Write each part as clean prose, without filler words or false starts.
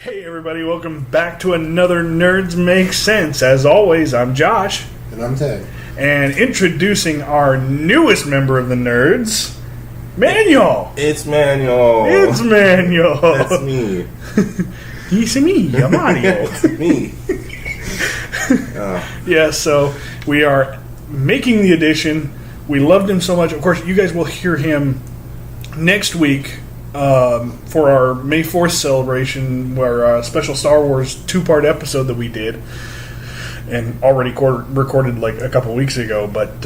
Hey everybody, welcome back to another Nerds Make Sense. As always, I'm Josh. And I'm Ted. And introducing our newest member of the Nerds, Manuel. It's Manuel. It's Manuel. That's me. It's me, Mario. It's me. Yeah, so we are making the addition. We loved him so much. Of course, you guys will hear him next week for our May 4th celebration, our special Star Wars 2-part episode that we did, and already recorded like a couple weeks ago. But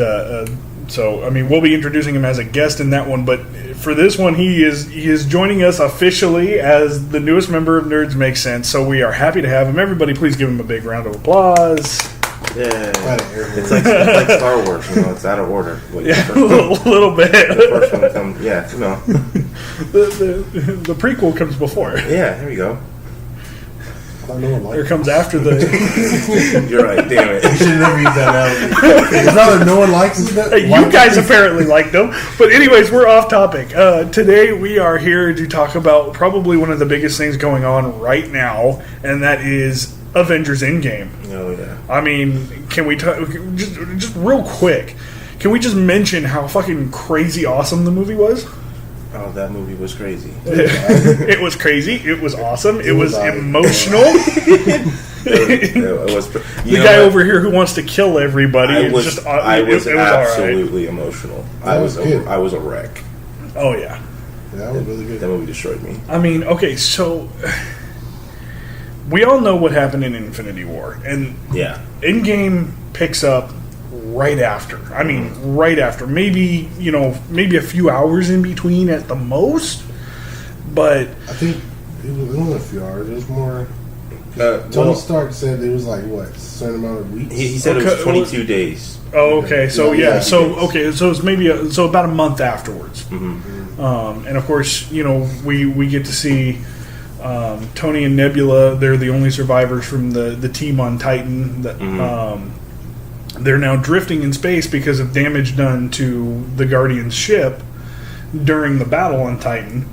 so, I mean, we'll be introducing him as a guest in that one. But for this one, he is joining us officially as the newest member of Nerds Make Sense. So we are happy to have him. Everybody, please give him a big round of applause. Yeah. It's like Star Wars, it's out of order. Yeah, a little bit. The first one comes, The prequel comes before. Yeah, there you go. Here comes after the... You're right, damn it. You should never use that analogy. It's not that no one likes it. Hey, you guys apparently liked them. But anyways, we're off topic. Today we are here to talk about probably one of the biggest things going on right now, and that is Avengers Endgame. Oh, yeah. I mean, can we just real quick, can we just mention how fucking crazy awesome the movie was? Oh, that movie was crazy. It was crazy. It was awesome. It was emotional. It was the guy over here who wants to kill everybody. I was absolutely right. Emotional. I was a wreck. Oh, yeah. That was really good. That movie destroyed me. I mean, okay, so we all know what happened in Infinity War, and yeah, Endgame picks up right after. I mean, right after. Maybe a few hours in between at the most. But I think it wasn't a few hours. It was more. Tony Stark said it was like what, a certain amount of weeks. He said it was 22 days. Oh, okay. So so it's maybe about a month afterwards. Mm-hmm. And of course, we get to see Tony and Nebula. They're the only survivors from the team on Titan. That they're now drifting in space because of damage done to the Guardian's ship during the battle on Titan.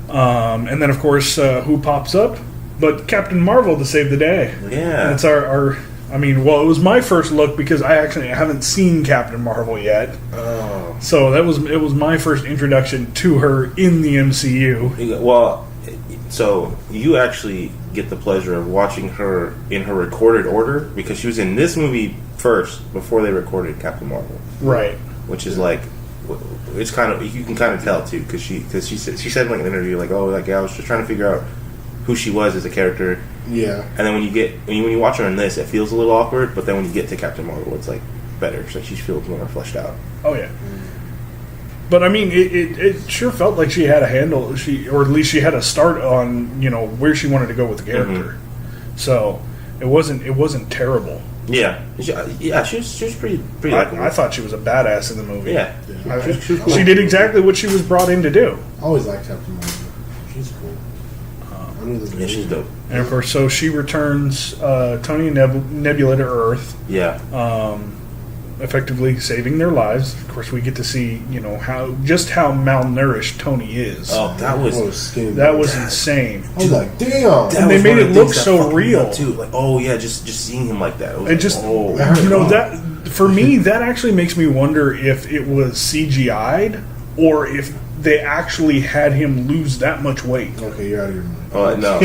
And then, of course, who pops up? But Captain Marvel to save the day. Yeah. And it's our it was my first look because I actually haven't seen Captain Marvel yet. Oh. So it was my first introduction to her in the MCU. Well, so you actually get the pleasure of watching her in her recorded order because she was in this movie first before they recorded Captain Marvel. Right. Which is like, it's kind of, you can kind of tell too because she said in like an interview like, oh, like, yeah, I was just trying to figure out who she was as a character. Yeah. And then when you watch her in this, it feels a little awkward. But then when you get to Captain Marvel, it's like better. It's like she feels more fleshed out. Oh yeah. But I mean, it sure felt like she had a handle, or at least she had a start on where she wanted to go with the character. Mm-hmm. So it wasn't terrible. Yeah, she was pretty likable. I thought she was a badass in the movie. Yeah. She did exactly what she was brought in to do. I always liked Captain Marvel. She's cool. Yeah, she's dope. And of course, so she returns Tony and Nebula to Earth. Yeah. Effectively saving their lives. Of course, we get to see how malnourished Tony is. Oh, that was insane. I was like, damn. And they made it look so real too. Like, oh yeah, just seeing him like that. That for me, that actually makes me wonder if it was CGI'd or if they actually had him lose that much weight. Okay, you're out of your mind. No.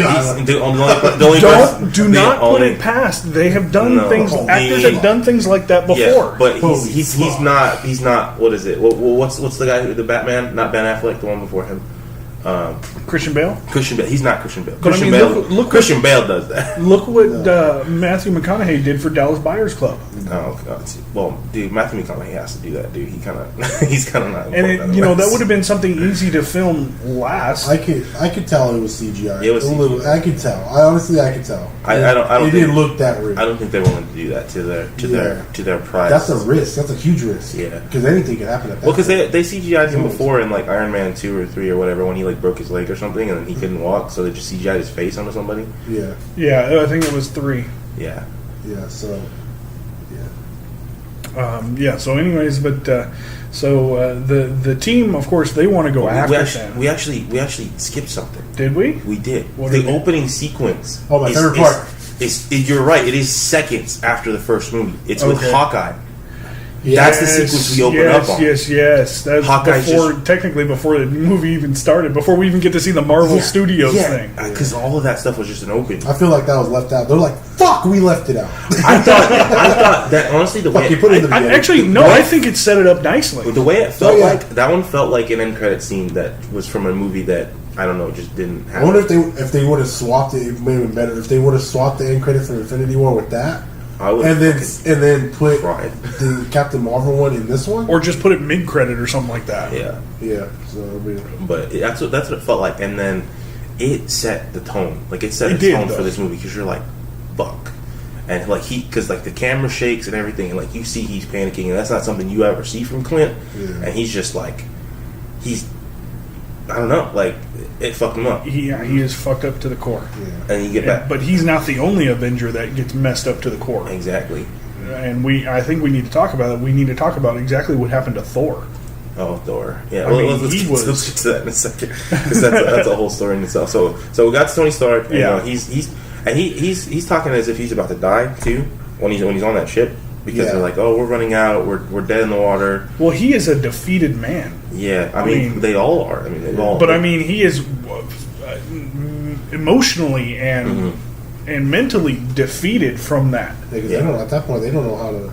Do not put it past. They have done things. Actors have done things like that before. Yeah, but he's not. He's not. What is it? What's the guy? The Batman? Not Ben Affleck. The one before him. Christian Bale. He's not Christian Bale. But Christian Bale. Christian Bale does that. Look what Matthew McConaughey did for Dallas Buyers Club. Oh, well, dude, Matthew McConaughey has to do that, dude. He's kind of not. And that would have been something easy to film last. I could tell it was CGI. It was CGI. I could tell. I could tell. It didn't look that real. I don't think they wanted to do that to their prize. That's a risk. That's a huge risk. Yeah, because anything could happen at that. Well, because they CGI'd him before in like Iron Man 2 or 3 or whatever when he like broke his leg or something and then he couldn't walk, so they just CGI'd his face onto somebody. Yeah, I think it was 3. So so anyways, but So the team, of course, they want to go after Thanos. We actually skipped something. Did we? We did. What The did we? opening sequence. Oh, my favorite part. You're right. It is seconds after the first movie. It's with Okay. Hawkeye. Yes, That's the sequence we open up on. Yes. That's Hawkeye's technically before the movie even started, before we even get to see the Marvel Studios thing. Because all of that stuff was just an opening. I feel like that was left out. They're like, "Fuck, we left it out." I thought that honestly the way Fuck, you put it in the beginning. Actually, no, I think it set it up nicely. the way it felt yeah. like that one felt like an end credit scene that was from a movie that I don't know just didn't I happen. wonder if they would have swapped it. It may have been better if they would have swapped the end credit for Infinity War with that, I would and then put cried. the Captain Marvel one in this one. Or just put it mid-credit or something like that. Yeah. Yeah, so it'll be. But that's what it felt like, and then it set the tone. Like it set It its did, tone though. for this movie because you're like, fuck, and like because like the camera shakes and everything, and like you see he's panicking, and that's not something you ever see from Clint. Yeah. And he's just like, I don't know, like it fucked him up. He is fucked up to the core. Yeah. And you get back But he's not the only Avenger that gets messed up to the core. exactly. And I think we need to talk about it. We need to talk about exactly what happened to Thor. Oh, Thor. Yeah, I mean, let's he get was- to that in a second because that's a whole story in itself. So we got to Tony Stark. And, Yeah. he's talking as if he's about to die too when he's on that ship because Yeah. they're like, oh, we're running out. We're dead in the water. Well, he is a defeated man. Yeah, I I mean, mean- they all are. I mean, they've all. But I mean, he is emotionally and mentally defeated from that. Because they don't, at that point, they don't know how to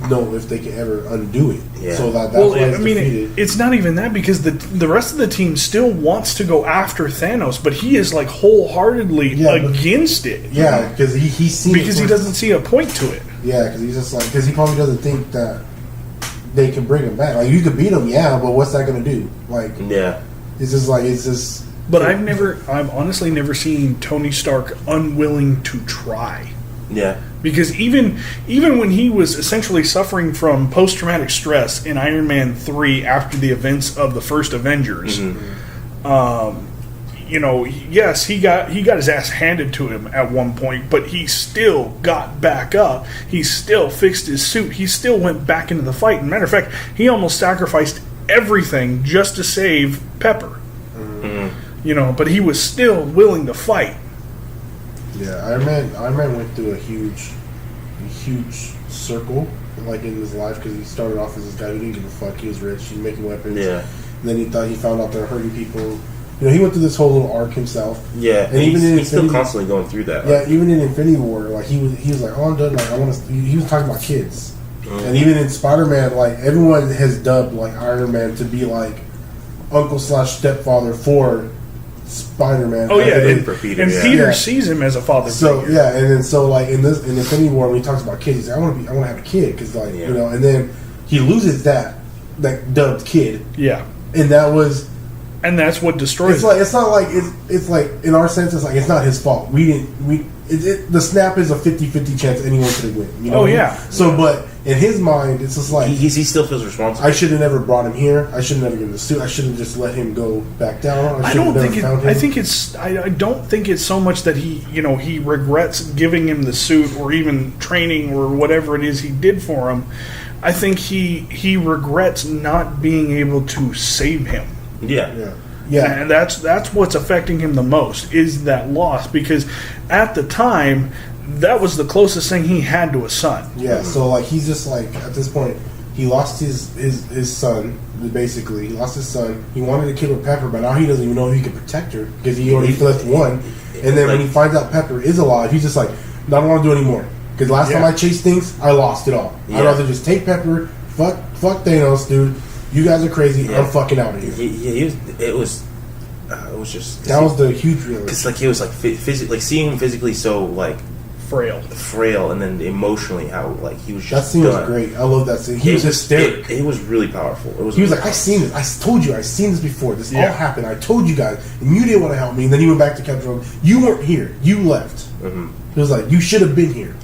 know if they can ever undo it. Yeah. So that's Well, why I it's mean, defeated. it's not even that because the rest of the team still wants to go after Thanos, but he is like wholeheartedly Yeah, but- against it. Yeah, because he's seen it Because he first. doesn't see a point to it. Yeah, because he's just like, because he probably doesn't think that they can bring him back. Like, you could beat him, yeah, but what's that going to do? Like, yeah, it's just. But I've honestly never seen Tony Stark unwilling to try. yeah, Because even when he was essentially suffering from post-traumatic stress in Iron Man 3 after the events of the first Avengers, yes, he got his ass handed to him at one point, but he still got back up. He still fixed his suit. He still went back into the fight. And matter of fact, he almost sacrificed everything just to save Pepper. But he was still willing to fight. Yeah, Iron Man went through a huge circle, like, in his life, because he started off as this guy who didn't give a fuck. He was rich, he was making weapons. yeah, And then he found out they're hurting people. He went through this whole little arc himself. yeah. And even in he's still Infinity- constantly going through that. Yeah, even in Infinity War, like, he was like, "Oh, I'm done." Like, I want to. He was talking about kids, and even in Spider-Man, like, everyone has dubbed like Iron Man to be like uncle/stepfather for Spider-Man. Oh yeah, for Peter, and yeah. Peter Yeah. sees him as a father So figure. yeah, and then so like in Infinity War, when he talks about kids, he's like, I want to have a kid because like Yeah. and then he loses that dubbed kid, Yeah, and that was. and that's what destroys. It's like it's not like it's like in our sense it's like it's not his fault. The snap is a 50-50 chance anyone could win. Oh, yeah. So, but in his mind, it's just like he still feels responsible. I should have never brought him here. I should have never given him the suit. I should have just let him go back down. I should don't have think never it. found him. I think it's. I don't think it's so much that he regrets giving him the suit or even training or whatever it is he did for him. I think he regrets not being able to save him. yeah. Yeah. And that's what's affecting him the most is that loss because at the time that was the closest thing he had to a son. Yeah, so like he's just like at this point he lost his son basically. He lost his son. He wanted a kid with Pepper, but now he doesn't even know if he can protect her because he already left one. And then when he finds out Pepper is alive, he's just like, I don't want to do it anymore. Because last time I chased things, I lost it all. Yeah. I'd rather just take Pepper. Fuck Thanos, dude. You guys are crazy. Yeah. I'm fucking out of here. It was just That was the huge realization. because like he was like physically, like seeing him physically so like frail, and then emotionally how like he was That just scene was done. great. I love that scene. He was hysterical. It was really powerful. It was. He was really like, I seen this. I told you, I seen this before. This all Yeah. happened. I told you guys, and you didn't want to help me. And then he went back to Captain Rogue. You weren't here. You left. Mm-hmm. He was like, you should have been here.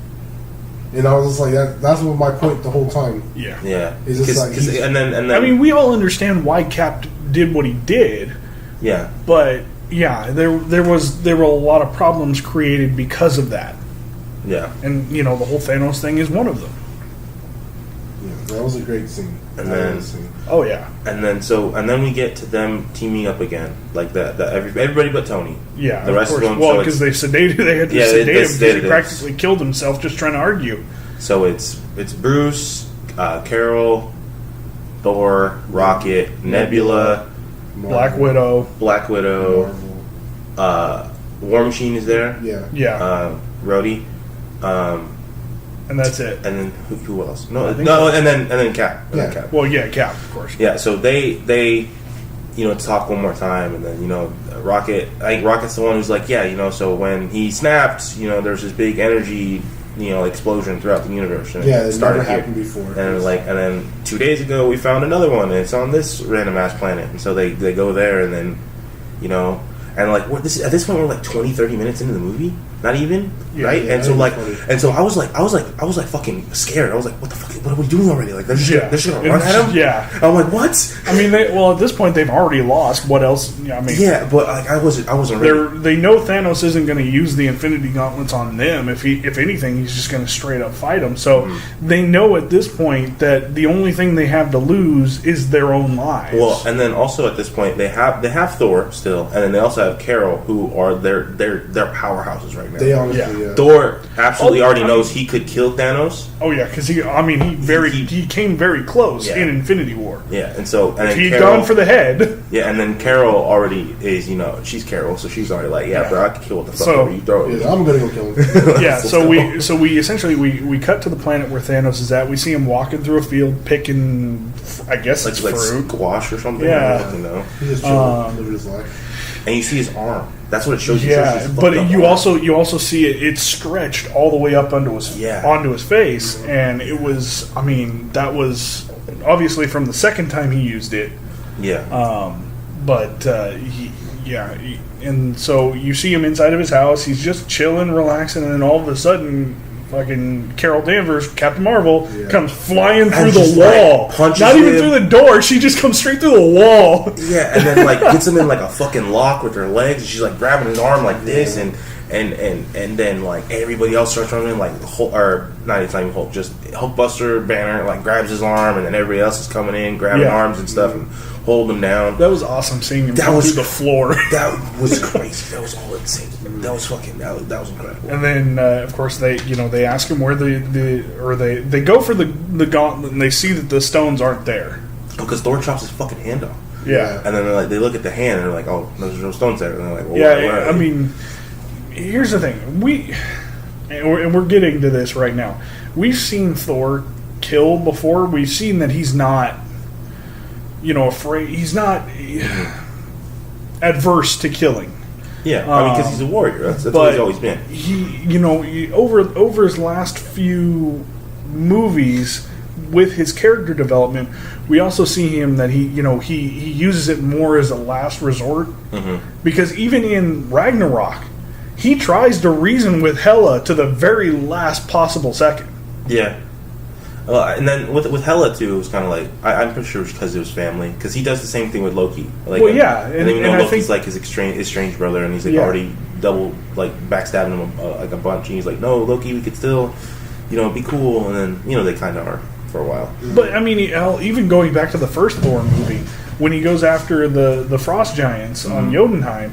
And I was just like, that's what my point the whole time. Yeah. Yeah, It's just like he's- and then I mean, we all understand why Cap did what he did, yeah, but yeah, there were a lot of problems created because of that. yeah. And the whole Thanos thing is one of them. That was a great scene. And then, Oh yeah, and then we get to them teaming up again, like everybody but Tony. yeah. The rest of them. Well, because they had to sedate him because he practically killed himself just trying to argue. So it's Bruce, Carol, Thor, Rocket, Nebula, Black Widow, Marvel. War Machine is there. yeah, Rhodey. and that's it. And then who else? No, so. and then Cap. Yeah. Cap. Well, yeah, Cap, of course. Yeah. So they talk one more time, and then Rocket. I think Rocket's the one who's like, yeah, so when he snapped, there's this big energy, explosion throughout the universe. And Yeah, it it started never here. happened before. And then 2 days ago we found another one, and it's on this random ass planet. And so they go there, and then and like at this point we're like 20-30 minutes into the movie, not even, right? Yeah, and so I was like fucking scared. I was like, what the fuck? What are we doing already? Like they're just gonna run at him? Yeah. I'm like, what? I mean, at this point they've already lost. What else? I mean, Yeah, but like I wasn't ready. they know Thanos isn't going to use the Infinity Gauntlets on them. If anything, he's just going to straight up fight them. So they know at this point that the only thing they have to lose is their own lives. Well, and then also at this point they have Thor still, and then they also have Carol, who are their powerhouses right now. They honestly, Yeah. Thor absolutely already knows he could kill Thanos. Oh yeah, because he came very close in Infinity War. Yeah, and then He'd Carol, gone for the head. Yeah, and then Carol already is, she's Carol, so she's already like, yeah, bro, I can kill what the fuck So- ever you throw. yeah, I'm gonna go kill him. Yeah, so we essentially we cut to the planet where Thanos is at. We see him walking through a field picking, I guess it's like fruit. squash or something. Yeah. I don't fucking know. He just chilling, living his life. And you see his arm. That's what it shows you. Yeah, It shows his but fucked up you arm. also see it's stretched all the way up onto his face, and it was. I mean, that was obviously from the second time he used it. Yeah. And so you see him inside of his house. He's just chilling, relaxing, and then all of a sudden, fucking Carol Danvers, Captain Marvel, comes flying through just, the wall. punches Not even him. through the door. She just comes straight through the wall. Yeah, and then gets him in a fucking lock with her legs, and she's grabbing his arm like this, and then everybody else starts running Hulk, or not, it's not even Hulk, just Hulkbuster Banner grabs his arm, and then everybody else is coming in grabbing arms and stuff and holding him down. That was awesome seeing him come through the floor. That was crazy. That was all insane. That was incredible. And then of course they ask him where they go for the gauntlet, and they see that the stones aren't there. Because Thor chops his fucking hand off. Yeah. And then they look at the hand and they're like, oh, there's no stones there. And they're like, well, Yeah, I mean, here's the thing. We're getting to this right now. We've seen Thor kill before. We've seen that he's not, afraid. He's not adverse to killing. Yeah, because he's a warrior. That's what he's always been. Over his last few movies with his character development, we also see him that he uses it more as a last resort. Mm-hmm. Because even in Ragnarok, he tries to reason with Hela to the very last possible second. Yeah. And then with Hela too, it was kind of I'm pretty sure it was because it was family. Because he does the same thing with Loki. And then Loki's think, his estranged brother, and he's already double backstabbing him a bunch. And he's like, "No, Loki, we could still, be cool." And then they kind of are for a while. But I mean, even going back to the first Thor movie, when he goes after the frost giants on Jotunheim,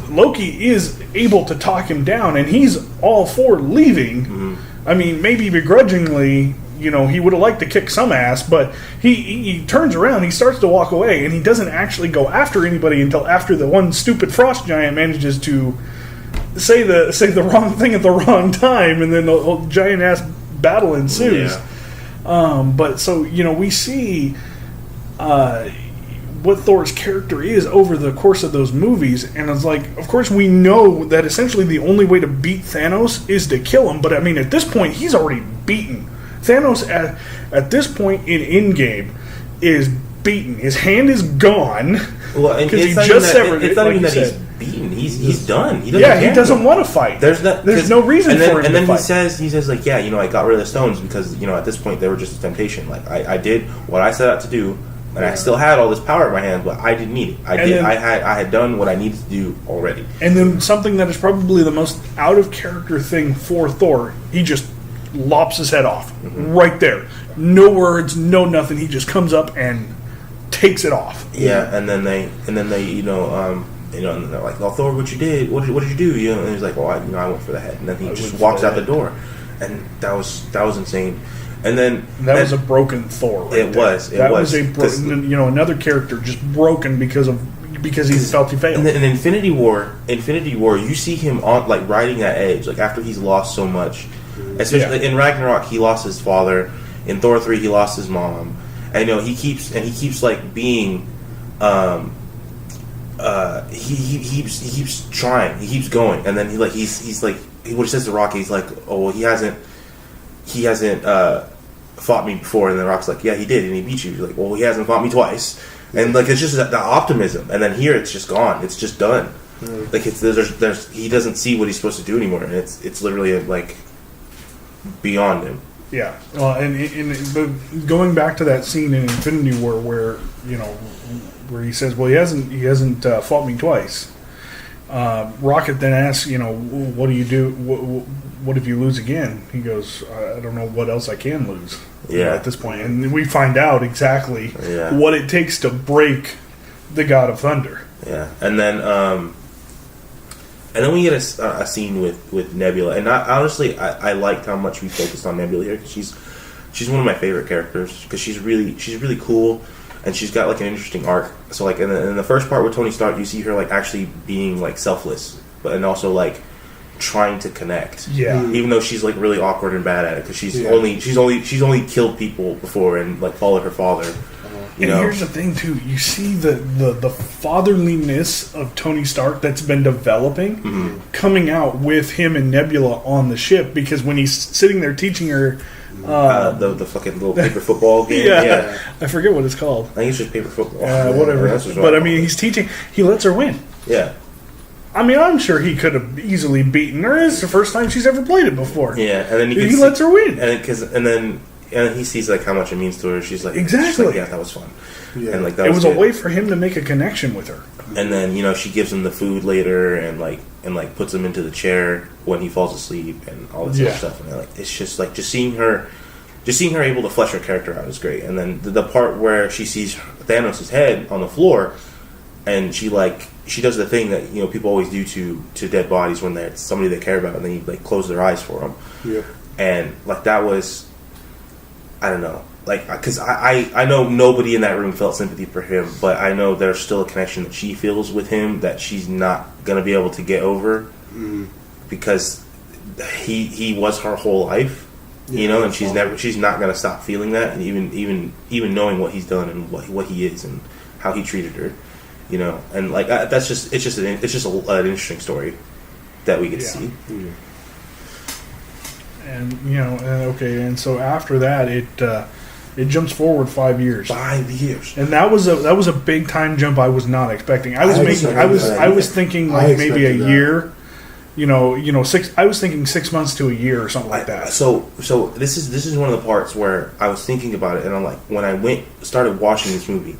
Loki is able to talk him down, and he's all for leaving. Mm-hmm. I mean, maybe begrudgingly, he would have liked to kick some ass, but he turns around, he starts to walk away, and he doesn't actually go after anybody until after the one stupid frost giant manages to say the wrong thing at the wrong time, and then the giant ass battle ensues. Yeah. But so we see what Thor's character is over the course of those movies, and it's of course we know that essentially the only way to beat Thanos is to kill him, but I mean at this point he's already beaten. Thanos at this point in Endgame is beaten. His hand is gone because he just severed it. It's not even that he's beaten. He's done. He doesn't want to fight. There's no reason for him to fight. And then he says I got rid of the stones because at this point they were just a temptation. I did what I set out to do. And I still had all this power in my hands, but I didn't need it. I had done what I needed to do already. And then something that is probably the most out of character thing for Thor, he just lops his head off right there. No words, no nothing. He just comes up and takes it off. Yeah, and then they and they're like, "Oh, Thor, what you did? What did you do?" And he's like, "Well, I went for the head." And then he just walks out the door, and that was insane. And then that was a broken Thor. Right it was. That was a broken. Another character just broken because he felt he failed. And in Infinity War, you see him on like riding that edge, like after he's lost so much. Especially in Ragnarok, he lost his father. In Thor 3, he lost his mom. And he keeps like being. He keeps trying. He keeps going, and then he's like what he says to Rocky. He's like, "Oh, well, he hasn't fought me before." And then Rock's like, "Yeah, he did, and he beat you." He's like, "Well, he hasn't fought me twice." And like it's just the optimism, and then here it's just gone. It's just done. Like there's he doesn't see what he's supposed to do anymore, and it's literally like beyond him. Yeah, but going back to that scene in Infinity War where where he says, "Well, he hasn't fought me twice." Rocket then asks, "What do you do? What if you lose again?" He goes, "I don't know what else I can lose." Yeah. At this point, and we find out exactly what it takes to break the God of Thunder. Yeah, and then we get a scene with Nebula, and honestly, I liked how much we focused on Nebula here because she's one of my favorite characters because she's really cool. And she's got like an interesting arc. So like in the first part with Tony Stark, you see her like actually being like selfless, and also like trying to connect. Yeah. Even though she's like really awkward and bad at it because she's only killed people before and like followed her father. Here's the thing too: you see the fatherliness of Tony Stark that's been developing coming out with him and Nebula on the ship because when he's sitting there teaching her. The fucking little paper football game. Yeah, I forget what it's called. I think it's just paper football. Whatever. But I mean, he's teaching. He lets her win. Yeah. I mean, I'm sure he could have easily beaten her. It's the first time she's ever played it before. Yeah, and then he lets her win. And then he sees like how much it means to her. She's like, exactly. Yeah, that was fun. Yeah. And like that it was good. A way for him to make a connection with her. And then she gives him the food later, and puts him into the chair when he falls asleep, and all this other stuff. And it's just like just seeing her able to flesh her character out is great. And then the part where she sees Thanos' head on the floor, and she does the thing that people always do to dead bodies when they're somebody they care about, and then you like close their eyes for them. Yeah. And like that was, I don't know, like because I know nobody in that room felt sympathy for him, but I know there's still a connection that she feels with him that she's not gonna be able to get over because he was her whole life. And she's not gonna stop feeling that, and even knowing what he's done and what he is and how he treated her, and like it's just an interesting story that we get to see. And and so after that, it jumps forward 5 years. 5 years, and that was a big time jump. I was not expecting. I was thinking like maybe a year. 6. I was thinking 6 months to a year or something like that. So this is one of the parts where I was thinking about it, and I'm like, when I started watching this movie,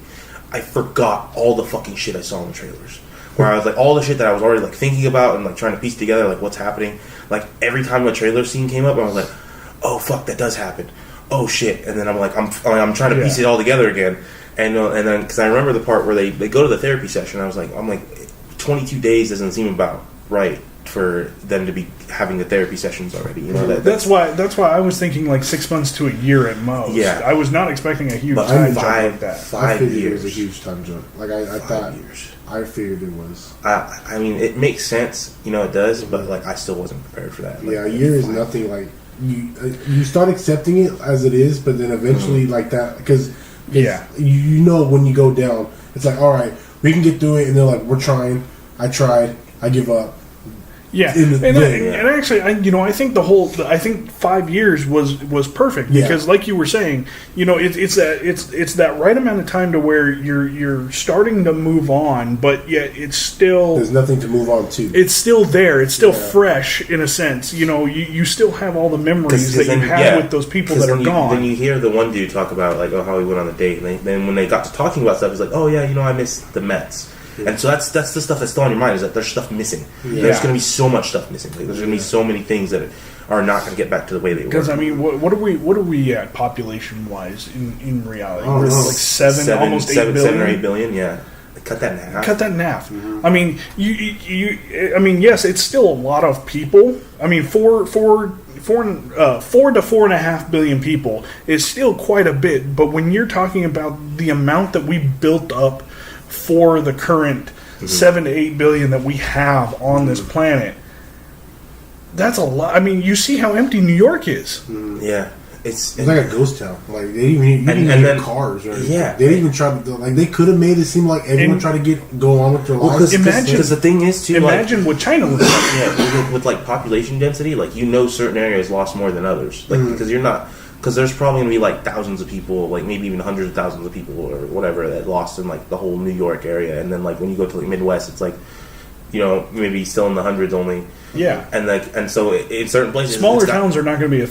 I forgot all the fucking shit I saw in the trailers. Where I was like, all the shit that I was already like thinking about and like trying to piece together like what's happening. Like every time a trailer scene came up, I was like, oh fuck, that does happen. Oh shit, and then I'm like, I'm trying to piece it all together again, and then because I remember the part where they go to the therapy session, I'm like 22 days doesn't seem about right for them to be having the therapy sessions already. That's why I was thinking like 6 months to a year at most. Yeah, I was not expecting a huge time jump like that. 5 years was a huge time jump. Like I thought. Years. I figured it was. I mean, it makes sense. It does, but like I still wasn't prepared for that. A year is nothing. Like you start accepting it as it is, but then eventually like that because when you go down, it's like all right, we can get through it, and they're like, we're trying. I tried. I give up. Yeah, and actually, I think 5 years was perfect because, like you were saying, it's that right amount of time to where you're starting to move on, but yet it's still there's nothing to move on to. It's still there. It's still fresh in a sense. You still have all the memories that you had with those people that are gone. Then you hear the one dude talk about like how he went on the date, and then when they got to talking about stuff, he's like, oh yeah, I miss the Mets. And so that's the stuff that's still on your mind, is that there's stuff missing. There's going to be so much stuff missing. Like, there's going to be so many things that are not going to get back to the way they were. Because I mean, what are we at population wise in reality? Oh, We're no. like almost 8 billion. 7 or 8 billion. Yeah, cut that in half. Cut that in half. I mean, I mean, yes, it's still a lot of people. I mean, 4 to 4.5 billion people is still quite a bit. But when you're talking about the amount that we built up for the current 7 to 8 billion that we have on this planet, that's a lot. I mean, you see how empty New York is. Yeah. It's like a ghost town. Like they didn't even get cars. Right? Yeah, they didn't even try to. Like they could have made it seem like everyone tried to go on with their lives. Because the thing is too. Imagine what China looks like. Yeah, with like population density, like certain areas lost more than others. Like because there's probably gonna be like thousands of people, like maybe even hundreds of thousands of people or whatever that lost in like the whole New York area, and then like when you go to like Midwest, it's like maybe still in the hundreds only. Yeah, and so in certain places, smaller towns are not going to be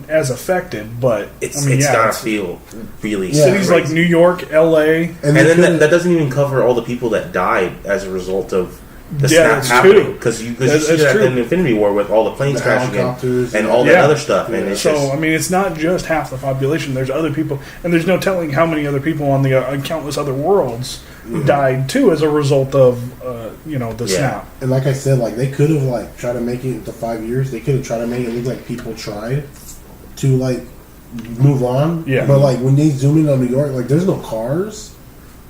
as affected, but it's gotta feel really cities like New York, L.A., and then that doesn't even cover all the people that died as a result of the snap happening, because you see that in Infinity War with all the planes crashing and all that other stuff. And it's I mean, it's not just half the population. There's other people, and there's no telling how many other people on the countless other worlds died too as a result of the snap. And like I said, like they could have like tried to make it to 5 years. They could have tried to make it look like people tried to like move on. Yeah. But like when they zoom in on New York, like there's no cars.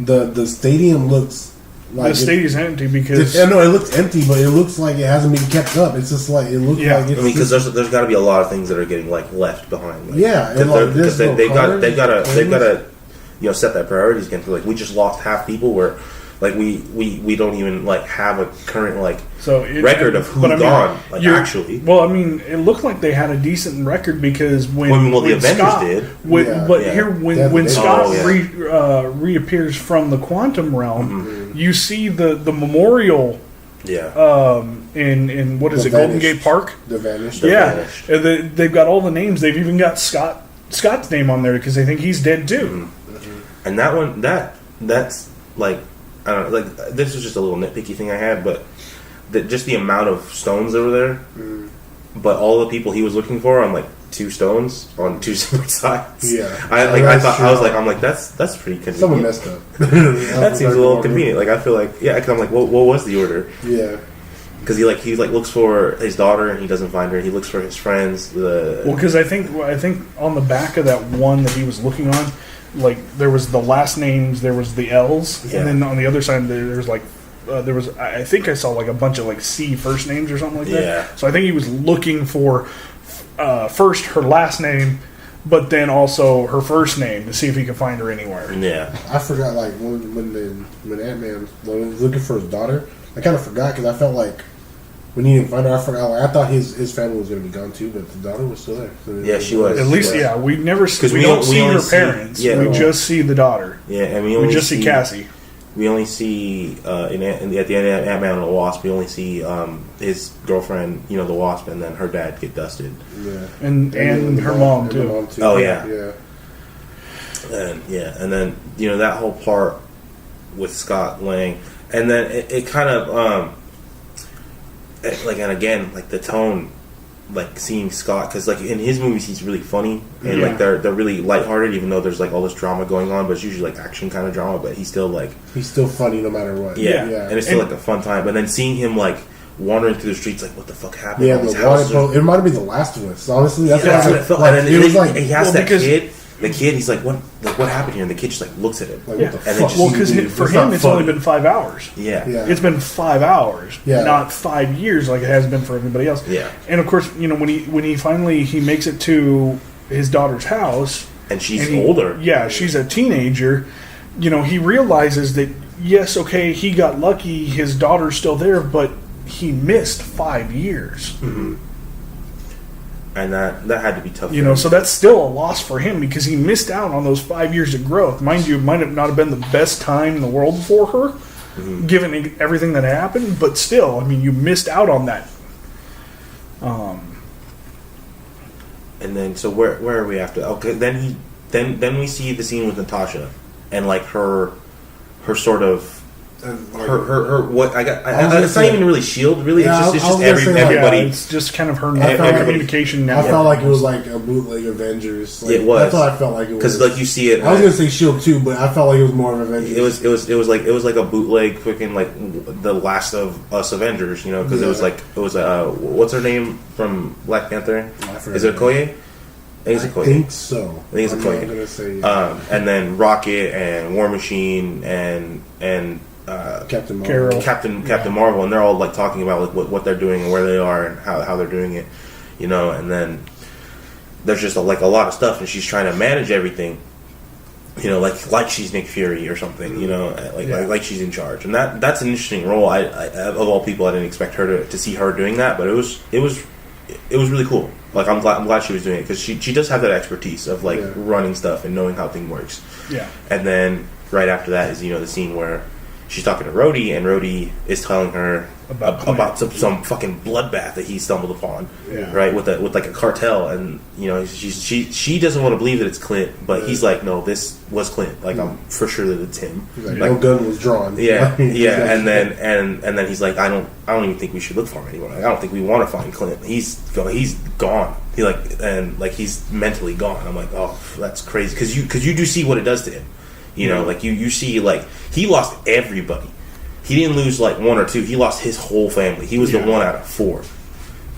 The stadium looks like the stadium's empty because I know it looks empty, but it looks like it hasn't been kept up. It's just like it looks like it's. I mean, because there's got to be a lot of things that are getting like left behind. Like, because they've got to set that priorities again. Like we just lost half people where. Like we don't even like have a current record of who's gone. Like actually, well, I mean, it looked like they had a decent record because when the Avengers Scott, did. When Scott reappears from the quantum realm, you see the memorial. Yeah. In what is it, Golden Gate Park? The Vanished. Vanished. They've got all the names. They've even got Scott's name on there because they think he's dead too. And that one, that's like. I don't know, like this was just a little nitpicky thing I had, but just the amount of stones that were there, but all the people he was looking for on like 2 stones on 2 separate sides. Yeah, I'm like that's pretty convenient. Someone messed up. That seems a little convenient. Like I feel like because I'm like, what was the order? Yeah. Because he looks for his daughter and he doesn't find her. He looks for his friends. Because I think on the back of that one that he was looking on. Like there was the last names, there was the L's, and then on the other side there was I think I saw like a bunch of like C first names or something like that. Yeah. So I think he was looking for first her last name, but then also her first name to see if he could find her anywhere. Yeah. I forgot like when Ant-Man was looking for his daughter, I kind of forgot because I felt like. When he didn't find her, I forgot. Like, I thought his family was going to be gone too, but the daughter was still there. So she was. At least, we never we don't see her parents. We just see the daughter. Yeah, and we just see Cassie. We only see at the end of Ant-Man and the Wasp. We only see his girlfriend, the Wasp, and then her dad get dusted. Yeah, and her mom too. Oh yeah. And then that whole part with Scott Lang, and then it kind of. And again, like the tone, like seeing Scott, because like in his movies he's really funny and like they're really lighthearted, even though there's like all this drama going on, but it's usually like action kind of drama. But he's still funny no matter what. And it's still like a fun time. But then seeing him like wandering through the streets, like what the fuck happened? Yeah, it might have been The Last of Us. Honestly, that's what it felt. Like, and it was like he has that kid. The kid, he's like, what happened here? And the kid just like looks at him. Like, what the fuck? Well, because for him, it's only been 5 hours. Yeah. It's been 5 hours, not 5 years like it has been for everybody else. Yeah. And of course, when he finally makes it to his daughter's house, and she's older. Yeah, she's a teenager. He realizes that yes, okay, he got lucky. His daughter's still there, but he missed 5 years. Mm-hmm. And that had to be tough. So that's still a loss for him because he missed out on those 5 years of growth. Mind you, it might have not have been the best time in the world for her, given everything that happened. But still, I mean, you missed out on that. And then, so where are we after? Okay, then we see the scene with Natasha, and like her sort of her what I got. It's not say- even really Shield. Really, Yeah, it's I was just gonna say, like, everybody. it's just kind of her everybody- communication I network. felt like it was like a bootleg Avengers. Like, It was. That's what I felt like it was. Because like you see it. I was gonna say Shield too, but I felt like it was more of Avengers. It was like a bootleg, freaking like the Last of Us Avengers, you know? Because it was what's her name from Black Panther? Is it Okoye? I think it's Okoye. I think so. I think it's Okoye. I'm gonna say yeah. And then Rocket and War Machine and Captain Marvel. Carol. Captain Marvel, and they're all like talking about like what they're doing and where they are and how they're doing it, you know. And then there's just like a lot of stuff, and she's trying to manage everything, you know, like she's Nick Fury or something, you know, like she's in charge. And that's an interesting role. I of all people, I didn't expect her to see her doing that, but it was really cool. Like I'm glad she was doing it because she does have that expertise of like running stuff and knowing how thing works. Yeah. And then right after that is, you know, the scene where she's talking to Rhodey, and Rhodey is telling her about some fucking bloodbath that he stumbled upon, right? With like a cartel, and you know, she doesn't want to believe that it's Clint, but he's like, no, this was Clint. Like I'm for sure that it's him. Like, no gun was drawn. Yeah, yeah, and then he's like, I don't even think we should look for him anymore. Like, I don't think we want to find Clint. He's gone. He's mentally gone. I'm like, oh, that's crazy because you do see what it does to him. You know, like you see, like he lost everybody. He didn't lose like one or two. He lost his whole family. He was the one out of four.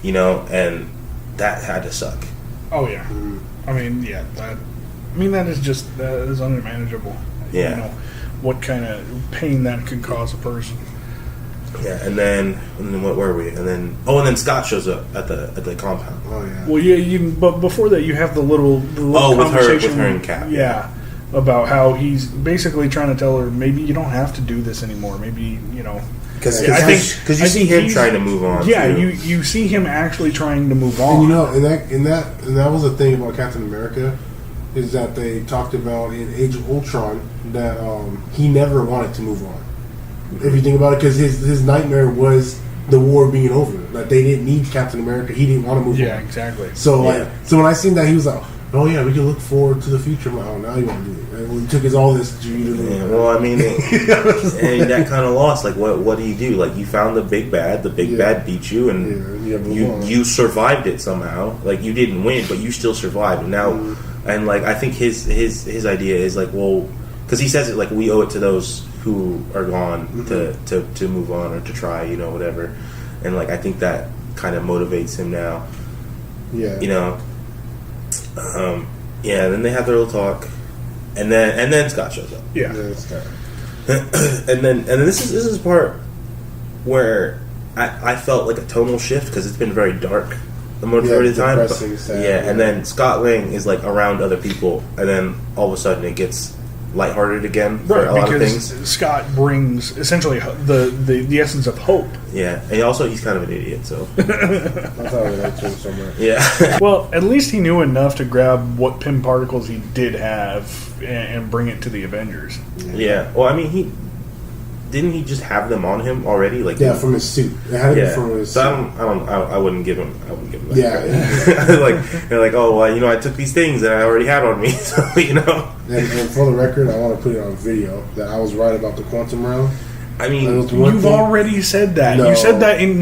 You know, and that had to suck. Oh yeah. I mean, yeah. That is unmanageable. Yeah. You know, what kind of pain that could cause a person. Yeah, and then where were we? And then Scott shows up at the compound. Oh yeah. Well, yeah. But before that, you have the little conversation with her and Cap. Yeah. About how he's basically trying to tell her, maybe you don't have to do this anymore. Maybe, you know, because you see him trying to move on. Yeah, too. you see him actually trying to move on. And you know, and that was the thing about Captain America, is that they talked about in Age of Ultron that he never wanted to move on. If you think about it, because his nightmare was the war being over. Like they didn't need Captain America. He didn't want to move on. Yeah, exactly. So so when I seen that, he was like, oh yeah, we can look forward to the future. I'm like, oh, now you want to do it. And it took all this to you to do it. Yeah, well, I mean, and that kind of lost. Like, what do you do? Like, you found the big bad. The big bad beat you, and you survived it somehow. Like, you didn't win, but you still survived. And now, and like, I think his idea is like, well, because he says it like we owe it to those who are gone to move on or to try, you know, whatever. And like, I think that kind of motivates him now. Yeah, you know. Then they have their little talk, and then Scott shows up. Yeah. and then this is the part where I felt like a tonal shift because it's been very dark the majority of the time. And then Scott Lang is like around other people, and then all of a sudden it gets lighthearted again for a lot of things. Scott brings essentially the essence of hope. Yeah, and he's kind of an idiot, so that's how I liked him so much. Yeah. Well, at least he knew enough to grab what Pym particles he did have and bring it to the Avengers. Yeah. Well, I mean, didn't he just have them on him already? Like from his suit. It had to be from his suit. I wouldn't give him. That. Yeah. Like they're like, oh, well, you know, I took these things that I already had on me, so you know. And for the record, I want to put it on video that I was right about the quantum realm. I mean, you've already said that. No, you said that in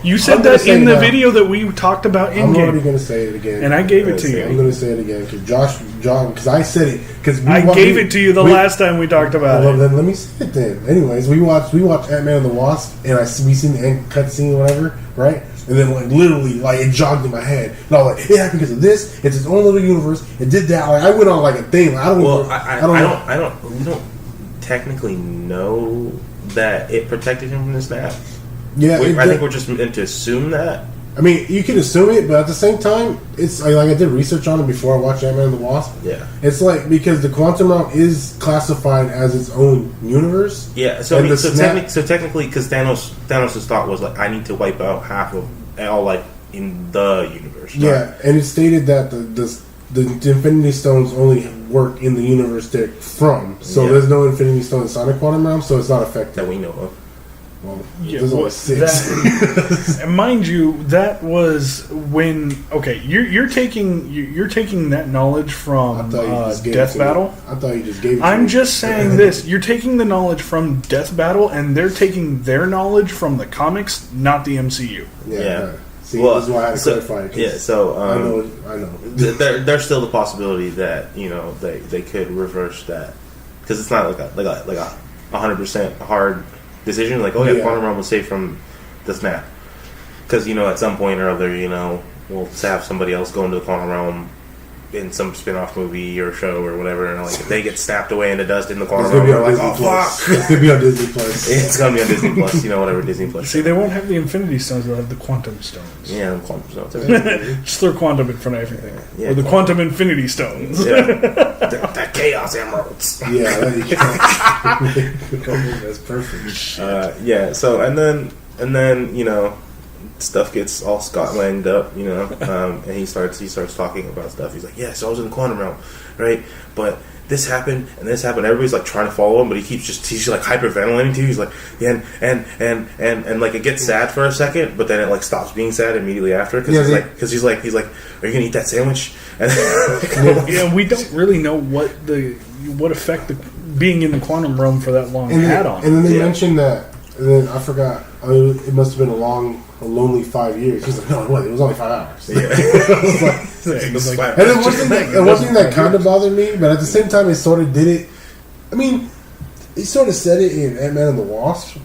You said that in the video that we talked about in I'm game. already going to say it again, and I gave it to you. I'm going to say it again because John, because I said it because I gave it to you the last time we talked about it. Then let me say it then. Anyways, we watched Ant-Man and the Wasp, and we seen the end cutscene or whatever, right? And then like literally like it jogged in my head, and I was like, it happened because of this. It's its own little universe. It did that. Like I went on like a thing. Like, we don't technically know that it protected him from the snap. Yeah, I think we're just meant to assume that. I mean, you can assume it, but at the same time, it's like I did research on it before I watched Ant-Man and the Wasp. Yeah, it's like because the quantum realm is classified as its own universe. Yeah, so technically, because Thanos' thought was like, I need to wipe out half of all life in the universe. Yeah, and it stated that the Infinity Stones only work in the universe they're from. So there's no Infinity Stone inside the quantum realm, so it's not affected that we know of. Well, Yeah, there's only 6. and mind you, that was when. Okay, you're taking that knowledge I from thought you just gave it Death to me. Battle. I thought you just gave it to I'm me. just saying this. You're taking the knowledge from Death Battle, and they're taking their knowledge from the comics, not the MCU. Yeah. Right. See, Well, this is why I had to so- clarify it. 'cause Yeah, so I know. there's still the possibility that they could reverse that because it's not like a 100% hard decision. Like, oh yeah, Yeah. Quantum Realm was saved from the snap because at some point or other, we'll have somebody else go into the Quantum Realm in some spin-off movie or show or whatever, and like if they get snapped away into dust in the Quantum It's Realm, gonna be we're on like, Disney oh Plus. fuck. It's gonna be on Disney Plus. It's gonna be on Disney Plus, whatever Disney Plus. See, they won't have the Infinity Stones; they'll have the Quantum Stones. Yeah, the Quantum Stones. Just throw quantum in front of everything, Yeah, or the Quantum Infinity Stones. Yeah, the Chaos Emeralds. Yeah, that's perfect. Yeah. So and then stuff gets all Scott Langed up, and he starts talking about stuff. He's like, yeah, so I was in the Quantum Realm, right? But this happened and this happened. Everybody's like trying to follow him, but he's just like hyperventilating to you. He's like, yeah, and like it gets sad for a second, but then it like stops being sad immediately after because he's like, are you gonna eat that sandwich? And Yeah, we don't really know what effect being in the quantum realm for that long had on. And then they Yeah. mentioned that. And then I forgot. It must have been a lonely 5 years. He's like, no, it wasn't. It was only 5 hours. Yeah. And then one thing that kind of bothered me, but at the same time, it sort of did it. I mean, he sort of said it in Ant-Man and the Wasp,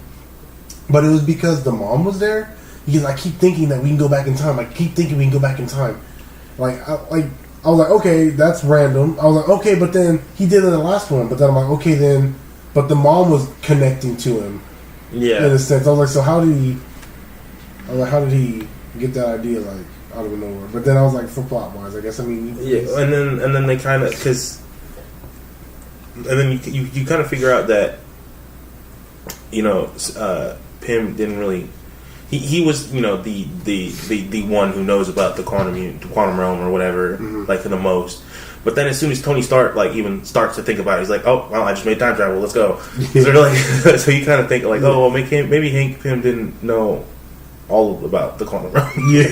but it was because the mom was there. Because I keep thinking that we can go back in time. I keep thinking we can go back in time. I was like, okay, that's random. I was like, okay, but then he did it in the last one. But then I'm like, okay, then, but the mom was connecting to him. Yeah. In a sense, I was like, so how did he? I was like, how did he get that idea like out of nowhere? But then I was like, for plot wise, I guess. I mean, Yeah, and then they kind of and then you kind of figure out that Pym didn't really. He was the one who knows about the quantum realm or whatever like the most. But then as soon as Tony Stark even starts to think about it, he's like, oh well, I just made time travel. Let's go. So they're like, so you kind of think like, oh well, maybe Hank Pym didn't know all about the quantum realm. yeah.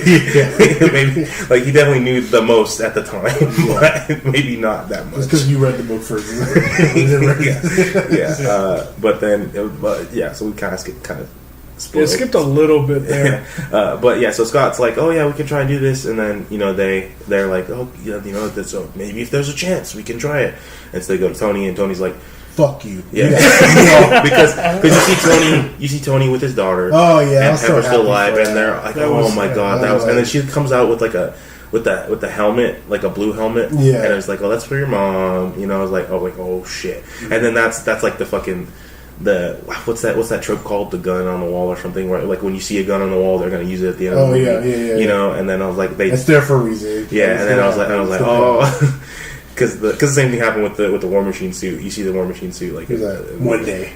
Maybe like he definitely knew the most at the time, but maybe not that much. Just because you read the book first. Yeah. So we kind of It skipped a little bit there. But yeah, so Scott's like, oh yeah, we can try and do this, and then they're like, oh yeah, so maybe if there's a chance we can try it, and so they go to Tony, and Tony's like, fuck you. yeah, because you see Tony with his daughter, Oh yeah, and Pepper's still alive, for and that. they're like, That oh was- my god, that was, and then she comes out with like with the helmet, like a blue helmet, Yeah. and it's like, oh, that's for your mom, I was like, oh shit, and then that's like the fucking. What's that trope called? The gun on the wall or something? Where like when you see a gun on the wall, they're gonna use it at the end. Oh, of the movie, yeah. And then I was like, It's there for a reason. yeah, and then I was like, oh, because the same thing happened with the War Machine suit. You see the War Machine suit like one day.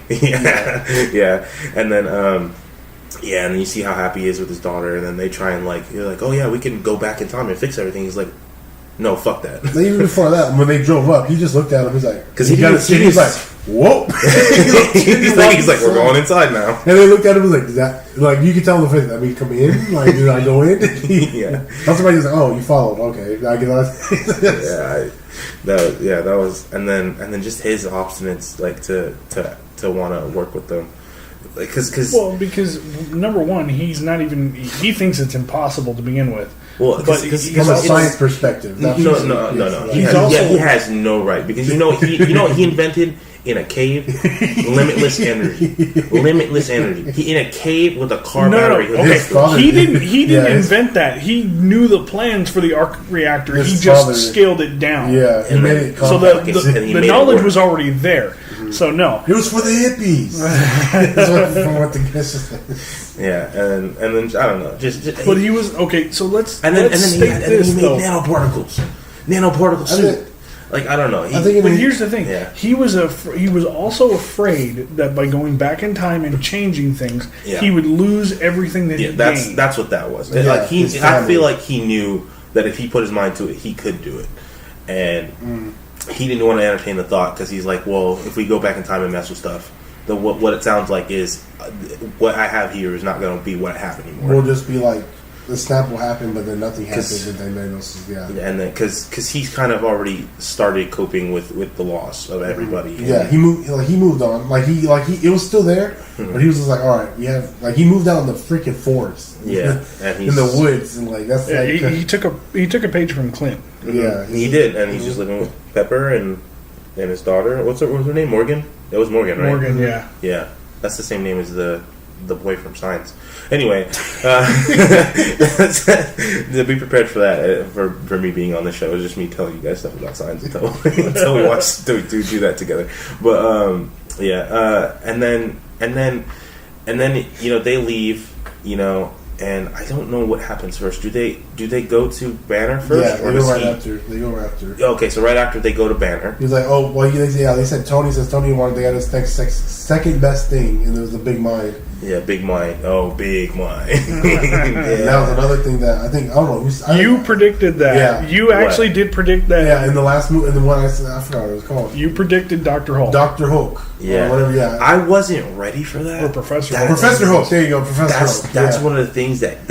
yeah, and then and then you see how happy he is with his daughter, and then they try and you're like, oh yeah, we can go back in time and fix everything. He's like, no, fuck that. Even before that, when they drove up, he just looked at him. He's like, because he's like, whoa. he's like, we're going inside now. And they looked at him like, you can tell him the face. I mean, come in. Like, did I go in? Yeah. That's somebody who's like, oh, you followed. Okay, I get that was, and then just his obstinance, to want to work with them, because number one, he thinks it's impossible to begin with. Well, but from a science perspective. No. He has no right, because he invented in a cave limitless energy. He in a cave with a car battery. Okay, he didn't invent that. He knew the plans for the arc reactor. He just scaled it down. Yeah, and made it so the knowledge was already there. So no, it was for the hippies. From what the guess is. Yeah, and then I don't know, just but he was okay. So let's he made nanoparticles. I don't know. But here's the thing: yeah. he was also afraid that by going back in time and changing things, he would lose everything that he gained. That's what that was. Yeah, I feel like he knew that if he put his mind to it, he could do it, and he didn't want to entertain the thought because he's like, well, if we go back in time and mess with stuff, what it sounds like is what I have here is not going to be what I have anymore. We'll just be like the snap will happen, but then nothing happens, and then Thanos, and then because he's kind of already started coping with the loss of everybody. Yeah, he moved on. It was still there, but he was just like, all right, we have he moved out in the freaking forest. Yeah, and in the woods, and that's he took a page from Clint. Yeah, he did, and he's just living with Pepper and his daughter. What's her name? Morgan. It was Morgan, right? Morgan, yeah. Yeah, that's the same name as the boy from Science. Anyway, be prepared for that. For me being on the show, it's just me telling you guys stuff about Science until we watch do that together. But and then they leave, and I don't know what happens first. Do they go to Banner first? Yeah, they go right after. Okay, so right after they go to Banner. He's like, oh, well, they said Tony wanted, they had his second best thing, and it was a big mind. Yeah, big mind. Oh, big mind. That was another thing that I think, I don't know. You predicted that. Yeah. You actually did predict that. Yeah, in the last movie, in the one I forgot what it was called. You predicted Dr. Hulk. Dr. Hulk. Yeah. Whatever, I wasn't ready for that. Or Professor Hulk. Professor Hulk. There you go, Professor Hulk. That's one of the things that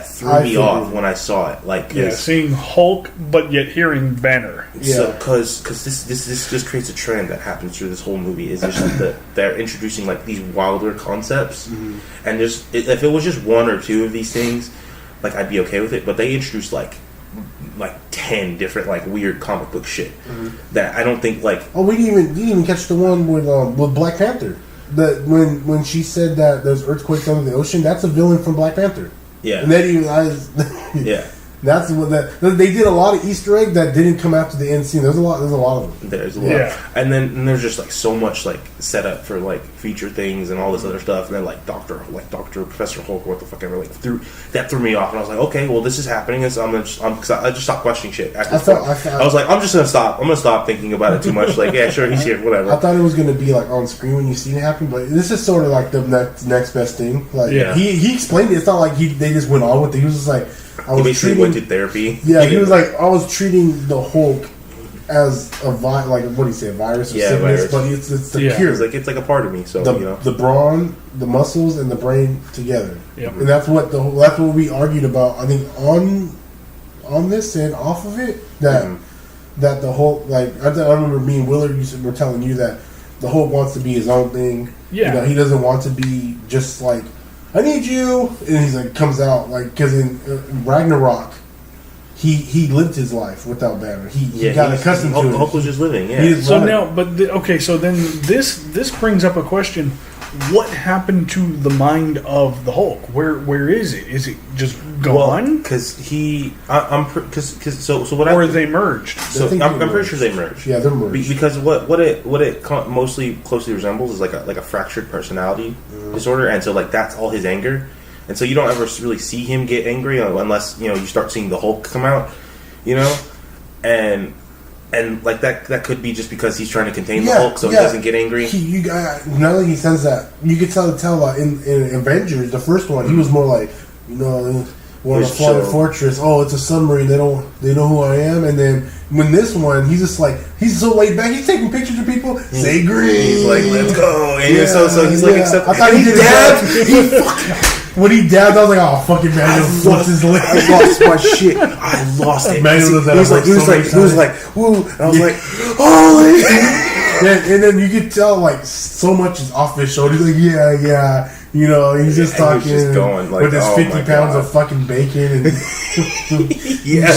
threw me off when I saw it. Seeing Hulk, but yet hearing Banner. Yeah. So, because this just creates a trend that happens through this whole movie. Is just that they're introducing these wilder concepts, and just if it was just one or two of these things, I'd be okay with it. But they introduced like 10 different weird comic book shit that I don't think we didn't even catch the one with Black Panther. That when she said that there's earthquakes under the ocean, that's a villain from Black Panther. Yeah, and then yeah. That's what they did a lot of Easter egg that didn't come after the end scene. There's a lot of them. There's a lot, and then there's just so much set up for feature things and all this other stuff, and then Doctor Professor Hulk, what the fuck ever, threw me off, and I was like, okay, well this is happening, and so I just stopped questioning shit. I was like, I'm just gonna stop. I'm gonna stop thinking about it too much. Yeah, sure, he's here, whatever. I thought it was gonna be on screen when you see it happen, but this is sort of the next best thing. He explained it. It's not they just went on with it. He was just like. He basically went to therapy. Yeah, he was like, I was treating the Hulk as a what do you say, a virus or sickness, but it's the cure. It's a part of me. So the brawn, the muscles, and the brain together. Yep. And that's what we argued about. I think on this and off of it that the Hulk, I remember me and Willard were telling you that the Hulk wants to be his own thing. Yeah, he doesn't want to be just I need you, and he's comes out because in Ragnarok, he lived his life without Banner. He got accustomed to it. Hulk was just living. Yeah. So now, so then this brings up a question: what happened to the mind of the Hulk? Where is it? Is it just gone? Because so what? Or they merged? So I'm pretty sure they merged. Yeah, they're merged. Because what it mostly closely resembles is like a fractured personality disorder, and so that's all his anger, and so you don't ever really see him get angry unless you start seeing the Hulk come out, and that could be just because he's trying to contain the Hulk, so he doesn't get angry. Now that he says that, you could tell in Avengers, the first one, he was more we're on a flooded fortress. Oh, it's a submarine. They know who I am. And then when this one, he's just he's so laid back. He's taking pictures of people. Say green. He's let's go. And so he's accept. I thought he did when he dabbed, I was like, oh, fucking man, I lost my shit. I lost it. Man, he was like, woo. And I was like, holy. And then you could tell, so much is off his shoulders. He's like, yeah. He's just talking with his 50 pounds of fucking bacon. And I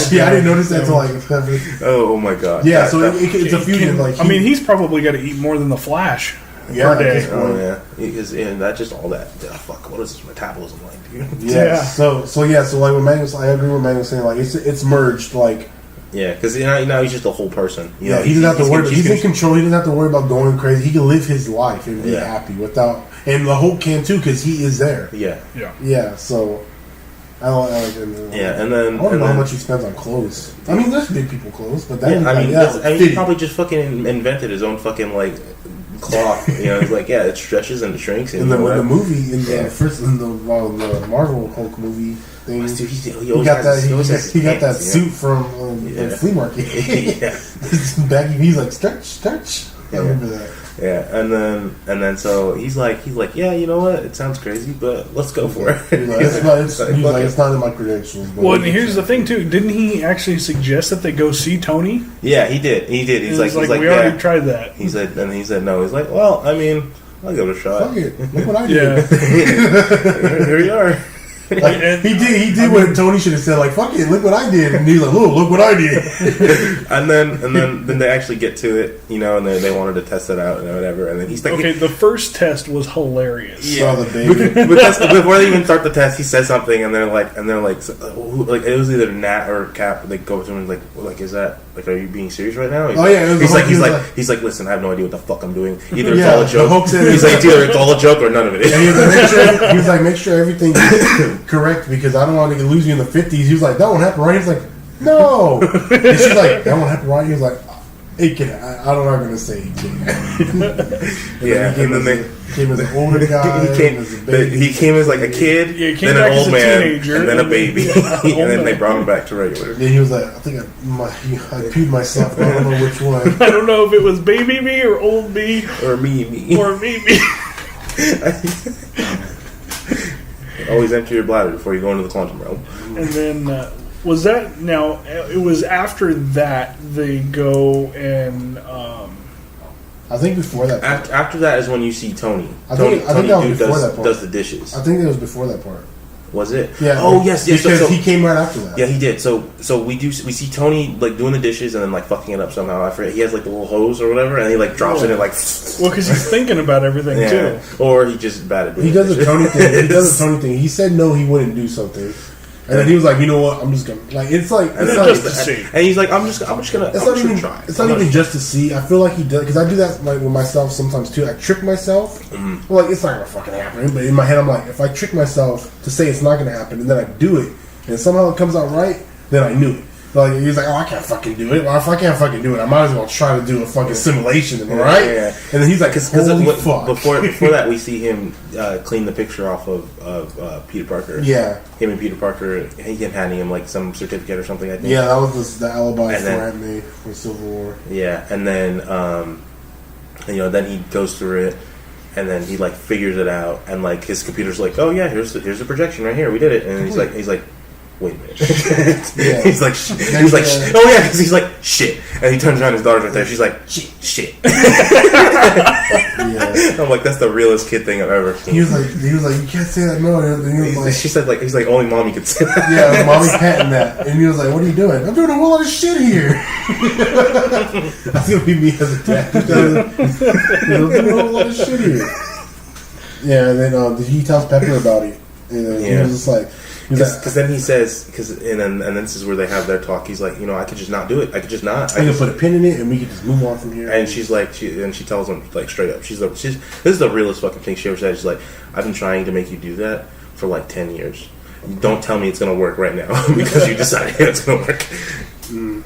didn't notice that until oh my god. Yeah, so it's a fusion. He's probably got to eat more than the Flash. Per day. Oh yeah, and that's just all that. Fuck, what is his metabolism like, dude? Yeah. So when Magnus, I agree with Magnus saying it's merged. Yeah, because now he's just a whole person. He doesn't have to worry. He's in control. He doesn't have to worry about going crazy. He can live his life and be happy without. And the Hulk can too because he is there. Yeah. So I like him. Yeah, and then I don't know how much he spends on clothes. I mean, there's big people clothes, but he probably just fucking invented his own fucking cloth. He's it stretches and it shrinks. And then the movie in the Marvel Hulk movie thing, he got that suit from the flea market. Yeah, baggy. He's like stretch. I remember that. Yeah, and then so he's like, yeah, you know what? It sounds crazy, but let's go for it. It's not in my credentials. Well, and here's the thing too. Didn't he actually suggest that they go see Tony? Yeah, he did. He's like, we already tried that. He said no. He's like, well, I mean, I'll give it a shot. Fuck it. Look what I did. Here you are. Like, he did what Tony should have said. Like, fuck it, look what I did. And he's like, oh, look what I did. and then they actually get to it, you know, and they wanted to test it out and whatever. And then he's like, okay, the first test was hilarious. Yeah, the baby. Before they even start the test, he says something, and they're like, it was either Nat or Cap. They go up to him and like, is that like, are you being serious right now? He's like, listen, I have no idea what the fuck I'm doing. Either it's all a joke. He's like, it's all a joke or none of it is. He was like, make sure everything is correct because I don't want to lose you in the 50s. He was like, that won't happen, right? He was like, no. And she's like, that won't happen, right? He was like, it can. I'm not going to say it can. Yeah, and then they came as an older guy. He came as like a kid, yeah, he came then back an old as a man, teenager, and then a baby, and then they brought him back to regular. Then he was like, I think I peed myself. I don't know which one. I don't know if it was baby me or old me or me or me. Always empty your bladder before you go into the quantum realm. And then was that now? It was after that they go and. I think before that. After that is when you see Tony. I think that was before that part. Does the dishes. I think it was before that part. Was it? Yeah. Oh yes, yes. Because he came right after that. Yeah, he did. So we see Tony like doing the dishes and then like fucking it up somehow. I forget. He has like the little hose or whatever, and he like drops it and like. Well, because he's thinking about everything too. Or he just bad at doing. He does a Tony thing. He said no, he wouldn't do something. And then he was like, you know what? I'm just gonna it's like just to see. And he's like, I'm just gonna. It's not even just to see. I feel like he does because I do that like with myself sometimes too. I trick myself. Mm-hmm. Well, like it's not gonna fucking happen. But in my head, I'm like, if I trick myself to say it's not gonna happen, and then I do it, and somehow it comes out right, then I knew it. Like he's like, oh, I can't fucking do it. Well, if I can't fucking do it, I might as well try to do a fucking simulation, right? Yeah. And then he's like, because before that, we see him clean the picture off of Peter Parker. Yeah, him and Peter Parker, handing him like some certificate or something. I think. Yeah, that was the alibi for Aunt May from Civil War. Yeah, and then then he goes through it. And then he like figures it out, and like his computer's like, oh yeah, here's the projection right here. We did it, and he's like. Wait a minute. Yeah. He's like, oh yeah, because he's like, shit. And he turns around, his daughter's right there. She's like, shit. Yeah. I'm like, that's the realest kid thing I've ever seen. He was like, you can't say that, no. And she said, like, he's like, only mommy could say that. Yeah, mommy's patting that. And he was like, what are you doing? I'm doing a whole lot of shit here. That's gonna be me as a dad. I'm doing a whole lot of shit here. Yeah, and then he tells Pepper about it, and then he was just like. Because then he says, and then this is where they have their talk. He's like, I could just not do it. I could just not. I can put a pin in it, and we can just move on from here. And she's like, she tells him like straight up. This is the realest fucking thing she ever said. She's like, I've been trying to make you do that for like 10 years. Don't tell me it's gonna work right now because you decided it's gonna work. Mm.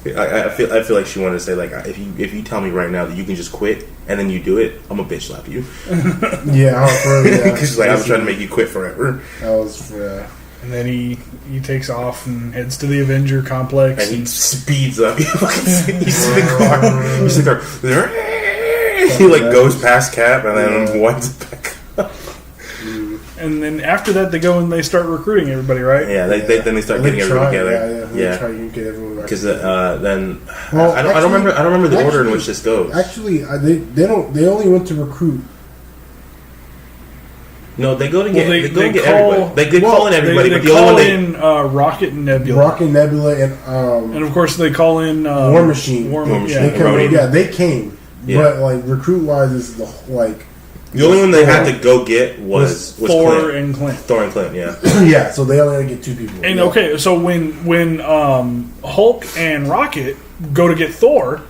I feel like she wanted to say like, if you tell me right now that you can just quit and then you do it, I'm gonna bitch slap you. Yeah, because she's like, I've been trying to make you quit forever. And then he takes off and heads to the Avenger complex and he speeds up. He's in the car. He's in the car. He like goes past Cap and then winds back up. And then after that, they go and they start recruiting everybody, right? Yeah, then they start getting everyone together. Yeah. Try to get everyone because then I don't remember the order in which this goes. Actually, they only went to recruit. No, they go to get everybody. They call in everybody, but the only one Rocket and Nebula. And of course they call in War Machine. Yeah. They came. Yeah. But like recruit wise is the only one they had to go get was Thor and Clint. Thor and Clint, yeah. Yeah, so they only had to get two people. And okay, so when Hulk and Rocket go to get Thor,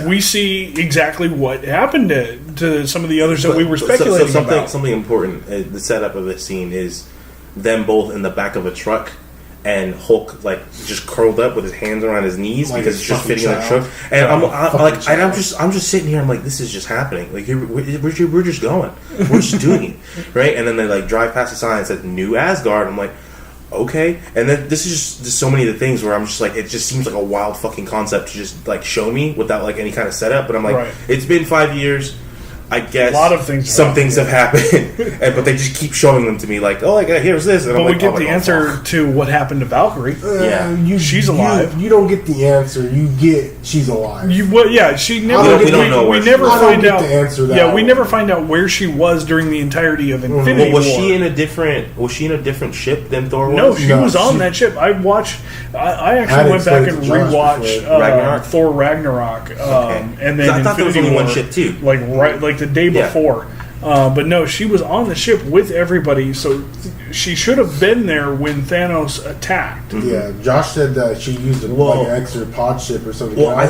we see exactly what happened to some of the others that we were speculating about. Something important, the setup of this scene is them both in the back of a truck, and Hulk like just curled up with his hands around his knees because it's just fitting in the truck. And I'm just sitting here. I'm like, this is just happening. Like we're just going. We're just doing it, right? And then they like drive past the sign that says New Asgard. I'm like, okay. And then this is just so many of the things where I'm just like, it just seems like a wild fucking concept to just like show me without like any kind of setup. But I'm like, It's been 5 years. I guess a lot of things. Some things have happened, but they just keep showing them to me. Like, oh, here's this. And but I'm we like, get the answer to what happened to Valkyrie. She's alive. You don't get the answer. You get she's alive. She never. We don't know. We never find out the answer. We never find out where she was during the entirety of Infinity War. Was she in a different ship than Thor was? No, she was on that ship. I actually went back and rewatched Thor Ragnarok, and then I thought there was only one ship too. Like the day before. But no, she was on the ship with everybody, so she should have been there when Thanos attacked. Yeah, Josh said that she used an extra pod ship or something. Well, I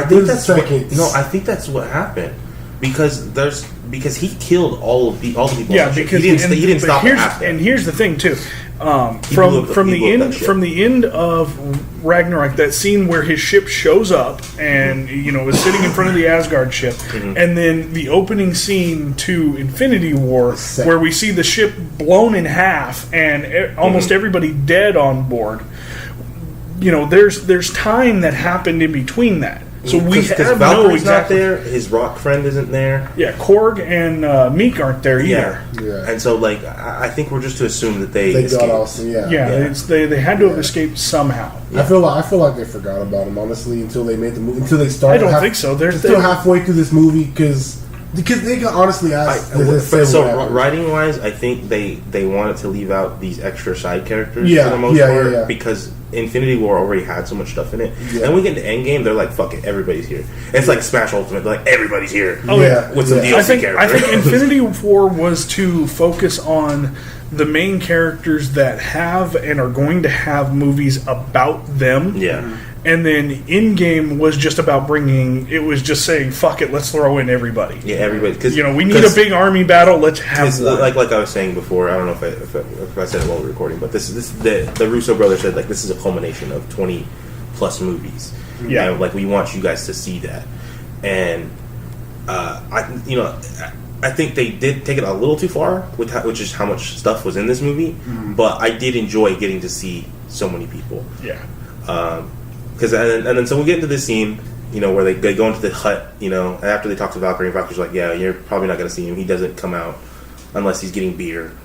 think that's what happened because he killed all the people. Yeah, because he didn't stop it after. And here's the thing too. From the end of Ragnarok, that scene where his ship shows up and is sitting in front of the Asgard ship, and then the opening scene to Infinity War, where we see the ship blown in half and almost everybody dead on board. There's time that happened in between that. So we have Valkyrie's not there. His rock friend isn't there. Yeah, Korg and Meek aren't there either. Yeah. And so, I think we're just to assume that they got also. They had to have escaped somehow. Yeah. I feel like they forgot about him honestly until they made the movie. Until they started. I don't think so. They're still halfway through this movie because they got honestly asked. Writing wise, I think they wanted to leave out these extra side characters for the most part because Infinity War already had so much stuff in it. Yeah. And we get into Endgame, they're like, fuck it, everybody's here. It's like Smash Ultimate, they're like, everybody's here. Oh, yeah. With some DLC characters. I think Infinity War was to focus on the main characters that have and are going to have movies about them. Yeah. And then Endgame was just about saying, fuck it, let's throw in everybody. Yeah, everybody. Cause, we need a big army battle, let's have one. Like I was saying before, I don't know if I said it while we were recording, but the Russo brothers said, like, this is a culmination of 20 plus movies. Yeah. And, we want you guys to see that. And, I think they did take it a little too far, which is how much stuff was in this movie, but I did enjoy getting to see so many people. Yeah. And then so we get into this scene, where they go into the hut, and after they talk to Valkyrie, and Valkyrie's like, yeah, you're probably not going to see him. He doesn't come out unless he's getting beer,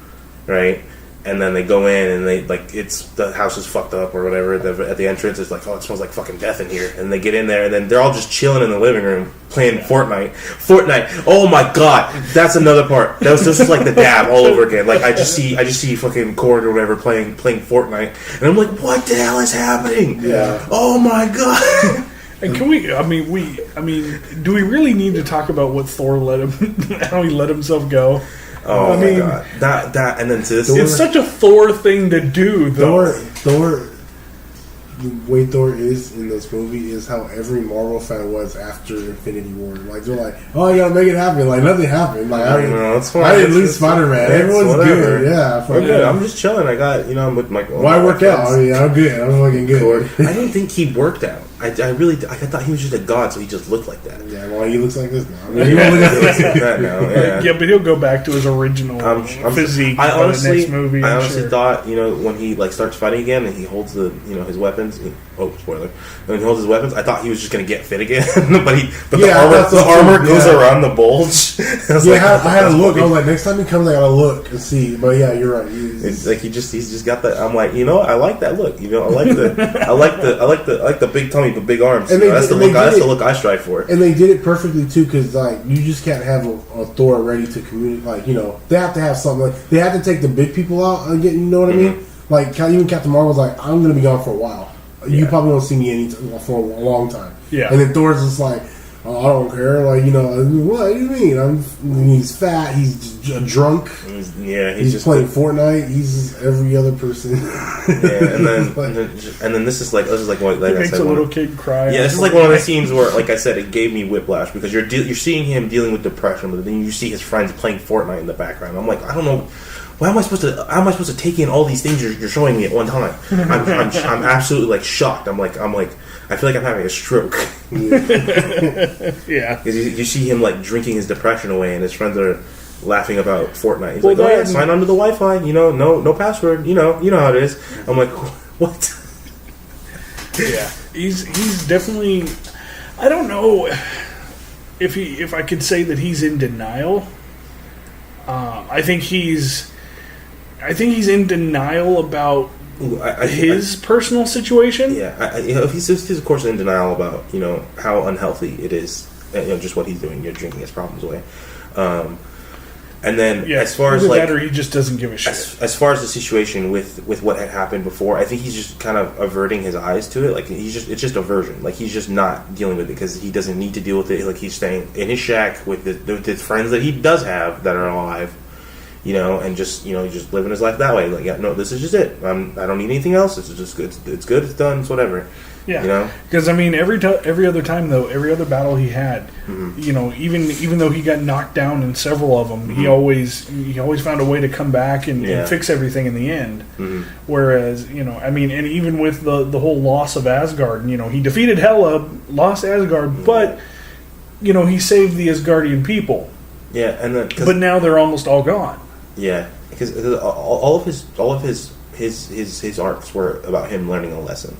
right? And then they go in, and the house is fucked up or whatever. At the entrance, it's like, oh, it smells like fucking death in here. And they get in there, and then they're all just chilling in the living room playing Fortnite. Oh my god, that's another part. This is like the dab all over again. Like I just see fucking Korg or whatever playing Fortnite, and I'm like, what the hell is happening? Yeah. Oh my god. And can we? Do we really need to talk about what Thor how he let himself go? Oh my god! That and then to this, it's such a Thor thing to do. Though Thor, the way Thor is in this movie is how every Marvel fan was after Infinity War. Like they're like, oh, you gotta make it happen. Like nothing happened. Like I didn't lose Spider-Man. Everyone's good. Yeah, I'm good. I'm just chilling. I got I'm with my. Why work out? I'm good. I'm fucking good. I didn't think he worked out. I thought he was just a god, so he just looked like that. Yeah, well, he looks like this now. He looks like that now. Yeah, but he'll go back to his original physique. I honestly thought, when he starts fighting again and he holds his weapons. Spoiler! When he holds his weapons, I thought he was just gonna get fit again, but the armor goes around the bulge. I had to look. I was like, next time he comes, I gotta look and see. But yeah, you're right. It's like he's just got that. I'm like, I like that look. I like the big tummy but big arms. And that's the look I strive for. And they did it perfectly too, because you just can't have a Thor ready to communicate. They have to have something. They have to take the big people out and get. You know what I mean? Like even Captain Marvel was like, I'm gonna be gone for a while. You probably won't see me for a long time. Yeah. And then Thor's just like, oh, I don't care. What do you mean? He's fat. He's drunk. He's just playing Fortnite. He's every other person. And then this is like what he makes a little kid cry. Yeah, this is like one of the scenes where, like I said, it gave me whiplash because you're seeing him dealing with depression, but then you see his friends playing Fortnite in the background. I'm like, I don't know. How am I supposed to take in all these things you're showing me at one time? I'm absolutely shocked. I'm like I feel like I'm having a stroke. Yeah. Because you see him drinking his depression away, and his friends are laughing about Fortnite. He's Well, like, "Oh yeah, that- sign onto the Wi-Fi. No password. You know how it is." I'm like, "What?" Yeah, he's definitely. I don't know if I could say that he's in denial. I think he's in denial about his personal situation. Yeah, he's of course in denial about how unhealthy it is, just what he's doing, drinking his problems away. And then as far as either like that, or he just doesn't give a shit. as far as the situation with what had happened before, I think he's just kind of averting his eyes to it. Like it's just aversion. Like he's just not dealing with it because he doesn't need to deal with it. Like he's staying in his shack with his friends that he does have that are alive, and just just living his life that way. Like, yeah, no, this is just it. I don't need anything else. This is just good. It's good. It's done. It's whatever. Yeah, because I mean, every other time though, every other battle he had, even though he got knocked down in several of them, he always found a way to come back and fix everything in the end. Whereas I mean, and even with the whole loss of Asgard, he defeated Hela, lost Asgard, but he saved the Asgardian people. Yeah, and then but now they're almost all gone. Yeah, because all of his arcs were about him learning a lesson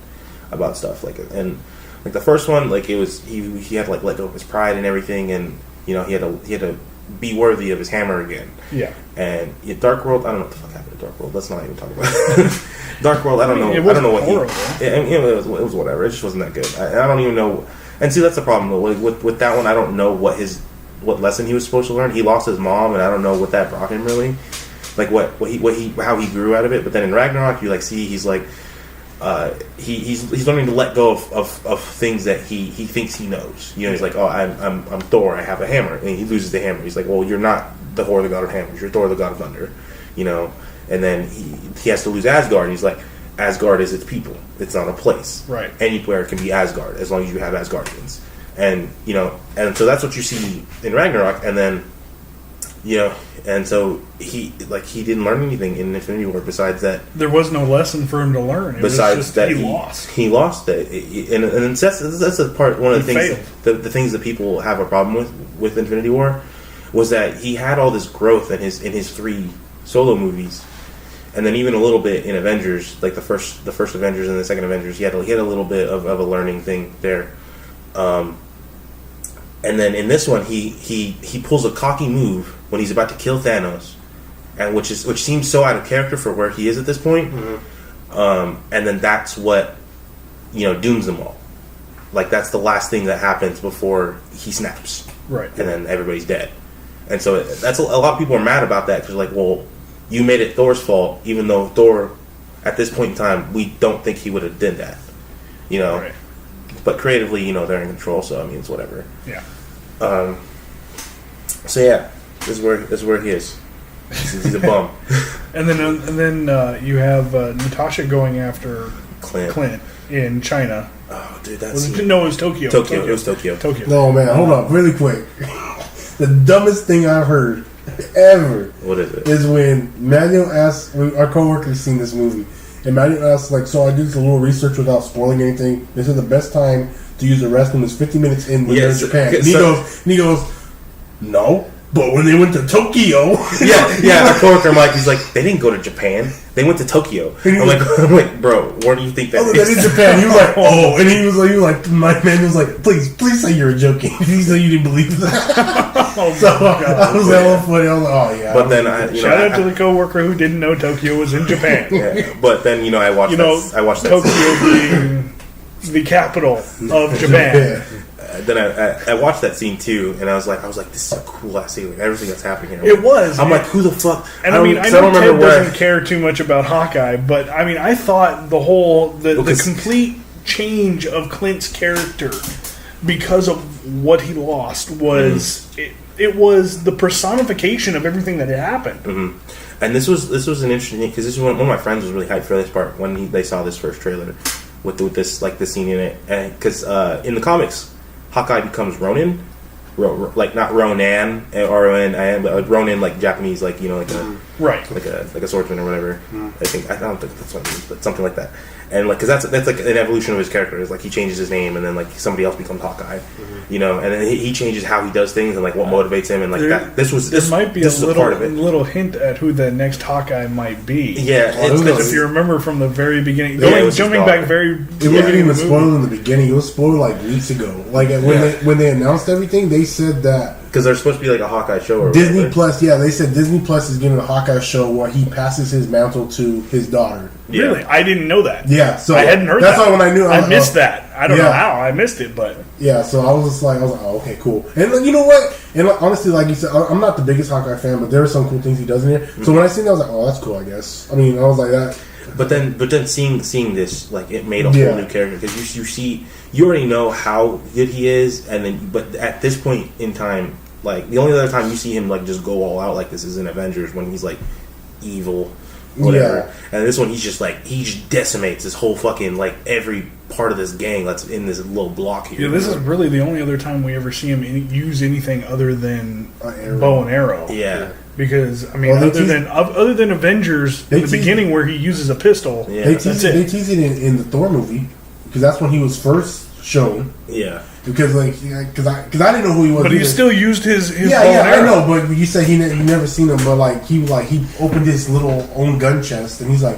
about stuff, and the first one, like, it was he had to let go of his pride and everything, and he had to be worthy of his hammer again. Yeah. And Dark World, I don't know what the fuck happened to Dark World. Let's not even talk about it. Dark World, I don't know. I don't know what it was whatever. It just wasn't that good. I don't even know. And see, that's the problem with that one. I don't know what lesson he was supposed to learn. He lost his mom, and I don't know what that brought him really. Like how he grew out of it. But then in Ragnarok, you see he's like. He's learning to let go of things that he thinks he knows. He's like, oh, I'm Thor. I have a hammer, and he loses the hammer. He's like, well, you're not the Thor, the god of hammers. You're Thor, the god of thunder. And then he has to lose Asgard. And he's like, Asgard is its people. It's not a place. Right. Any player can be Asgard as long as you have Asgardians. And and so that's what you see in Ragnarok. And then and so he didn't learn anything in Infinity War besides that. There was no lesson for him to learn. Besides that, he lost it, and that's the part. One of the things, the things that people have a problem with Infinity War, was that he had all this growth in his 3 solo movies, and then even a little bit in Avengers, like the first Avengers and the second Avengers. He had a little bit of a learning thing there. And then in this one, he pulls a cocky move when he's about to kill Thanos, and which seems so out of character for where he is at this point. And then that's what dooms them all. Like, that's the last thing that happens before he snaps, right? And then everybody's dead. And so that's a lot of people are mad about that because, like, well, you made it Thor's fault, even though Thor, at this point in time, we don't think he would have done that. Right. But creatively, they're in control, so I mean, it's whatever. Yeah. So yeah, this is where he is. He's a bum. and then you have Natasha going after Clint in China. Oh, dude, it was Tokyo. It was Tokyo. No, man, hold up, really quick. The dumbest thing I've heard ever. What is it? Is when Manuel asks, our coworker's seen this movie, and Manuel asks, like, so I did a little research without spoiling anything. They said the best time to use the restroom is 50 minutes in when they're in Japan. And he goes, no. But when they went to Tokyo, our coworker Mike, he's like, they didn't go to Japan, they went to Tokyo. I'm like, bro, where do you think that is? That is Japan. He was like, oh, and he was like, my man was like, please say you were joking. He said you didn't believe that. I was hella funny. I was like, oh yeah. But then shout out to the coworker who didn't know Tokyo was in Japan. Yeah, but then I watched that. Tokyo being the capital of Japan. Then I watched that scene too, and I was like, this is a cool ass scene. Like, everything that's happening here. It was. I'm like, who the fuck? And I know Ted doesn't care too much about Hawkeye, but I mean, I thought the complete change of Clint's character because of what he lost was it was the personification of everything that had happened. Mm-hmm. And this was an interesting because this is one of my friends was really hyped for this part when they saw this first trailer with this scene in it, and because in the comics, Hawkeye becomes Ronin, like not Ronan or Ronin, but Ronin like Japanese, like like Right. like a swordsman or whatever. I don't think that's what it means, but something like that. And like, because that's like an evolution of his character. Is like he changes his name, and then like somebody else becomes Hawkeye, you know, and then he changes how he does things and like what motivates him, and like that. This might be this a was part of it. little hint at who the next Hawkeye might be. Yeah, because if you remember from the very beginning, jumping back it wasn't even spoiled in the beginning. It was spoiled like weeks ago. Like when they announced everything, they said that. Because there's supposed to be like a Hawkeye show or Disney whatever. Plus, they said Disney Plus is giving a Hawkeye show where he passes his mantle to his daughter. Yeah. Really? I didn't know that. Yeah, so I hadn't heard that's that. That's why when I knew I missed that. I don't know how I missed it, but yeah. So I was like, oh, okay, cool. And you know what? And honestly, like you said, I'm not the biggest Hawkeye fan, but there are some cool things he does in here. So when I seen that, I was like, oh, that's cool. I guess. I mean, I was like that. But then seeing this, like, it made a whole new character, because you already know how good he is, and then but at this point in time, like, the only other time you see him like just go all out like this is in Avengers, when he's like evil, whatever. And this one, he just decimates this whole fucking, like, every part of this gang that's in this little block here. Yeah, this is really the only other time we ever see him use anything other than bow and arrow. Yeah. Because I mean, other than Avengers in the beginning where he uses a pistol, they tease it in the Thor movie, because that's when he was first shown. Yeah. Because because I didn't know who he was. But he still used his bow and arrow. I know. But you said you never seen him. But he opened his little own gun chest, and he's like,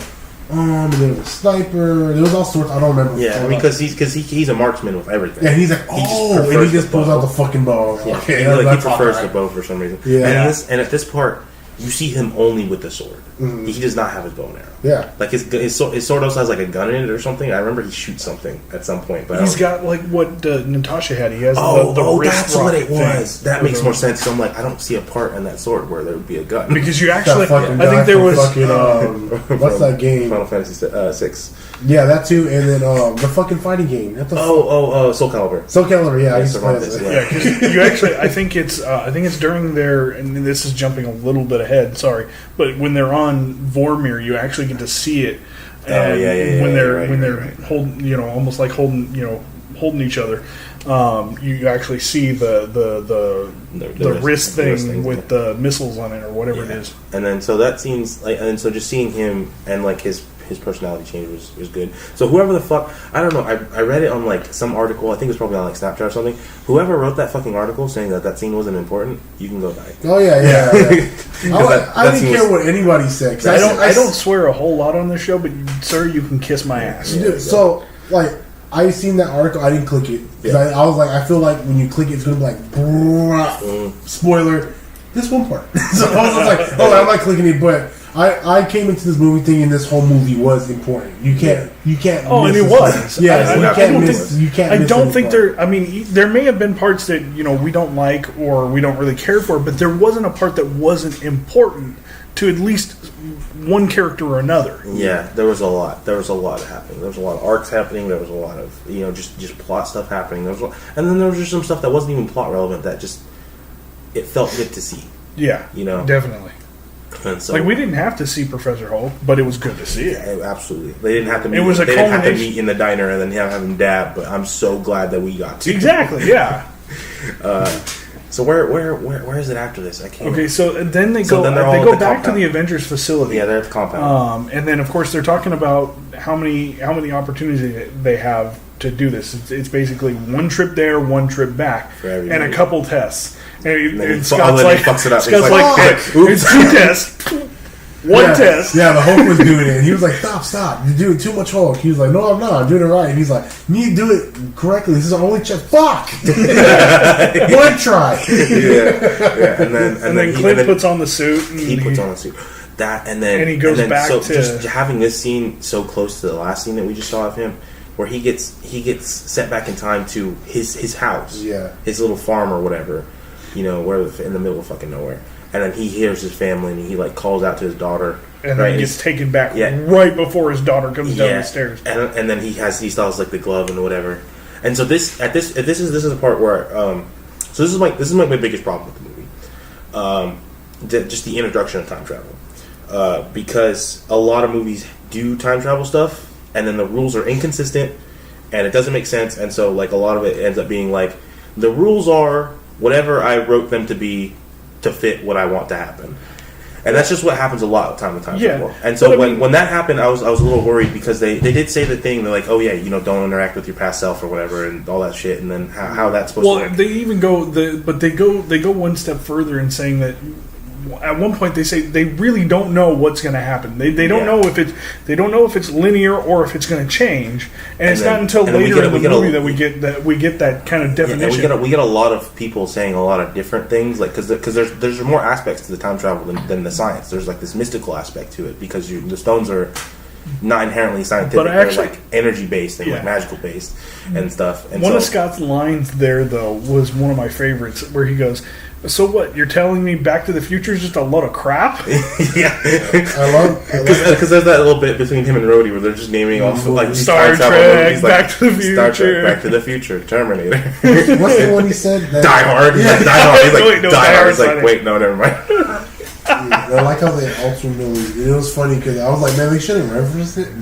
there was a sniper. There was all sorts. I don't remember. Yeah, because he's a marksman with everything. Yeah, he's like, and he just pulls out the fucking bow. Yeah, okay, he prefers the bow for some reason. Yeah, and at this part, you see him only with the sword. Mm-hmm. He does not have his bow and arrow. Yeah, like his sword also has like a gun in it or something. I remember he shoots something at some point, but he's got like what Natasha had. He has the wrist that's what it was. Thing. That makes more sense. So I'm like, I don't see a part in that sword where there would be a gun, because you actually, I think there was what's that game? Final Fantasy 6. Yeah, that too, and then the fucking fighting game. Soul Calibur. Soul Calibur, yeah. Because you actually, I think it's during their, and this is jumping a little bit ahead. Sorry, but when they're on Vormir, you actually get to see it. When they're holding, almost like holding each other. You actually see the wrist thing with the missiles on it or whatever it is. And then so that seems like, and so just seeing him and like his personality change was good. So whoever the fuck, I don't know, I read it on like some article, I think it was probably on like Snapchat or something. Whoever wrote that fucking article saying that scene wasn't important, you can go die. Oh yeah. I didn't care what anybody said. I don't swear a whole lot on this show, but sir, you can kiss my ass. So like, I seen that article, I didn't click it because I was like, I feel like when you click it, it's gonna be like spoiler, this one part. So I was like, I'm not clicking it, but I came into this movie thinking this whole movie was important. You can't. Oh, and it was. Yeah, you can't. I don't think there. I mean, there may have been parts that we don't like or we don't really care for, but there wasn't a part that wasn't important to at least one character or another. Yeah, there was a lot. There was a lot happening. There was a lot of arcs happening. There was a lot of just plot stuff happening. There was and then there was just some stuff that wasn't even plot relevant that just it felt good to see. Yeah, definitely. And so, like, we didn't have to see Professor Hulk, but it was good to see it. Yeah, absolutely. They didn't have to meet. It was they didn't have to meet in the diner and then have him dab. But I'm so glad that we got to. Exactly. Yeah. So where is it after this? I can't. Okay, so then they go back to the Avengers facility. Yeah, they're at the compound. And then of course they're talking about how many opportunities they have to do this. It's basically one trip there, one trip back, and a couple tests. And Scott's like, fucks it up. Scott's like, it's 2 tests. One test. Yeah, the Hulk was doing it. And he was like, stop. You're doing too much Hulk. He was like, no, I'm not. I'm doing it right. And he's like, you need to do it correctly. This is our only chest. Fuck! One try. Yeah. And then Clint puts on the suit. He puts on the suit. And he goes back to... just having this scene so close to the last scene that we just saw of him, where he gets sent back in time to his house. Yeah. His little farm or whatever. Where in the middle of fucking nowhere. And then he hears his family, and he like calls out to his daughter, and then he gets taken back right before his daughter comes down the stairs. And then he still has like the glove and whatever. And so this is the part where so this is my biggest problem with the movie, just the introduction of time travel, because a lot of movies do time travel stuff, and then the rules are inconsistent, and it doesn't make sense, and so like a lot of it ends up being like the rules are whatever I wrote them to be, to fit what I want to happen. And that's just what happens a lot time to time. Yeah. And so But I mean- when that happened, I was a little worried because they did say the thing. They're like, oh yeah, don't interact with your past self or whatever and all that shit. And then how that's supposed to work. They even go they go one step further in saying that at one point they say they really don't know what's going to happen. They don't know if it's linear or if it's going to change. And it's not until later in the movie that we get that kind of definition. Yeah, we get a lot of people saying a lot of different things, like because there's more aspects to the time travel than the science. There's like this mystical aspect to it because the stones are not inherently scientific. But actually, they're like energy based and like magical based and stuff. And one of Scott's lines there though was one of my favorites, where he goes, "So what? You're telling me Back to the Future is just a load of crap?" Yeah, I love because there's that little bit between him and Rhodey where they're just naming off like Star time travel Trek, movies, like Back to the Future, Star Trek, Back to the Future, Terminator, What's the one he said? That, Die Hard. He's like, Die Hard. He's like, Wait, no, Die Die Hard. Hard's He's like, funny. wait, no, never mind. I like how they alternately. It was funny because I was like, man, they should have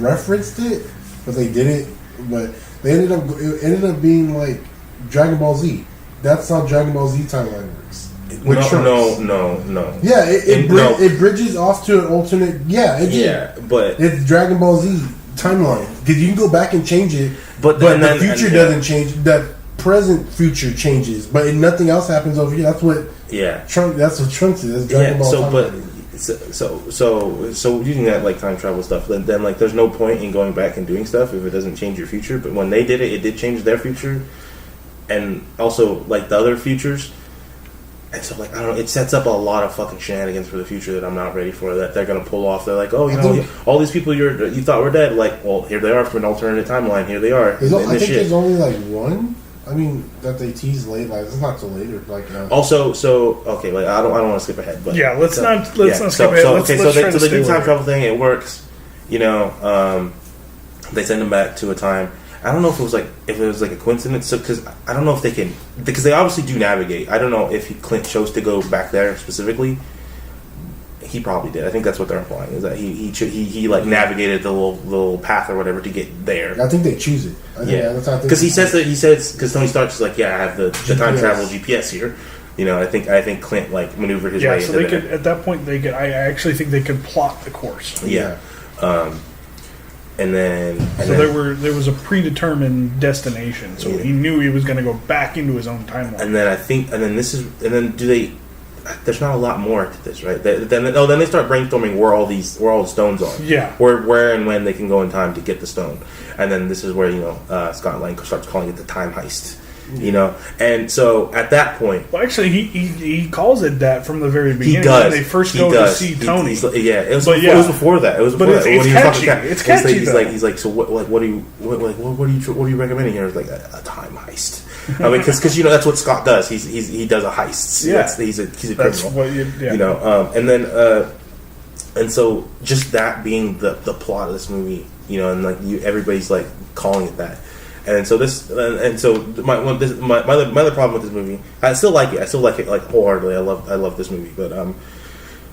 referenced it, but they didn't. But they ended up being like Dragon Ball Z. That's how Dragon Ball Z timeline works. No. Yeah, No. it bridges off to an alternate. Yeah, it did. Yeah, but It's Dragon Ball Z timeline because you can go back and change it, But but then- the future doesn't change. The present future changes, but nothing else happens over here. That's what yeah. Trunks. That's what Trunks is. That's Dragon Yeah, Ball. so but timeline. so using that like time travel stuff, then like there's no point in going back and doing stuff if it doesn't change your future. But when they did it, it did change their future, and also like the other futures. And so like I don't know, it sets up a lot of fucking shenanigans for the future that I'm not ready for. That they're gonna pull off. They're like, oh, all these people you thought were dead. Like, well, here they are from an alternate timeline. Here they are. I think there's only like one. I mean, that they tease late. Like it's not till later. Like Also, so okay, like I don't want to skip ahead, but Yeah, let's not skip ahead. So Let's they try to do stay time with travel thing. It works. They send them back to a time. I don't know if it was like a coincidence. So because I don't know if they can, because they obviously do navigate. I don't know if Clint chose to go back there specifically. He probably did. I think that's what they're implying, is that he like navigated the little path or whatever to get there. I think they choose it. Because he says because Tony Stark's like, yeah, I have the time travel GPS here. I think Clint like maneuvered his way so into they there. could at that point they could. I actually think they could plot the course. Yeah. And then there was a predetermined destination, so he knew he was going to go back into his own timeline. And then do they? There's not a lot more to this, right? Then they start brainstorming where all the stones are. Yeah. Where and when they can go in time to get the stone, and then this is where Scott Lang starts calling it the time heist. And so at that point, Well, actually, he calls it that from the very beginning. he does. When they first go to see Tony. It was before that. It was But before it's that. When he was catchy. talking- It's catchy, He's like, so what are you recommending here? It's like a time heist. I mean, because that's what Scott does. He does a heist. Yeah. He's a That's criminal. what And then and so just that being the plot of this movie, and like everybody's like calling it that. And so my other problem with this movie, I still like it like wholeheartedly. I love this movie, but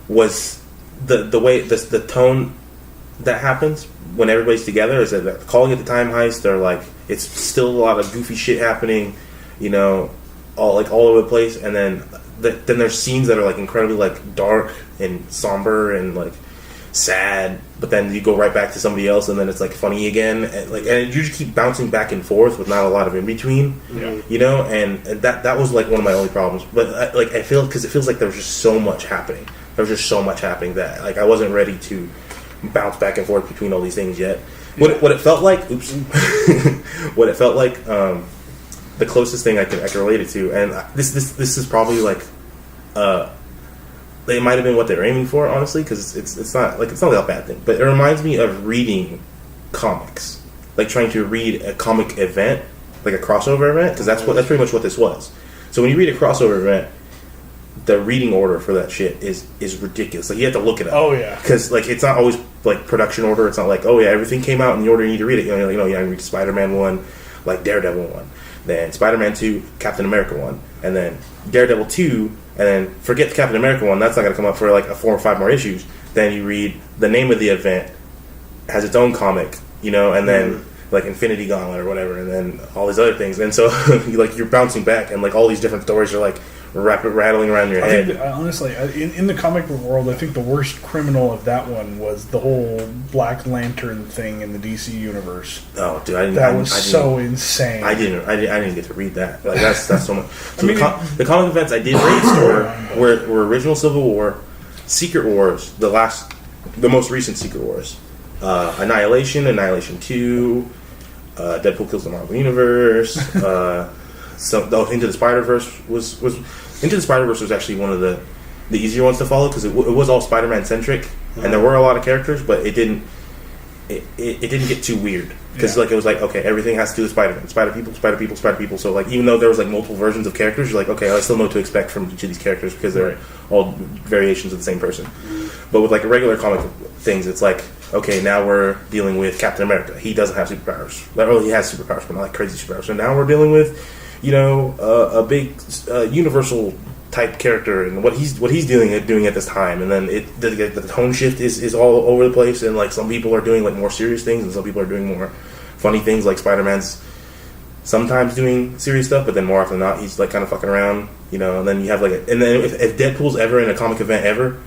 was the way the tone that happens when everybody's together is that they're calling it the time heist. They're like, it's still a lot of goofy shit happening, all over the place. And then there's scenes that are like incredibly like dark and somber and like sad, but then you go right back to somebody else, and then it's like funny again, and you just keep bouncing back and forth with not a lot of in between. Yeah. And that was like one of my only problems. But I feel, because it feels like there was just so much happening. There was just so much happening that like I wasn't ready to bounce back and forth between all these things yet. What it felt like, what it felt like, the closest thing I can relate it to, and this is probably like, it might have been what they were aiming for, honestly, because it's not like a bad thing, but it reminds me of reading comics, like trying to read a comic event, like a crossover event, because that's pretty much what this was. So when you read a crossover event, the reading order for that shit is ridiculous. Like you have to look it up. Oh yeah, because like it's not always like production order. It's not like, oh yeah, everything came out in the order you need to read it. I read Spider-Man 1, like Daredevil 1, then Spider-Man 2, Captain America 1, and then Daredevil 2, and then forget the Captain America 1. That's not going to come up for like 4 or 5 more issues. Then you read the name of the event has its own comic, and then like Infinity Gauntlet or whatever, and then all these other things. And so you're bouncing back, and like all these different stories are like rattling around your head. Think, honestly, in the comic book world, I think the worst criminal of that one was the whole Black Lantern thing in the DC universe. Oh, dude, that was so insane. I didn't get to read that. Like that's so much. So the comic events I did read were original Civil War, Secret Wars, the most recent Secret Wars, Annihilation, Annihilation 2, Deadpool kills the Marvel Universe. So Into the Spider-Verse was Into the Spider-Verse was actually one of the easier ones to follow because it was all Spider-Man centric, and there were a lot of characters, but it didn't get too weird because like it was like, okay, everything has to do with Spider-Man, Spider people. So like even though there was like multiple versions of characters, you're like, okay, I still know what to expect from each of these characters because they're all variations of the same person. But with like regular comic things, it's like, okay, now we're dealing with Captain America. He doesn't have superpowers. Well, he has superpowers, but not like crazy superpowers. So now we're dealing with, a big universal type character and what he's doing at this time. And then the tone shift is all over the place. And like some people are doing like more serious things, and some people are doing more funny things. Like Spider-Man's sometimes doing serious stuff, but then more often than not, he's like kind of fucking around. And then you have like, and then if Deadpool's ever in a comic event ever,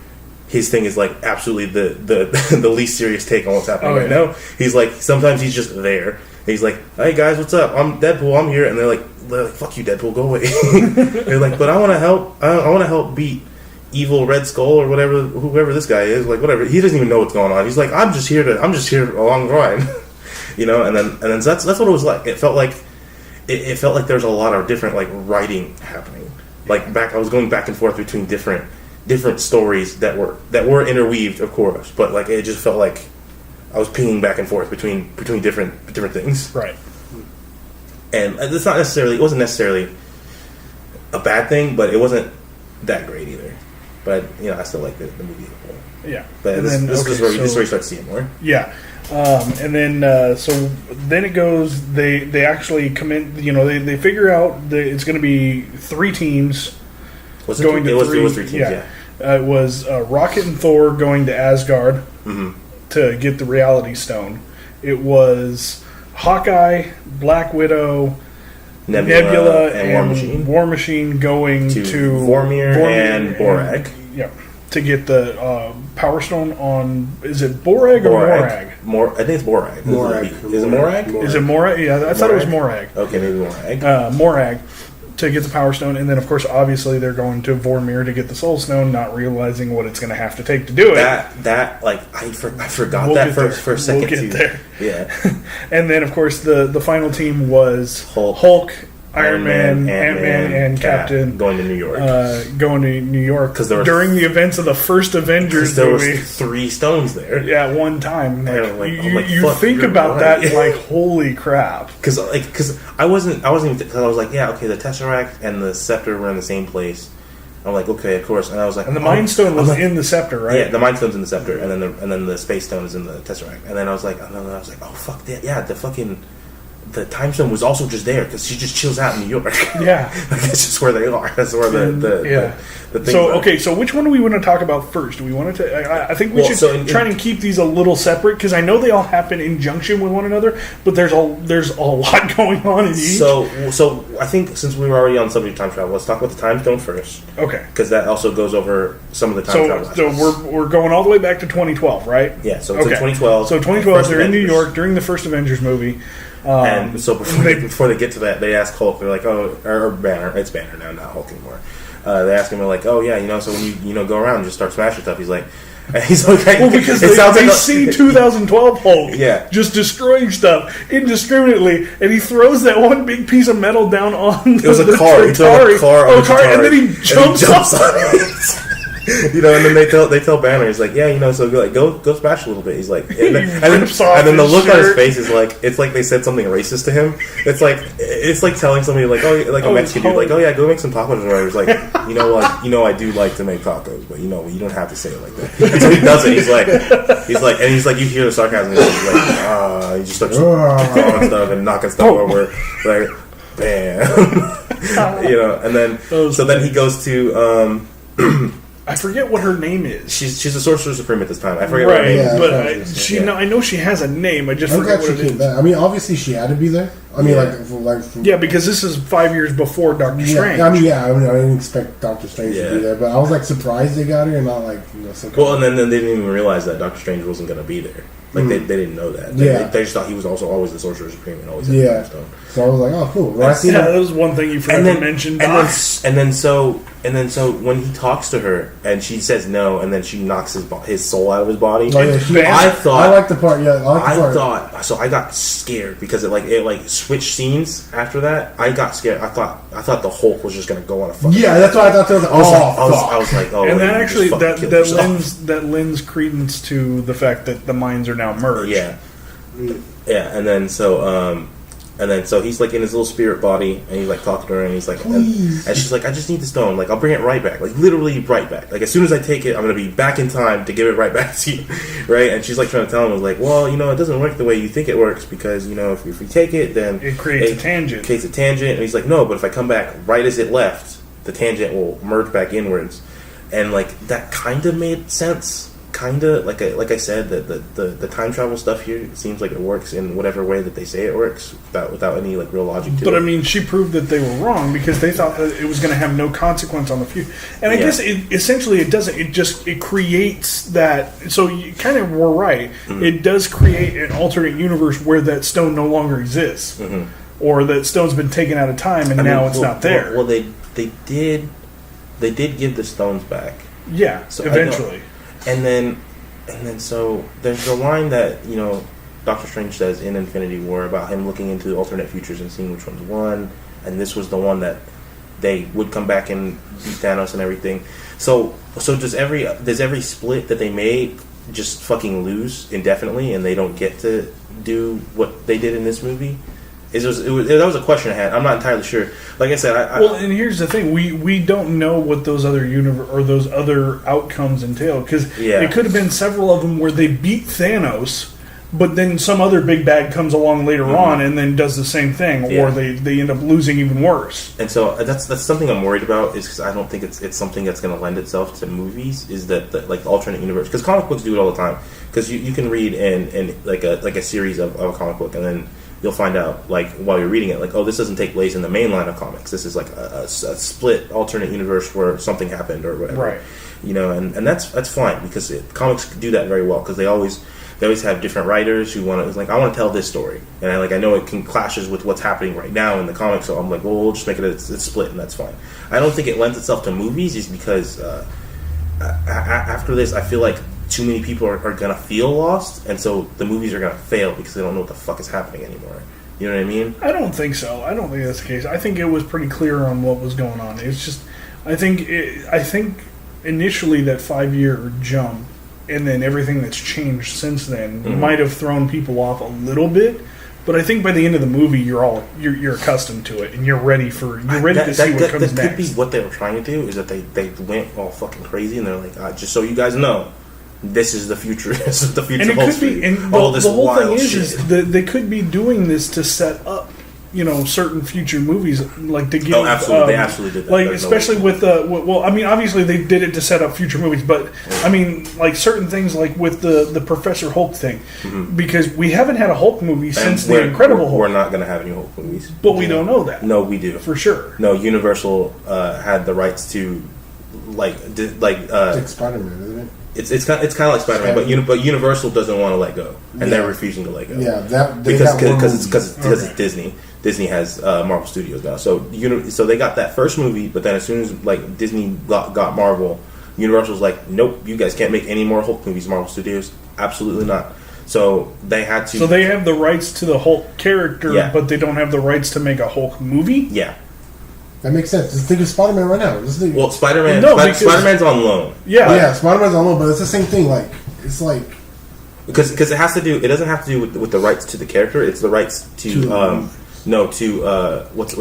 his thing is like absolutely the least serious take on what's happening right now. He's like, sometimes he's just there. And he's like, hey guys, what's up? I'm Deadpool. I'm here. And they're like, fuck you, Deadpool, go away. They're like, but I want to help. I want to help beat evil Red Skull or whoever this guy is. Like whatever. He doesn't even know what's going on. He's like, I'm just here along the line. And then so that's what it was like. It felt like there's a lot of different like writing happening. Like I was going back and forth between different stories that were interweaved, of course, but like it just felt like I was pinging back and forth between different things. Right. And it wasn't necessarily a bad thing, but it wasn't that great either. But I still like the movie as a whole. Yeah. But this is where you start seeing more. Yeah. And then so then it goes. They actually come in. They figure out that it's going to be 3 teams. It was 3 teams. Yeah. It was Rocket and Thor going to Asgard to get the Reality Stone. It was Hawkeye, Black Widow, Nebula and War Machine going to Vormir and Borag. To get the Power Stone on. Is it Borag or Morag? I think it's Borag. Is it Morag? Is it Morag? Yeah, I thought it was Morag. Okay, maybe Morag. Morag to get the Power Stone, and then of course, obviously, they're going to Vormir to get the Soul Stone, not realizing what it's going to have to take to do it. That like I forgot that for a second. We'll get there. Yeah. And then of course the final team was Hulk, Iron Man, Ant-Man, and Captain going to New York. Because during the events of the first Avengers there movie, was 3 stones there. Yeah, at one time. You fuck, think about right. that, like holy crap. Because I wasn't even because I was like, yeah, okay, the Tesseract and the Scepter were in the same place. I'm like, okay, of course, and I was like, and the Mind Stone was in the Scepter, right? Yeah, the Mind Stone's in the Scepter, and then the Space Stone is in the Tesseract, and then I was like, oh fuck that, yeah, the Time Stone was also just there because she just chills out in New York. Yeah, like that's just where they are. That's where the things So are. okay, so which one do we want to talk about first? Do we want to? I think we should try and keep these a little separate because I know they all happen in junction with one another, but there's a lot going on in each. So I think since we were already on the subject of time travel, let's talk about the Time Stone first. Okay, because that also goes over some of the time travel. So we're going all the way back to 2012, right? Yeah. So it's in 2012. So 2012, they're in New York during the first Avengers movie. And so before they get to that, they ask Hulk. They're like, "Oh, or Banner. It's Banner now, not Hulk anymore." They ask him, they're like, "Oh yeah, so when you go around and just start smashing stuff," he's like, well, because they see 2012 Hulk, just destroying stuff indiscriminately, and he throws that one big piece of metal down on. It was a car. He threw a car on the car, and then he jumps on it. And then they tell Banner, he's like, yeah, so go smash a little bit. He's like, and then the look on his face is like, it's like they said something racist to him. It's like telling somebody like a Mexican dude, like, oh yeah, go make some tacos or whatever. It's like, I do like to make tacos, but you don't have to say it like that. So he does it. He's like, you hear the sarcasm. He's like, he just starts throwing stuff and knocking stuff over, like, bam, and then so then he goes to. I forget what her name is. She's a sorcerer supreme at this time. I forget what her Right, name is. but I know she has a name. I just I'm forget glad what she it came is. back. I mean, obviously she had to be there. I mean, Yeah, because this is 5 years before Doctor Strange. I mean, I didn't expect Doctor Strange to be there, but I was like surprised they got her and not like some. Well, and then they didn't even realize that Doctor Strange wasn't going to be there. Like they didn't know that. They just thought he was also always the Sorcerer Supreme and always had the Stone. So I was like, oh, cool. Well, that was one thing you forgot to mention. And then so when he talks to her and she says no, and then she knocks his soul out of his body. Oh, yeah, I like the part. Yeah, I got scared because it switched scenes after that. I got scared. I thought the Hulk was just gonna go on a fucking. Yeah, that's what I thought. Too. I was like, oh, and that actually that lends credence to the fact that the minds are now merged. Yeah, and then so he's like in his little spirit body, and he's like talking to her, and he's like, and she's like, I just need the stone, like I'll bring it right back, like literally right back, like as soon as I take it, I'm gonna be back in time to give it right back to you, right? And she's like trying to tell him, like, well, it doesn't work the way you think it works, because if we take it, then it creates a tangent. And he's like, no, but if I come back right as it left, the tangent will merge back inwards, and like that kind of made sense. Kind of like I said, the time travel stuff here seems like it works in whatever way that they say it works without any like real logic to it. But I mean, she proved that they were wrong because they thought that it was going to have no consequence on the future. And I guess essentially it doesn't. It creates that. So you kind of were right. Mm-hmm. It does create an alternate universe where that stone no longer exists, or that stone's been taken out of time and now it's not there. Well, they did give the stones back. Yeah, so eventually. And then so there's a line that Doctor Strange says in Infinity War about him looking into alternate futures and seeing which one's won, and this was the one that they would come back and beat Thanos and everything. So does every split that they made just fucking lose indefinitely, and they don't get to do what they did in this movie? That was a question I had. I'm not entirely sure. Like I said, and here's the thing: we don't know what those other those other outcomes entail, because it could have been several of them where they beat Thanos, but then some other big bad comes along later on and then does the same thing, or they end up losing even worse. And so that's something I'm worried about, is because I don't think it's something that's going to lend itself to movies. Is that like the alternate universe? Because comic books do it all the time. Because you can read in like a series of a comic book, and then you'll find out, like, while you're reading it, like, oh, this doesn't take place in the main line of comics. This is like a split alternate universe where something happened or whatever. Right. And that's fine, because comics do that very well, because they always have different writers who want to, like, I want to tell this story, and I know it can clashes with what's happening right now in the comics, so I'm like, well, we'll just make it's split, and that's fine. I don't think it lends itself to movies, is because after this, I feel like too many people are going to feel lost, and so the movies are going to fail because they don't know what the fuck is happening anymore. You know what I mean? I don't think so. I don't think that's the case. I think it was pretty clear on what was going on. It's just, I think initially that 5-year jump, and then everything that's changed since then might have thrown people off a little bit. But I think by the end of the movie, you're accustomed to it, and you're ready to see what comes next. That could be what they were trying to do, is that they went all fucking crazy, and they're like, just so you guys know, this is the future. This is the future. And it could be. And the whole thing is that they could be doing this to set up, certain future movies, like to give. Oh, absolutely, they absolutely did that. Like, especially with obviously they did it to set up future movies, but I mean, like certain things, like with the Professor Hulk thing, because we haven't had a Hulk movie since the Incredible Hulk. We're not going to have any Hulk movies, but we don't know that. No, we do for sure. No, Universal had the rights to it's Spider-Man, isn't it? It's kind of like Spider-Man, but Universal doesn't want to let go, and they're refusing to let go. Yeah, because it's Disney. Disney has Marvel Studios now, so they got that first movie, but then as soon as like Disney got Marvel, Universal's like, nope, you guys can't make any more Hulk movies. Marvel Studios, absolutely not. So they had to. So they have the rights to the Hulk character, but they don't have the rights to make a Hulk movie. Yeah. That makes sense. Just think of Spider-Man right now. Well, Spider-Man. Spider-Man's on loan. Yeah, Spider-Man's on loan, but it's the same thing. Like, it's like because it has to do. It doesn't have to do with the rights to the character. It's the rights to what's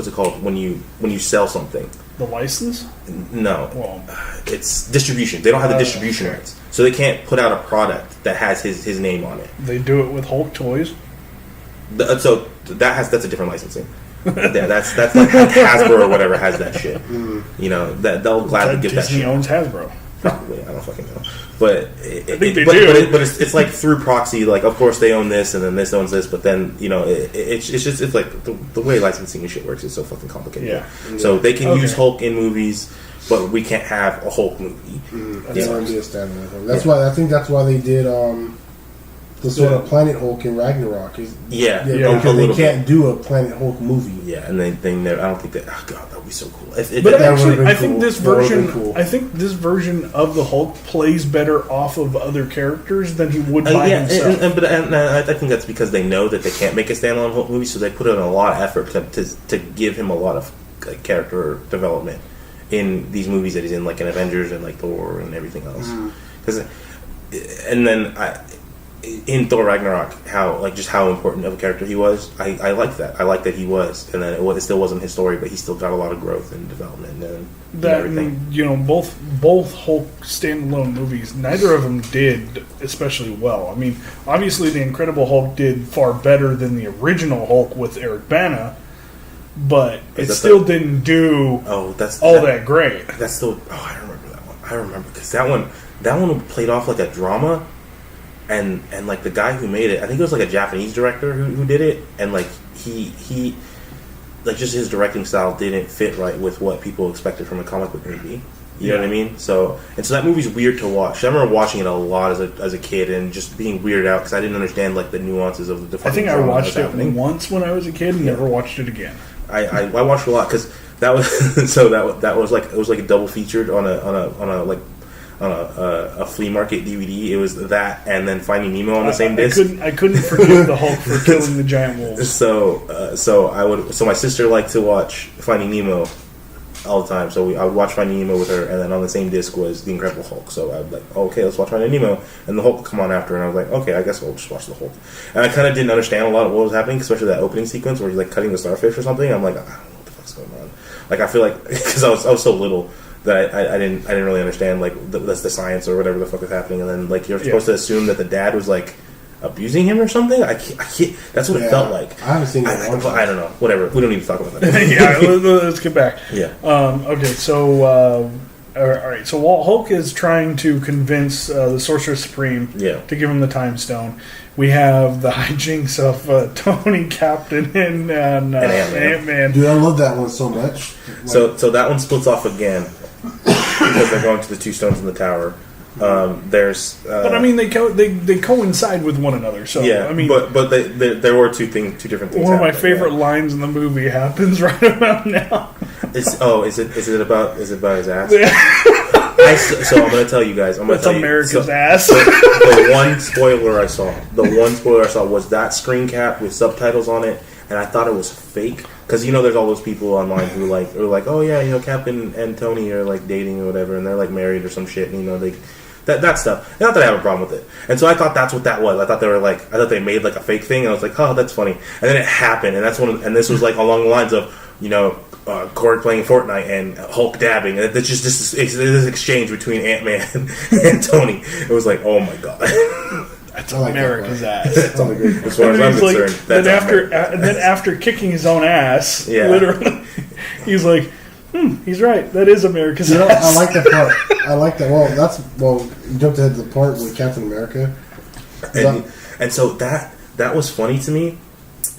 it called when you sell something. The license? No, it's distribution. They don't have the distribution rights, so they can't put out a product that has his name on it. They do it with Hulk toys. So that's a different licensing. Yeah, that's like Hasbro or whatever has that shit. That they'll gladly give Disney that shit. owns Hasbro. Probably, I don't fucking know. But I think they do. But it's like through proxy. Like, of course they own this, and then this owns this. But then it's like the way licensing and shit works is so fucking complicated. Yeah. So they can use Hulk in movies, but we can't have a Hulk movie. That's why be a standalone. That's why I think that's why they did the sort of Planet Hulk in Ragnarok. Because they can't do a Planet Hulk movie. Yeah, and they never. I don't think that. Oh god, that would be so cool. But actually, I think this version, I think this version of the Hulk plays better off of other characters than he would by himself. And I think that's because they know that they can't make a standalone Hulk movie, so they put in a lot of effort to give him a lot of character development in these movies that he's in, like in Avengers and like Thor and everything else. In Thor Ragnarok, how important of a character he was. I like that. I like that he was, and then it still wasn't his story, but he still got a lot of growth and development and everything. Both Hulk standalone movies, neither of them did especially well. I mean, obviously, the Incredible Hulk did far better than the original Hulk with Eric Bana, but it still didn't do that great. That's still. Oh, I remember that one. I remember because that one played off like a drama. And like the guy who made it, I think it was like a Japanese director who did it, and like he like just his directing style didn't fit right with what people expected from a comic book movie. You know what I mean? So that movie's weird to watch. I remember watching it a lot as a kid and just being weirded out because I didn't understand like the nuances of the. I think I watched it once when I was a kid and never watched it again. I watched it a lot because that was that was like it was like a double featured on a flea market DVD. It was that and then Finding Nemo on the same disc. I couldn't forgive the Hulk for killing the giant wolves. So my sister liked to watch Finding Nemo all the time. So I would watch Finding Nemo with her, and then on the same disc was The Incredible Hulk. So I was like, okay, let's watch Finding Nemo, and the Hulk would come on after, and I was like, okay, I guess we'll just watch the Hulk. And I kind of didn't understand a lot of what was happening, especially that opening sequence where he's like cutting the starfish or something. I'm like, I don't know what the fuck's going on. Like I feel like because I was so little. That I didn't really understand like that's the science or whatever the fuck is happening, and then like you're supposed to assume that the dad was like abusing him or something. I can't. That's what it felt like. I haven't seen it. I don't know. Whatever. We don't need to talk about that. Yeah, let's get back. Yeah. Okay. So all right. So while Hulk is trying to convince the Sorcerer Supreme to give him the Time Stone, we have the hijinks of Tony, Captain, and Ant-Man. Dude, I love that one so much. So that one splits off again. Because they're going to the two stones in the tower. But I mean, they coincide with one another. So yeah, I mean, but there were two different things. One of my favorite lines in the movie happens right about now. Is it about his ass? Yeah. So I'm going to tell you guys. That's America's ass. The one spoiler I saw was that screen cap with subtitles on it, and I thought it was fake. Because there's all those people online who are like, oh yeah, Cap and Tony are like dating or whatever, and they're like married or some shit, and that stuff. Not that I have a problem with it, and so I thought that's what that was. I thought they made like a fake thing, and I was like, oh, that's funny. And then it happened, and and this was like along the lines of Korg playing Fortnite and Hulk dabbing, and it's just this exchange between Ant-Man and Tony. It was like, oh my god. That's America's ass. That's all good. As far as I'm concerned. Then after kicking his own ass, literally, he's like, he's right. That is America's ass. I like that part. I like that. You jumped ahead to the part with Captain America. And so that was funny to me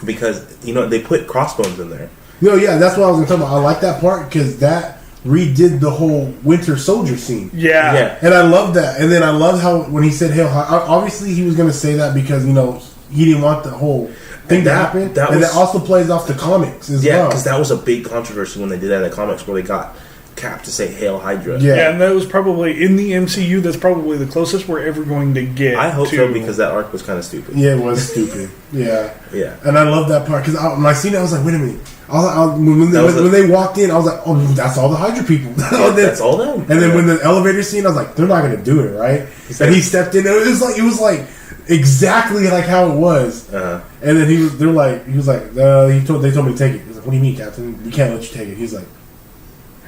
because, they put Crossbones in there. No, yeah, that's what I was going to talk about. I like that part because that redid the whole Winter Soldier scene. Yeah. And I love that. And then I love how when he said Hail Hydra, obviously he was going to say that because, he didn't want the whole thing to happen. That also plays off the comics as well. Yeah, because that was a big controversy when they did that in the comics where they got Cap to say Hail Hydra. Yeah, and that was probably, in the MCU, that's probably the closest we're ever going to get. I hope so because that arc was kind of stupid. Yeah, it was stupid. Yeah. Yeah. And I love that part because when I seen it, I was like, wait a minute. When they walked in, I was like, "Oh, that's all the Hydra people." That's all them. And then when the elevator scene, I was like, "They're not going to do it, right?" And he stepped in. And it was like exactly like how it was. Uh-huh. And then he told me to take it. He's like, "What do you mean, Captain? We can't let you take it." He's like,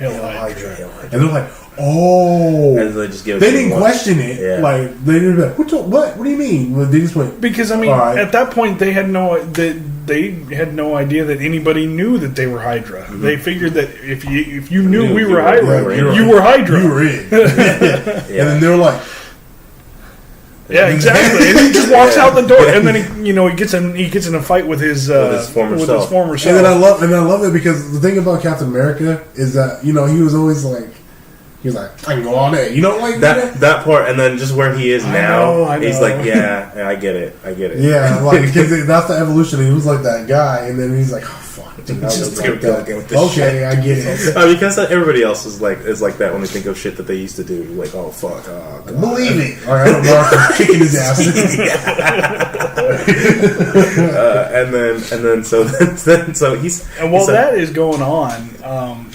Hail Hydra. And they're like, oh. And they just give it They to didn't him question it. Yeah. Like, they didn't be like, what? What do you mean? Well, they just went. Because, I mean, at that point, they had no idea that anybody knew that they were Hydra. Mm-hmm. They figured that if you knew we were Hydra, you were Hydra. You were in. And then they were like, yeah, exactly. And he just walks out the door, and then he gets in a fight with his former self. And then I love it because the thing about Captain America is that he was always like. He was like, I can go all day. You know, like that part, and then just where he is now, I know. He's like, yeah, I get it. Yeah, like because that's the evolution. He was like that guy, and then he's like, oh fuck, dude, just like go that. with this Okay, shit. I get it. Because everybody else is like that when they think of shit that they used to do. Like, oh fuck, oh, God. Believe it. All right, Mark kicking his ass. And then so he's while that is going on,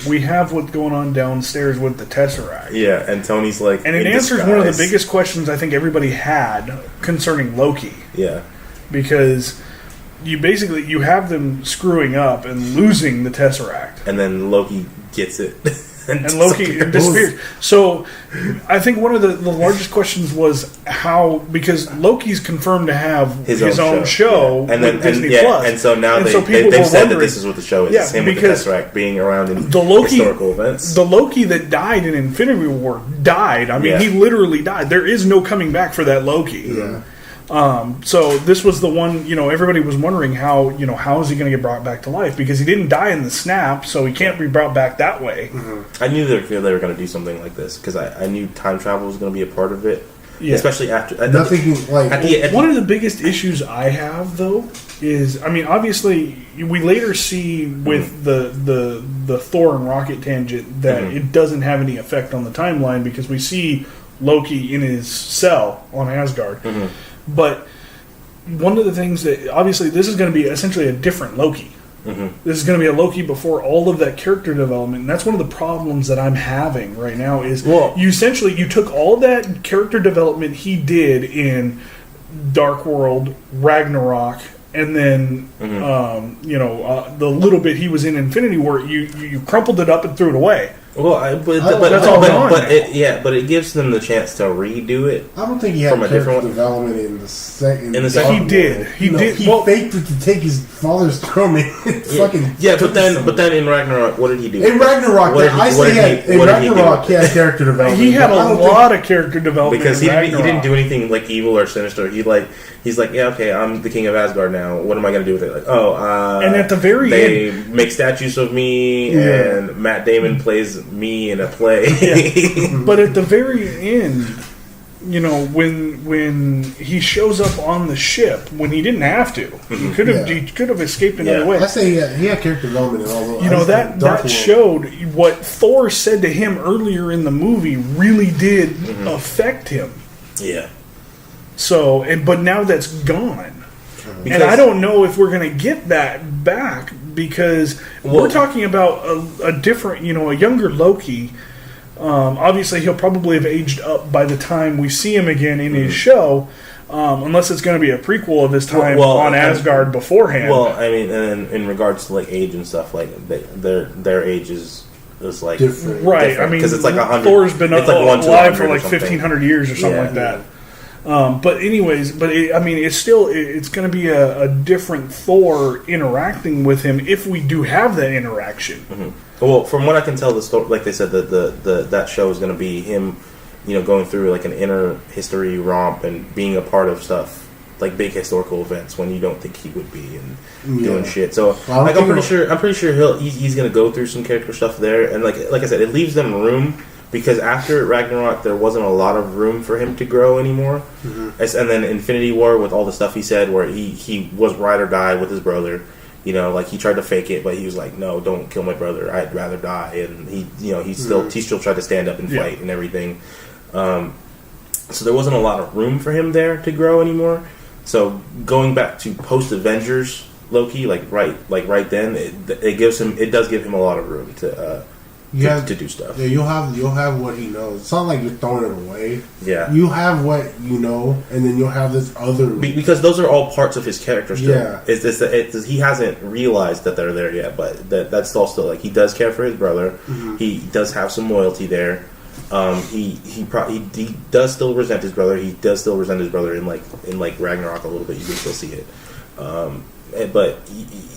we have what's going on downstairs with the Tesseract. Yeah, and Tony's like, and it answers one of the biggest questions I think everybody had concerning Loki. Yeah, because you have them screwing up and losing the Tesseract, and then Loki gets it. And Loki disappears. So, I think one of the largest questions was how, because Loki's confirmed to have his own show and then Disney Plus, and so now they've said that this is what the show is. Yeah, same with the Tesseract being around in historical events. The Loki that died in Infinity War died. I mean, he literally died. There is no coming back for that Loki. Yeah. So this was the one, everybody was wondering how is he going to get brought back to life, because he didn't die in the snap, so he can't be brought back that way. Mm-hmm. I knew they were going to do something like this because I knew time travel was going to be a part of it, especially after. One of the biggest issues I have though is, I mean, obviously we later see with the Thor and Rocket tangent that it doesn't have any effect on the timeline because we see Loki in his cell on Asgard. Mm-hmm. But one of the things that, obviously, this is going to be essentially a different Loki. Mm-hmm. This is going to be a Loki before all of that character development. And that's one of the problems that I'm having right now is you took all that character development he did in Dark World, Ragnarok, and then the little bit he was in Infinity War, you crumpled it up and threw it away. Well, but it gives them the chance to redo it. I don't think he had character development in the second. He did. He faked it to take his father's throne. But then in Ragnarok, what did he do? In Ragnarok, he had character development. He had a lot of character development because he didn't do anything like evil or sinister. He's like, yeah, okay, I'm the king of Asgard now. What am I going to do with it? Like, and at the very end, they make statues of me, and Matt Damon plays me in a play. But at the very end, when he shows up on the ship, when he didn't have to, he could have escaped another way. I say he had character development in all those. That showed what Thor said to him earlier in the movie really did affect him. Yeah. So, but now that's gone. And I don't know if we're going to get that back because we're talking about a different, a younger Loki. Obviously, he'll probably have aged up by the time we see him again in his show, unless it's going to be a prequel of his time on Asgard beforehand. Well, I mean, and in regards to like age and stuff, like their age is like different. Right. Different, I mean, because it's like 100. Thor's been alive for like 100 1,500 years or something like that. But anyways, it's going to be a different Thor interacting with him if we do have that interaction. Mm-hmm. Well, from what I can tell, the story, like they said, that show is going to be him, going through like an inner history romp and being a part of stuff like big historical events when you don't think he would be and doing shit. So I'm pretty sure he's going to go through some character stuff there, and like I said, it leaves them room. Because after Ragnarok, there wasn't a lot of room for him to grow anymore. Mm-hmm. And then Infinity War, with all the stuff he said, where he was ride or die with his brother. Like he tried to fake it, but he was like, "No, don't kill my brother. I'd rather die." And he still tried to stand up and fight and everything. So there wasn't a lot of room for him there to grow anymore. So going back to post Avengers Loki, right then, it does give him a lot of room to do stuff. Yeah, you'll have what he knows. It's not like you're throwing it away. Yeah, you have what you know, and then you'll have this other because those are all parts of his character. Still. Yeah, he hasn't realized that they're there yet, but that's still like he does care for his brother. Mm-hmm. He does have some loyalty there. He does still resent his brother. He does still resent his brother in Ragnarok a little bit. You can still see it. But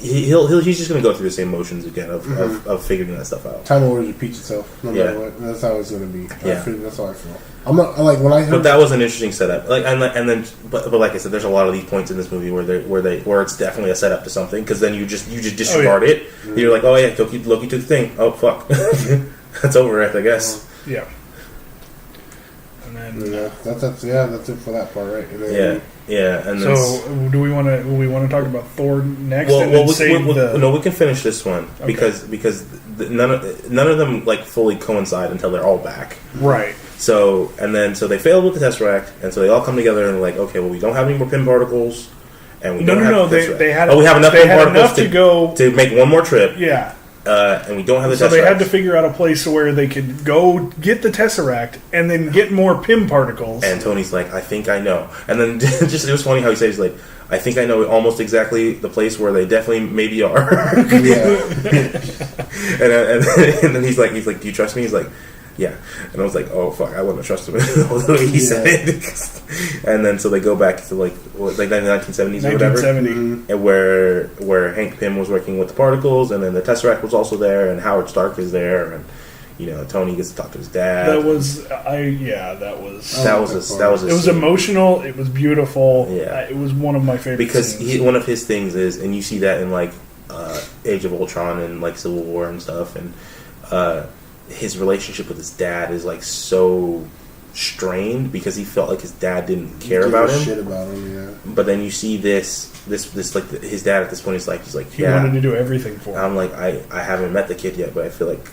he's just going to go through the same motions again of figuring that stuff out. Time always repeats itself, no matter what. That's how it's going to be. Yeah. That's how I feel. I'm not like when I heard. But that was an interesting setup. But like I said, there's a lot of these points in this movie where it's definitely a setup to something, because then you just disregard it. Mm-hmm. You're like, oh yeah, Loki took the thing. Oh fuck, that's over it, I guess. Yeah. And then that's it for that part, right? And then, and so do we want to talk about Thor next? We can finish this one because none of them like fully coincide until they're all back, right? So they failed with the Tesseract, and so they all come together and like, okay, well, we don't have any more pin particles, and we don't have the Tesseract. They had we have enough pin particles to go to make one more trip. Yeah. And we don't have the Tesseract. So they had to figure out a place where they could go get the Tesseract and then get more Pym particles. And Tony's like, I think I know. And then it was funny how he says, he's like, I think I know almost exactly the place where they definitely maybe are. Yeah. and then he's like, do you trust me? He's like, yeah. And I was like, oh fuck, I wouldn't have trusted him the way he said it. And then so they go back to like the 1970s or whatever, 1970, and where Hank Pym was working with the particles, and then the Tesseract was also there, and Howard Stark is there, and Tony gets to talk to his dad. It was emotional. It was beautiful. Yeah, it was one of my favorite because scenes. One of his things is, and you see that in like Age of Ultron and like Civil War and stuff, and his relationship with his dad is like so strained because he felt like his dad didn't care about him. Shit about him, yeah. But then you see this like his dad at this point he's like he wanted to do everything for him. I'm like, I haven't met the kid yet, but I feel like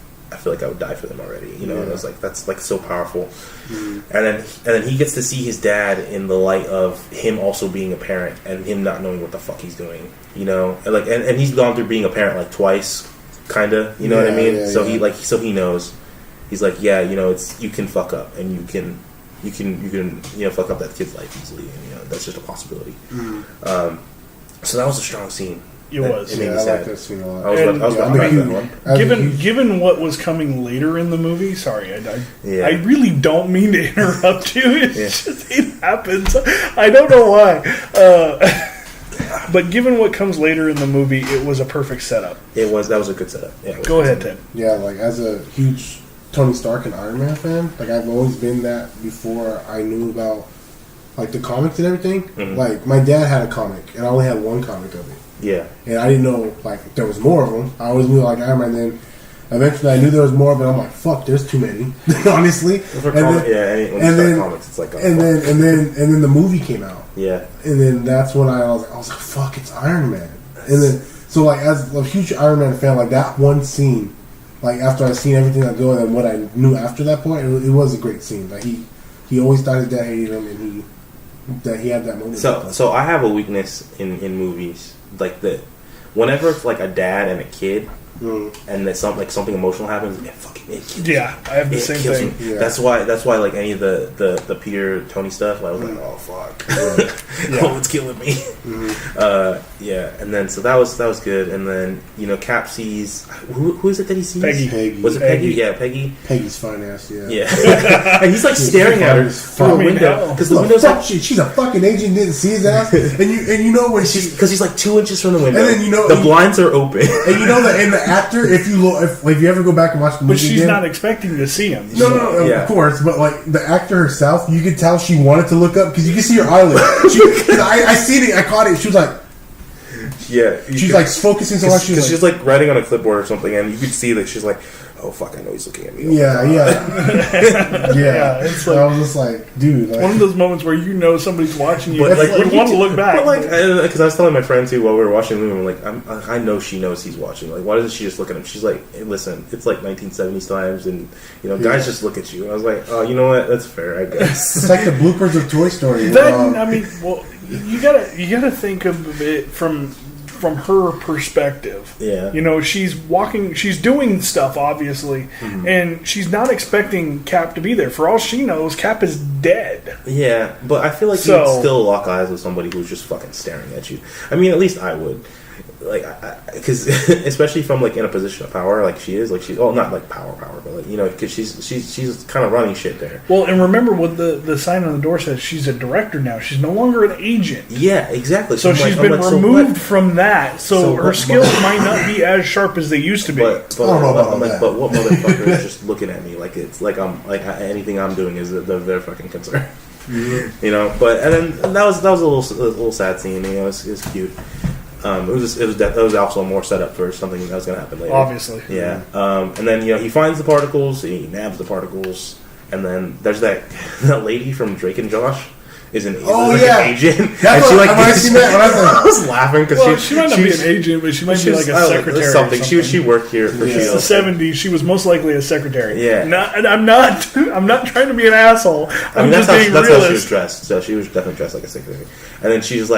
I would die for them already, And I was like, that's like so powerful. Mm-hmm. And then he gets to see his dad in the light of him also being a parent and him not knowing what the fuck he's doing, and he's gone through being a parent like twice, kind of, you know what I mean? Yeah, so he knows. He's like, it's you can fuck up, and you can fuck up that kid's life easily, and that's just a possibility. Mm-hmm. So that was a strong scene. It was. It made me I sad. like that scene a lot. I was about to that one. Given what was coming later in the movie, sorry, I really don't mean to interrupt you. It happens. I don't know why. But given what comes later in the movie, it was a perfect setup. That was a good setup. Yeah, go ahead, Ted. Yeah, like as a huge Tony Stark and Iron Man fan, like I've always been that before I knew about like the comics and everything. Mm-hmm. Like my dad had a comic, and I only had one comic of it. Yeah, and I didn't know like there was more of them. I always knew like Iron Man. Then eventually I knew there was more of it. I'm like, fuck, there's too many, honestly. Comics, it's like, and then the movie came out. Yeah, and then that's when I was like, fuck, it's Iron Man. And then so like as a huge Iron Man fan, like that one scene, like after I seen everything that go and what I knew after that point, it was a great scene. Like he always thought his dad hated him, and he had that moment. So I have a weakness in movies like that. Whenever it's like a dad and a kid, and that something emotional happens, yeah, I have the same thing. Yeah. That's why like any of the Peter Tony stuff, I was like, oh fuck, oh, it's killing me. Mm-hmm. And then so that was good, and then Cap sees who is it that he sees? Peggy. Was it Peggy? Yeah, Peggy. Peggy's fine ass. Yeah. And he's like staring at her through a window because the window's like she's a fucking agent, didn't see his ass, and you know when because he's like 2 inches from the window, and then the blinds are open, and that in the actor, if you ever go back and watch the movie, but she's not expecting to see him. No, of course. But like the actor herself, you could tell she wanted to look up because you can see her eyelid. I seen it. I caught it. She was like, she's like focusing so much. Because she's like writing on a clipboard or something, and you could see that she's like, oh fuck, I know he's looking at me. Yeah. It's like, I was just like, dude, like, one of those moments where somebody's watching you, but like you want to look back. But like, because I was telling my friend too while we were watching the movie, I'm like, I know she knows he's watching. Like, why doesn't she just look at him? She's like, hey, listen, it's like 1970s times, and guys just look at you. And I was like, oh, you know what? That's fair, I guess. It's like the bloopers of Toy Story. I mean, well, you gotta think of it from from her perspective. Yeah. You know, she's doing stuff, obviously, and she's not expecting Cap to be there. For all she knows, Cap is dead. Yeah, but I feel like you'd still lock eyes with somebody who's just fucking staring at you. I mean, at least I would. Like, because especially from like in a position of power, like she is, like she's not like power, but like, you know, because she's kind of running shit there. Well, and remember what the sign on the door says. She's a director now. She's no longer an agent. Yeah, exactly. So she's been removed from that. So her skills might not be as sharp as they used to be. But what motherfucker is just looking at me like it's like I'm like anything I'm doing is their fucking concern. Mm-hmm. You know, and then that was a little sad scene. You know, it was cute. It was also more set up for something that was going to happen later. Obviously. Yeah. And then, you know, he finds the particles, he nabs the particles, and then there's that lady from Drake and Josh is an agent. That's what I seen that when I was laughing because she might not be an agent, but she might be like a secretary. Something. She worked here for It's the 70s. She was most likely a secretary. Yeah. I'm not trying to be an asshole. That's how she was dressed. So she was definitely dressed like a secretary. And then she's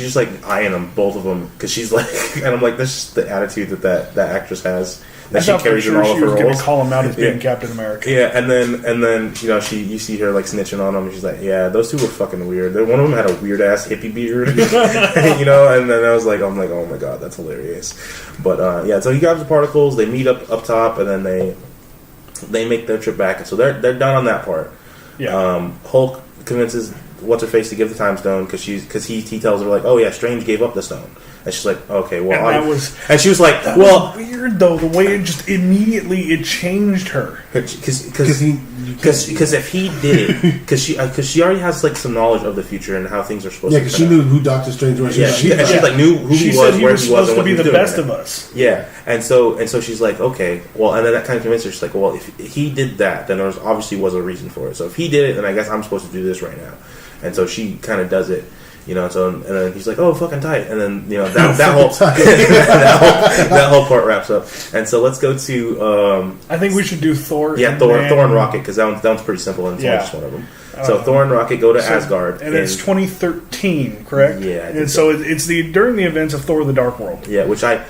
just like eyeing them, both of them, because she's like, and I'm like, that's just the attitude that actress has. That she carries in all of her roles. She was going to call him out as being Captain America. Yeah, and then you know you see her like snitching on him. And she's like, yeah, those two were fucking weird. One of them had a weird ass hippie beard, you know. And then I'm like, oh my god, that's hilarious. But yeah, so he grabs the particles. They meet up top, and then they make their trip back. And so they're done on that part. Yeah. Hulk convinces what's her face to give the time stone because he tells her like, oh yeah, Strange gave up the stone. And she's like, okay, well, and she was like, well, was weird though the way it just immediately changed her. Because if he did it, because she already has like some knowledge of the future and how things are supposed to. Yeah, because she knew who Doctor Strange was. Yeah, she like knew who he was, where he was, and what he was doing. Supposed to be the best of us. Yeah, and so she's like, okay, well, and then that kind of convinced her. She's like, well, if he did that, then there obviously was a reason for it. So if he did it, then I guess I'm supposed to do this right now. And so she kind of does it. You know, so and then he's like, "Oh, fucking tight," and then you know that whole that whole part wraps up. And so let's go to. I think we should do Thor. Yeah, Thor and Rocket because that one's pretty simple and it's only just one of them. So Thor and Rocket go to Asgard, and it's 2013, correct? Yeah, and so it's during the events of Thor: The Dark World. Yeah, which I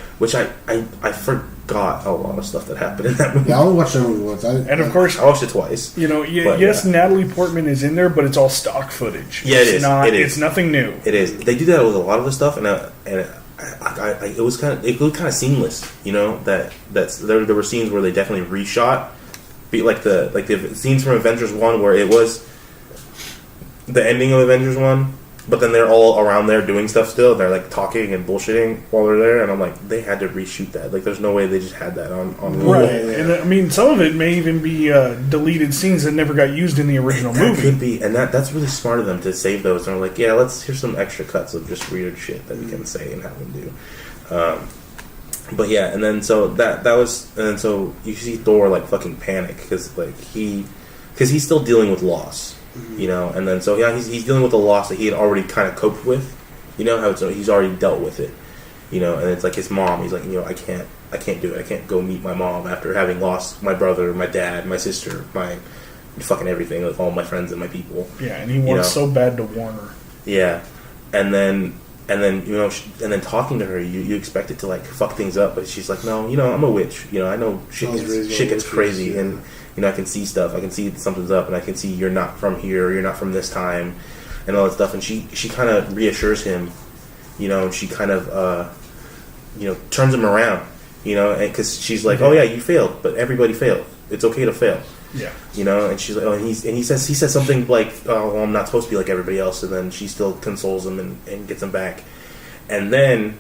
forgot a lot of stuff that happened in that movie. Yeah, I only watched that movie once. And of course, I watched it twice. You know, yes, Natalie Portman is in there, but it's all stock footage. Yeah, it is. It's nothing new. It is. They do that with a lot of the stuff, and it was kind of seamless. You know that there were scenes where they definitely reshot, like the scenes from Avengers 1 where it was the ending of Avengers 1. But then they're all around there doing stuff still. They're like talking and bullshitting while they're there, and I'm like, they had to reshoot that. Like, there's no way they just had that on. Right, and I mean, some of it may even be deleted scenes that never got used in the original movie. Could be, and that's really smart of them to save those. And they're like, yeah, here's some extra cuts of just weird shit that we can say and have them do. But yeah, and then so so you see Thor like fucking panic because he's still dealing with loss. You know, and then so yeah, he's dealing with a loss that he had already kind of coped with. You know how he's already dealt with it. You know, and it's like his mom. He's like, you know, I can't do it. I can't go meet my mom after having lost my brother, my dad, my sister, my fucking everything, like all my friends and my people. Yeah, and he wants so bad to warn her. Yeah, and then you know, and then talking to her, you expect it to like fuck things up, but she's like, no, you know, I'm a witch. You know, I know shit gets crazy and. You know, I can see stuff. I can see something's up, and I can see you're not from here, or you're not from this time, and all that stuff. And she kind of reassures him, you know. And she kind of, you know, turns him around, you know, because she's like, "Oh yeah, you failed, but everybody failed. It's okay to fail." Yeah. You know, and she's like, "Oh," and he says something like, "Oh, well, I'm not supposed to be like everybody else," and then she still consoles him and gets him back, and then.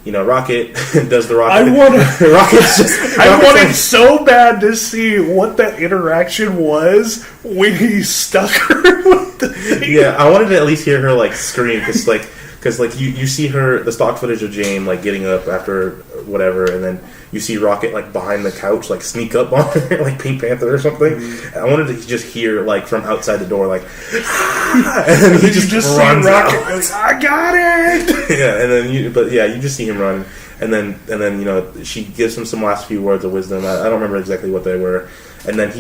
You know, Rocket does the Rocket. I wanted so bad to see what that interaction was when he stuck her with the thing. Yeah, I wanted to at least hear her like scream because you see her the stock footage of Jane like getting up after whatever, and then you see Rocket like behind the couch like sneak up on her like Pink Panther or something. Mm-hmm. I wanted to just hear like from outside the door like, and then he just runs Rocket. Goes, I got it. Yeah, and then you just see him run, and then you know she gives him some last few words of wisdom. I don't remember exactly what they were, and then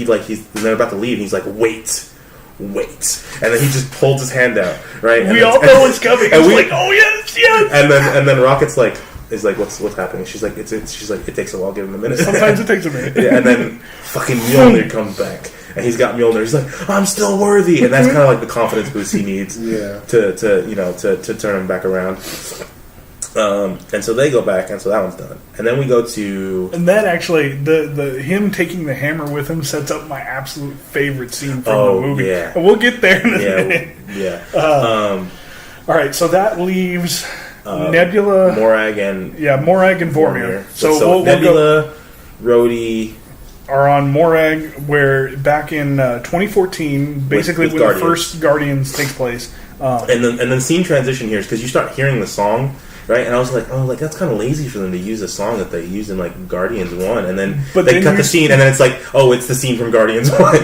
they're about to leave. And he's like, wait. wait. And then he just pulls his hand out, right? And We then- all know what's coming. and It's we- like, oh yes, yes. And then Rocket's like, is like, what's happening? She's like, she's like, it takes a while. Give him a minute. Sometimes it takes a minute. Yeah, and then fucking Mjolnir comes back, and he's got Mjolnir. He's like, I'm still worthy, and that's kind of like the confidence boost he needs. Yeah. To turn him back around. And so they go back, and so that one's done. And then we go to And that actually, the him taking the hammer with him sets up my absolute favorite scene from the movie. Yeah. And we'll get there in a minute. yeah. All right, so that leaves Nebula, Morag and Morag and Vormir. So we'll go, Nebula, Rhodey. are on Morag, where back in 2014, basically with when Guardians. the first Guardians takes place. And then scene transition here is because you start hearing the song, right? And I was like, that's kind of lazy for them to use a song that they used in like Guardians 1, and then But they then cut the scene, and then it's like, oh, it's the scene from Guardians 1.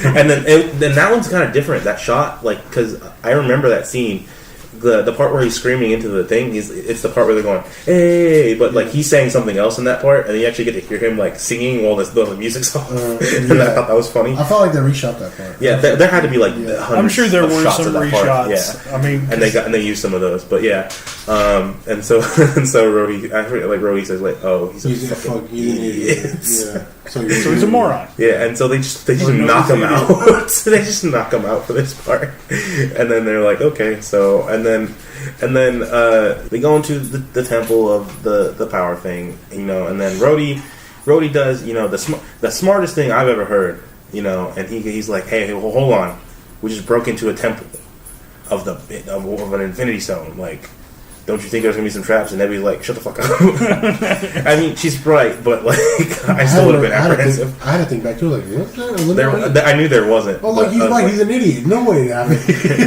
And then that one's kind of different. That shot, like, because I remember that scene. The part where he's screaming into the thing, it's the part where they're going, hey, but like he's saying something else in that part, and you actually get to hear him like singing while the music's off. And I thought that was funny. I felt like they reshot that part. Yeah, there had to be like hundreds I'm sure there of were shots some of that part. reshots. Yeah. I mean, And they used some of those, but yeah, and so Rhodey, actually, like Rhodey says, like, oh, he's a fucking idiot. Yeah. So he's a moron. Yeah, and so they just no, knock he's him an out. They just knock him out for this part, and then they're like, okay, so and then they go into the temple of the power thing, and then Rhodey does the smartest thing I've ever heard, and he's like, hey, well, hold on, we just broke into a temple of an Infinity Stone, like, don't you think there's gonna be some traps? And Nebby's like, shut the fuck up. I mean, she's right, but like, I still would have been apprehensive. I had to think back to it, like, what? I knew there wasn't. Oh, like, he's right, he's an idiot. No way to happen.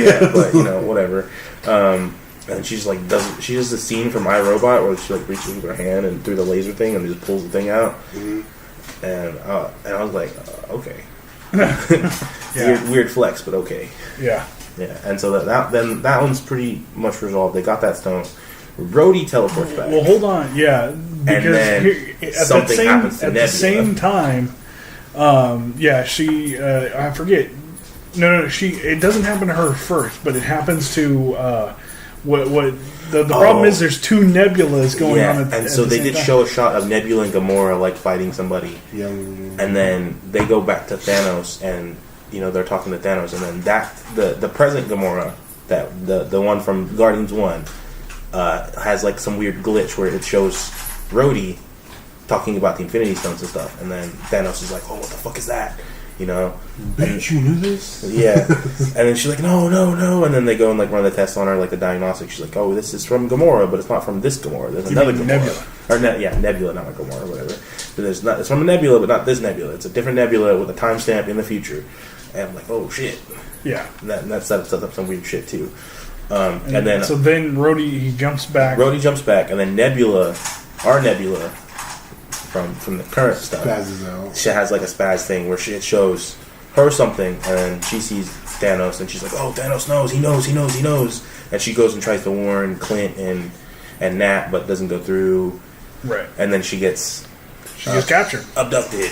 Yeah, but whatever. And she's like, she does the scene from iRobot where she like reaches with her hand and through the laser thing and just pulls the thing out. Mm-hmm. And I was like, okay, weird flex, but okay. Yeah. Yeah, and so that one's pretty much resolved. They got that stone. Rhodey teleports back. Well, hold on. Yeah, because then something happens to at Nebula. the same time, she I forget. No, it doesn't happen to her first, but it happens to what the problem is. There's two Nebulas going on, and so they did show a shot of Nebula and Gamora like fighting somebody, and then they go back to Thanos, and they're talking to Thanos, and then the present Gamora, that the one from Guardians 1, has like some weird glitch where it shows Rhodey talking about the Infinity Stones and stuff, and then Thanos is like, oh, what the fuck is that? Bitch, you knew this? Yeah. And then she's like, no, and then they go and like run the test on her, like the diagnostic. She's like, oh, this is from Gamora, but it's not from this Gamora. There's another Gamora. Nebula. Or Nebula, not like Gamora, whatever. But it's from a Nebula, but not this Nebula. It's a different Nebula with a timestamp in the future. And I'm like, oh shit. Yeah. And that sets up some weird shit too. And then Rhodey, he jumps back. Rhodey jumps back, and then our Nebula from the current stuff, Spazzes out. she has like a spaz thing where it shows her something, and then she sees Thanos, and she's like, oh, Thanos knows, he knows, and she goes and tries to warn Clint and Nat, but doesn't go through. Right. And then she gets captured, abducted.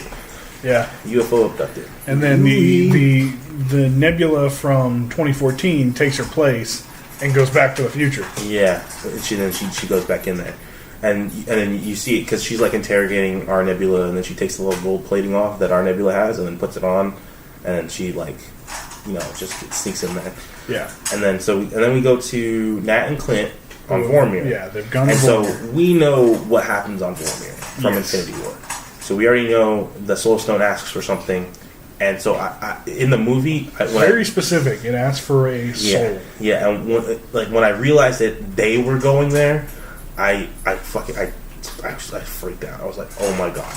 Yeah. UFO abducted. And then the Nebula from 2014 takes her place and goes back to the future. Yeah. She goes back in there. And then you see it because she's like interrogating our Nebula, and then she takes the little gold plating off that our Nebula has, and then puts it on, and then she like, just sneaks in there. Yeah. And then we go to Nat and Clint on Vormir. Yeah, they've gone. And to so Vormir. We know what happens on Vormir from Infinity War. So we already know the Soul Stone asks for something, and so I in the movie, very specific. It asks for a soul. Yeah. And when I realized that they were going there, I freaked out. I was like, oh my god.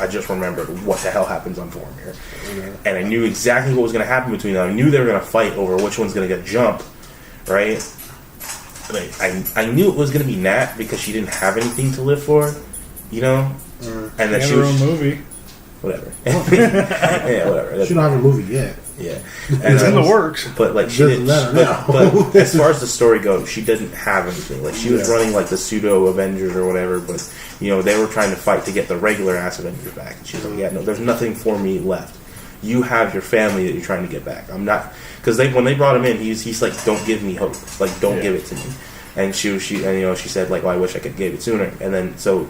I just remembered what the hell happens on Vormir. Mm-hmm. And I knew exactly what was going to happen between them. I knew they were going to fight over which one's going to get jump, right? Like, I knew it was going to be Nat because she didn't have anything to live for, and that she her was own movie. Whatever. Yeah, whatever. She don't have a movie yet. Yeah, it's in the works. But like she didn't. But as far as the story goes, she didn't have anything. Like she was running like the pseudo Avengers or whatever. But they were trying to fight to get the regular ass Avengers back. And she's like, yeah, no, there's nothing for me left. you have your family that you're trying to get back. I'm not, because when they brought him in, he's like, don't give me hope, like don't give it to me. And she said like, well, I wish I could give it sooner. And then so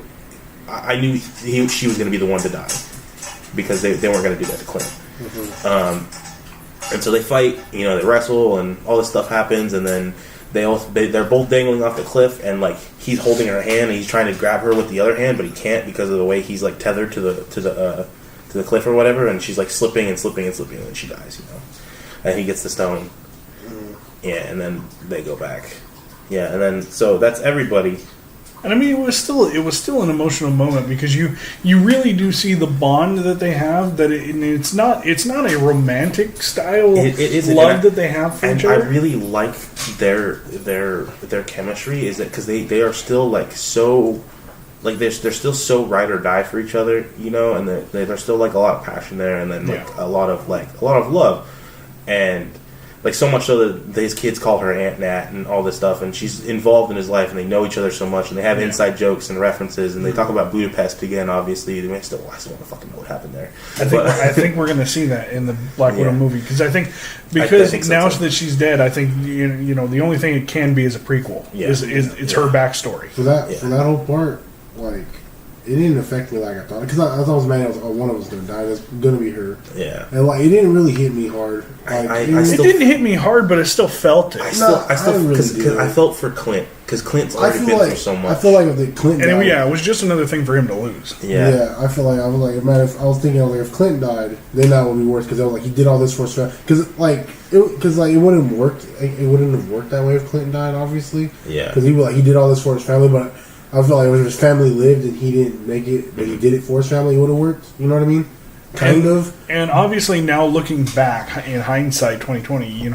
I knew she was going to be the one to die because they weren't going to do that to Clint. And so they fight, they wrestle, and all this stuff happens, and then they're both dangling off the cliff, and like he's holding her hand, and he's trying to grab her with the other hand, but he can't because of the way he's like tethered to the cliff or whatever, and she's like slipping, and then she dies, and he gets the stone. Yeah, and then they go back. Yeah, and then so that's everybody. And I mean, it was still an emotional moment because you really do see the bond that they have. That it's not a romantic style love that they have for each other. I really like their chemistry. Is that because they are still like so like they're still so ride or die for each other, and there's still like a lot of passion there, and then like a lot of love, and. Like, so much so that his kids call her Aunt Nat and all this stuff, and she's involved in his life, and they know each other so much, and they have inside jokes and references, and they talk about Budapest again, obviously. I still want to fucking know what happened there. I think we're going to see that in the Black Widow movie, because I think now that she's dead, I think, the only thing it can be is a prequel. It's her backstory. For that whole part, like... It didn't affect me like I thought, because I thought it was mad. One of us going to die. That's going to be her. Yeah, and like it didn't really hit me hard. Like, it didn't hit me hard, but I still felt it. I felt for Clint because Clint's already been through so much. I feel like if the Clint died, it was just another thing for him to lose. Yeah, I feel like I was like, man, if Clint died, then that would be worse because I was like, he did all this for his family. Because it wouldn't work. It wouldn't have worked that way if Clint died, obviously. Yeah, because he did all this for his family, but. I feel like if his family lived and he didn't make it, but he did it for his family, it would have worked. You know what I mean? Kind of. And obviously now looking back in hindsight, 2020, you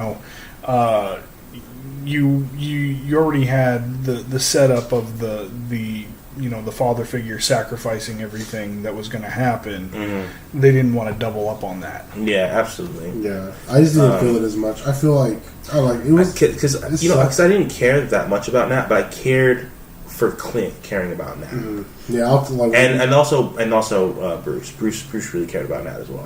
already had the setup of the father figure sacrificing everything that was going to happen. Mm-hmm. They didn't want to double up on that. Yeah, absolutely. Yeah, I just didn't feel it as much. I feel like it was because I didn't care that much about Nat, but I cared. For Clint caring about Nat, and also Bruce really cared about Nat as well.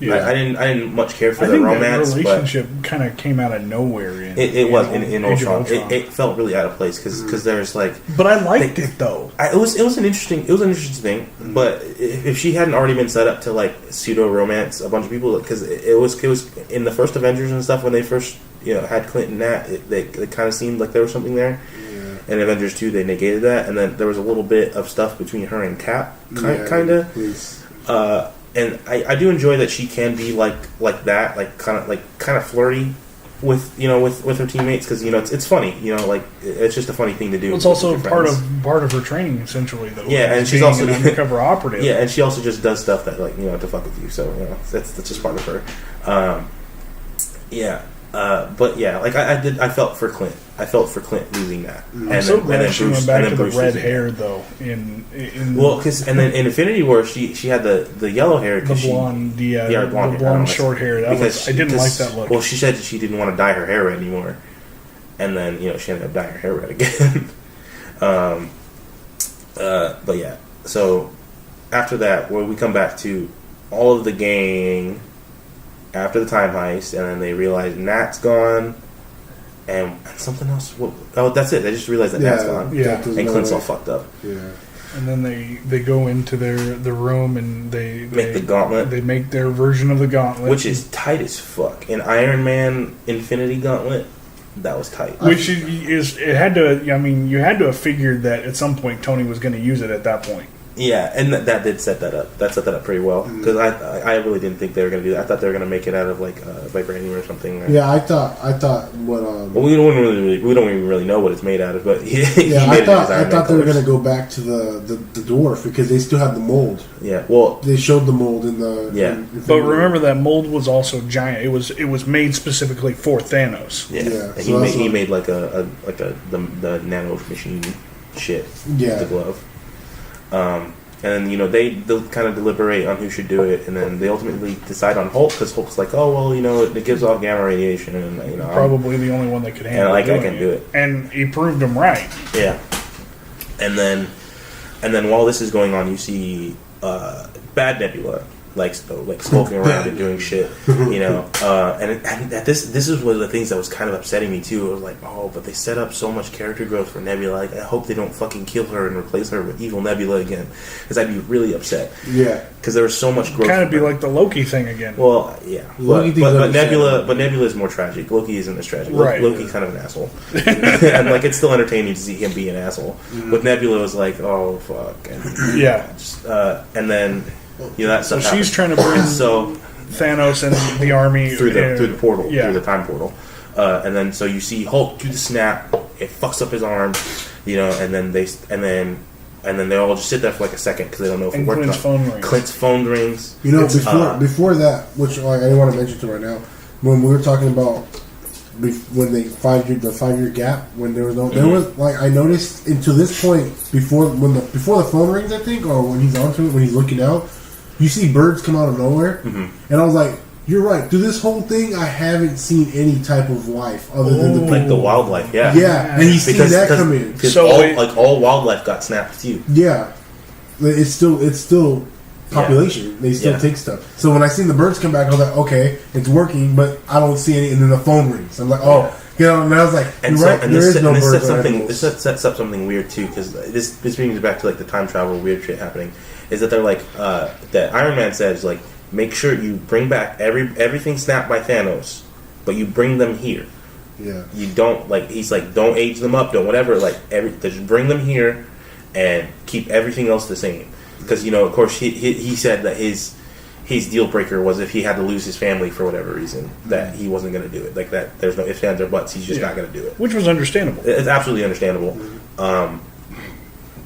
Yeah, I didn't much care for the romance. That relationship kind of came out of nowhere. It was in Ultron. It felt really out of place because there's like. But I liked it though. It was an interesting thing. Mm-hmm. But if she hadn't already been set up to like pseudo romance a bunch of people, because it was in the first Avengers and stuff when they first had Clint and Nat, it kind of seemed like there was something there. In Avengers 2, they negated that, and then there was a little bit of stuff between her and Cap, kind of. And I do enjoy that she can be like that, like kind of flirty with her teammates, because it's funny, it's just a funny thing to do. Well, it's also part of her training, essentially, though. Yeah, and she's also an undercover operative. Yeah, and she also just does stuff that to fuck with you. So that's just part of her. But yeah, like I felt for Clint. I felt for Clint losing that. I'm so glad she went back to the red hair though. And then in Infinity War she had the yellow hair, the blonde short hair. I didn't like that look. Well, she said that she didn't want to dye her hair red anymore, and then she ended up dyeing her hair red again. But yeah, so after that, we come back to all of the gang. After the time heist, and then they realize Nat's gone, and something else. That's it. They just realized that Nat's gone. Yeah, and Clint's all fucked up. Yeah, and then they go into the room and they make the gauntlet. They make their version of the gauntlet, which is tight as fuck. An Iron Man Infinity Gauntlet. That was tight. Which it had to. I mean, you had to have figured that at some point Tony was going to use it at that point. Yeah, and that did set that up. That set that up pretty well, because I really didn't think they were going to do that. I thought they were going to make it out of like vibranium or something. Right? Yeah, I thought what. Well, we don't even really know what it's made out of, but I thought they were going to go back to the dwarf because they still have the mold. Yeah, well, they showed the mold in the. Yeah, but remember that mold was also giant. It was made specifically for Thanos. Yeah. And he made like the nano machine shit. Yeah, with the glove. And then they'll kind of deliberate on who should do it, and then they ultimately decide on Hulk because Hulk's like, oh well, it gives off gamma radiation, and probably the only one that could handle it. I can do it, and he proved him right. Yeah, and then while this is going on, you see Bad Nebula, like smoking around and doing shit, you know. And this is one of the things that was kind of upsetting me too. It was like, oh, but they set up so much character growth for Nebula. Like, I hope they don't fucking kill her and replace her with evil Nebula again, because I'd be really upset. Yeah, because there was so much growth. Kind of be like the Loki thing again. Well, yeah, but Nebula is more tragic. Loki isn't as tragic. Right. Loki's kind of an asshole, and like it's still entertaining to see him be an asshole. With Nebula, it was like, oh fuck, and and then. You know, that so stuff she's happened. trying to bring so Thanos and the army through the portal, through the time portal, and then so you see Hulk do the snap. It fucks up his arm, you know, and then they all just sit there for like a second because they don't know if it worked. Clint's phone rings. You know, before that, which like, I didn't want to mention to right now, when we were talking about when the 5-year gap, when there was no, there was like I noticed into this point before the phone rings, I think, or when he's onto it, when he's looking out. You see birds come out of nowhere, and I was like, "You're right." Through this whole thing, I haven't seen any type of life other than the people. Like the wildlife, yeah, and he's seen that come in. So all wildlife got snapped too. Yeah, it's still population. They still take stuff. So when I seen the birds come back, I was like, "Okay, it's working," but I don't see any. And then the phone rings. I'm like, "Oh." You know, and I was like, "You're right." There is no birds. This sets up something weird too, because this brings me back to like the time travel weird shit happening. Is that they're like that Iron Man says like make sure you bring back everything snapped by Thanos, but you bring them here. Yeah. You don't like he's like don't age them up, don't whatever. Like just bring them here and keep everything else the same. Because you know, of course, he said that his deal breaker was if he had to lose his family for whatever reason that he wasn't going to do it. Like that, there's no ifs, ands, or buts. He's just not going to do it. Which was understandable. It's absolutely understandable.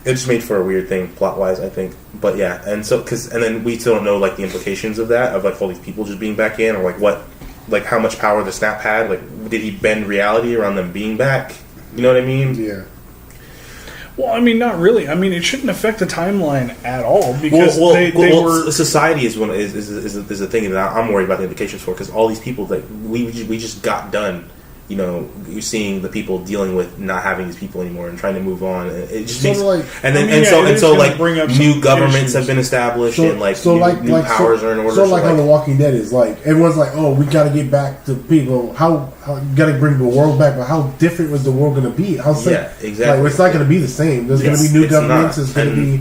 It just made for a weird thing plot wise, I think. But yeah, and then we still don't know like the implications of that, of like all these people just being back in, or like what, like how much power the snap had. Like, did he bend reality around them being back? You know what I mean? Yeah. Well, I mean, not really. I mean, it shouldn't affect the timeline at all because they were. Society is the thing that I'm worried about the implications for, because all these people that we just got done. You know, you're seeing the people dealing with not having these people anymore and trying to move on. It just makes, like, new governments have been established and new powers are in order. So like how The Walking Dead is like everyone's like, oh, we got to get back to people. How you got to bring the world back? But how different was the world going to be? Exactly. Like, it's not going to be the same. There's going to be new governments. It's going to be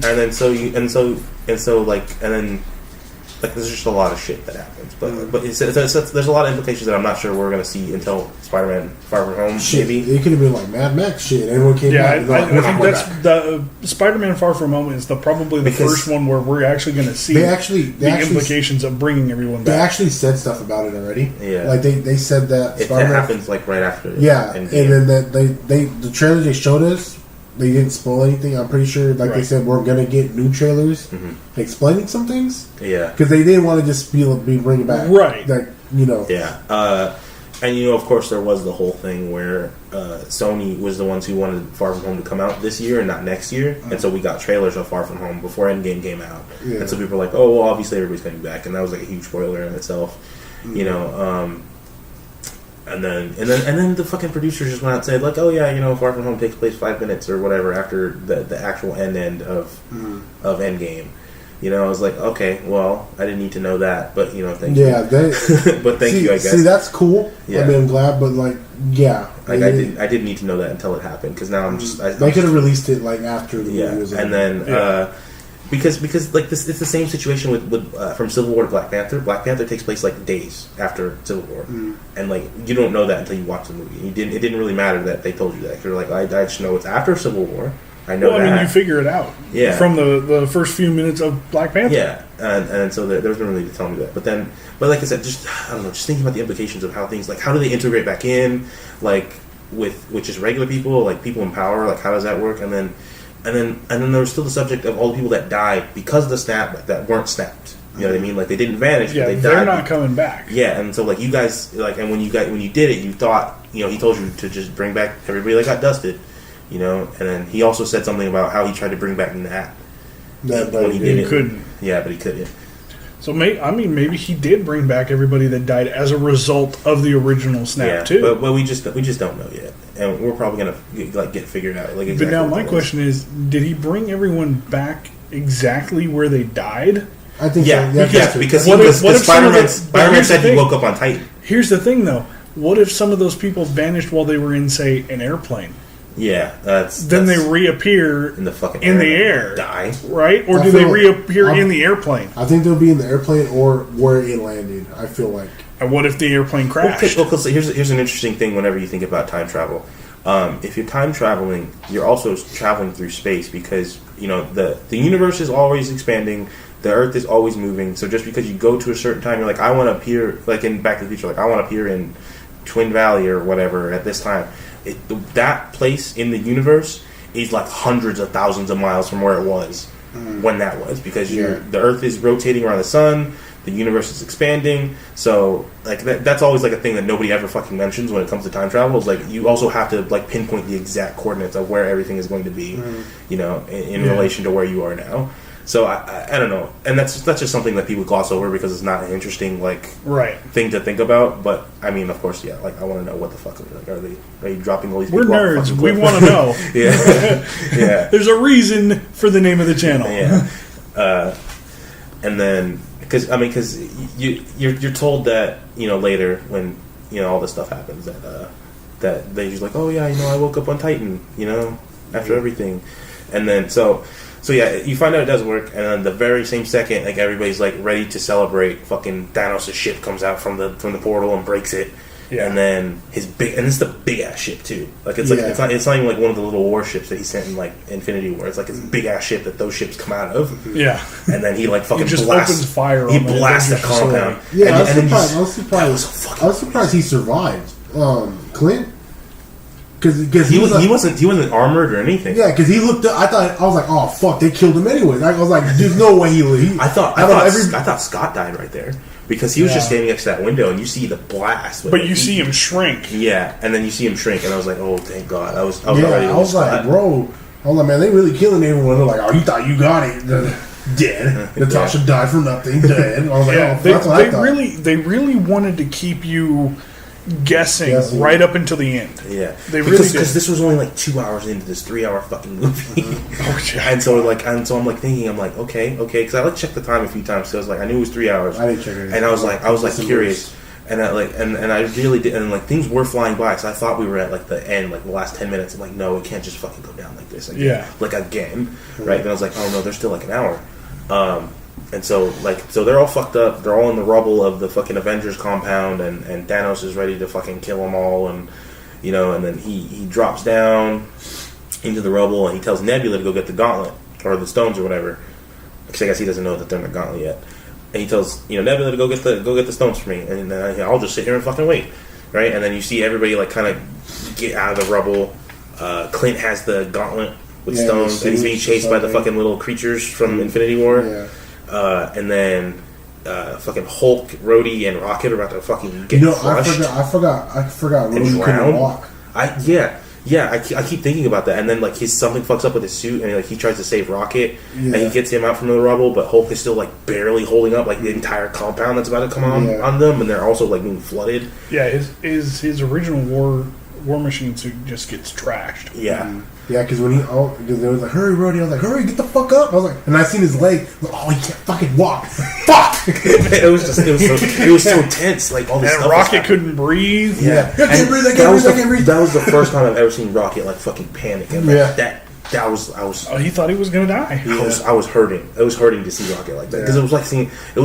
there's just a lot of shit that happens, but there's a lot of implications that I'm not sure we're going to see until Spider-Man Far From Home. Shit, maybe it could have been like Mad Max shit. Everyone came back. I think that's the Spider-Man Far From Home is probably the first one where we're actually going to see the implications of bringing everyone back. They actually said stuff about it already. Yeah, like they said that it happens like right after. Yeah, and then the trailers they showed us. They didn't spoil anything. I'm pretty sure, they said, we're gonna get new trailers explaining some things. Yeah, because they didn't want to just be bringing back, right? Like, you know, yeah. And you know, of course, there was the whole thing where Sony was the ones who wanted Far From Home to come out this year and not next year, and so we got trailers of Far From Home before Endgame came out, and so people were like, "Oh, well, obviously everybody's coming back," and that was like a huge spoiler in itself, you know. And then the fucking producers just went out and said, like, oh yeah, you know, Far From Home takes place 5 minutes or whatever after the actual end of Endgame. You know, I was like, okay, well, I didn't need to know that, but you know, thank you. Yeah, but thank you, I guess. See, that's cool. Yeah. I mean, I'm glad, but like, yeah, I didn't need to know that until it happened, because now I'm just. They could have released it like after the movie was over. And then. Because like this, it's the same situation with from Civil War to Black Panther. Black Panther takes place like days after Civil War, and like you don't know that until you watch the movie. It didn't really matter that they told you that. You're like, I just know it's after Civil War. I know. Well, I mean, you figure it out. Yeah. From the first few minutes of Black Panther. Yeah, and so there was no really to tell me that. But like I said, just I don't know. Just thinking about the implications of how things like how do they integrate back in, like with just regular people, like people in power, like how does that work, and then there was still the subject of all the people that died because of the snap that weren't snapped. You know what I mean? Like they didn't vanish. Yeah, but they they're died. not coming back. Yeah, and so like you guys like, and when you did it, you thought, you know, he told you to just bring back everybody that got dusted. You know, and then he also said something about how he tried to bring back Nat. But he couldn't. Yeah, but he couldn't. So maybe he did bring back everybody that died as a result of the original snap too. But we just don't know yet, and we're probably gonna get figured out. Like, exactly. But now my question is, did he bring everyone back exactly where they died? I think Yeah, so. Yeah, yeah, because What if some of Spider-Man the- Spider-Man said he woke up on Titan. Here's the thing, though. What if some of those people vanished while they were in, say, an airplane? Yeah, that's Then they reappear in the fucking in the air, air, die. right? Or I do they feel like- reappear I'm- in the airplane? I think they'll be in the airplane or where it landed. I feel like. And what if the airplane crashed? Okay, so here's an interesting thing. Whenever you think about time travel, if you're time traveling, you're also traveling through space because the universe is always expanding. The Earth is always moving. So just because you go to a certain time, you're like, I want to appear, like in Back to the Future, like I want to appear in Twin Valley or whatever at this time. That place in the universe is like hundreds of thousands of miles from where it was when that was, because the Earth is rotating around the sun, the universe is expanding. So like that's always like a thing that nobody ever fucking mentions when it comes to time travel. Is like you also have to like pinpoint the exact coordinates of where everything is going to be, in relation to where you are now. So I don't know, and that's just something that people gloss over because it's not an interesting thing to think about. But I mean, of course, yeah. Like I want to know what the fuck are you dropping all these? We're people off the nerds. fucking We cliff? want to know. Yeah, yeah, There's a reason for the name of the channel. yeah. And then because you're told that later when all this stuff happens that they just like, oh yeah, I woke up on Titan after everything, and then so yeah, you find out it does work, and then the very same second, like everybody's like ready to celebrate. Fucking Thanos' ship comes out from the portal and breaks it, and then it's the big ass ship too. Like it's not even like one of the little warships that he sent in like Infinity War. It's like it's a big ass ship that those ships come out of. Yeah, and then he like fucking just blasts opens fire. He on the blasts the Avengers compound. facility. Yeah, And I was surprised. I was surprised he survived. Clint, because he wasn't armored or anything. Yeah, because he looked up. I was like, oh fuck, they killed him anyways. I was like, there's no way he. I thought Scott died right there because he was just standing next to that window and you see the blast. But you see him shrink. Yeah, and then you see him shrink, and I was like, oh thank God. I was ready to I was like, bro. I was like, man, they really killing everyone. They're like, oh, you thought you got it. Dead. Natasha died for nothing. Dead. I was like, oh, that's what I thought. They really wanted to keep you guessing right up until the end. Yeah, they really did. Because this was only like 2 hours into this 3-hour fucking movie. Oh, yeah. and so I'm like thinking, I'm like, okay, because I checked the time a few times. So I was like, I knew it was 3 hours. I didn't check it. And I was like curious. And I really did, and like things were flying by, so I thought we were at like the end, like the last 10 minutes. I'm like, no, it can't just fucking go down like this again. Right? And I was like, oh no, there's still like an hour. And so they're all fucked up. They're all in the rubble of the fucking Avengers compound, and Thanos is ready to fucking kill them all, and and then he drops down into the rubble, and he tells Nebula to go get the gauntlet or the stones or whatever. Because I guess he doesn't know that they're in the gauntlet yet. And he tells Nebula to go get the stones for me, and then I'll just sit here and fucking wait, right? And then you see everybody like kind of get out of the rubble. Clint has the gauntlet with stones, and he's being chased by the fucking little creatures from Infinity War. Yeah. And then fucking Hulk, Rhodey, and Rocket are about to fucking get crushed. I forgot. Rhodey couldn't walk. I keep thinking about that, and then like something fucks up with his suit, and like he tries to save Rocket, and he gets him out from the rubble, but Hulk is still like barely holding up like the entire compound that's about to come on them, and they're also like being flooded. Yeah, his original War Machine suit just gets trashed. Yeah. Yeah, because when because they was like, hurry, Rhodey. I was like, hurry, get the fuck up. I was like, and I seen his leg. Like, oh, he can't fucking walk. Fuck. it was so tense. Like all this and stuff. Rocket couldn't breathe. Yeah, I can't breathe. I can't breathe. That was the first time I've ever seen Rocket like fucking panic. And I was. Oh, he thought he was gonna die. I was hurting. It was hurting to see Rocket like that because it was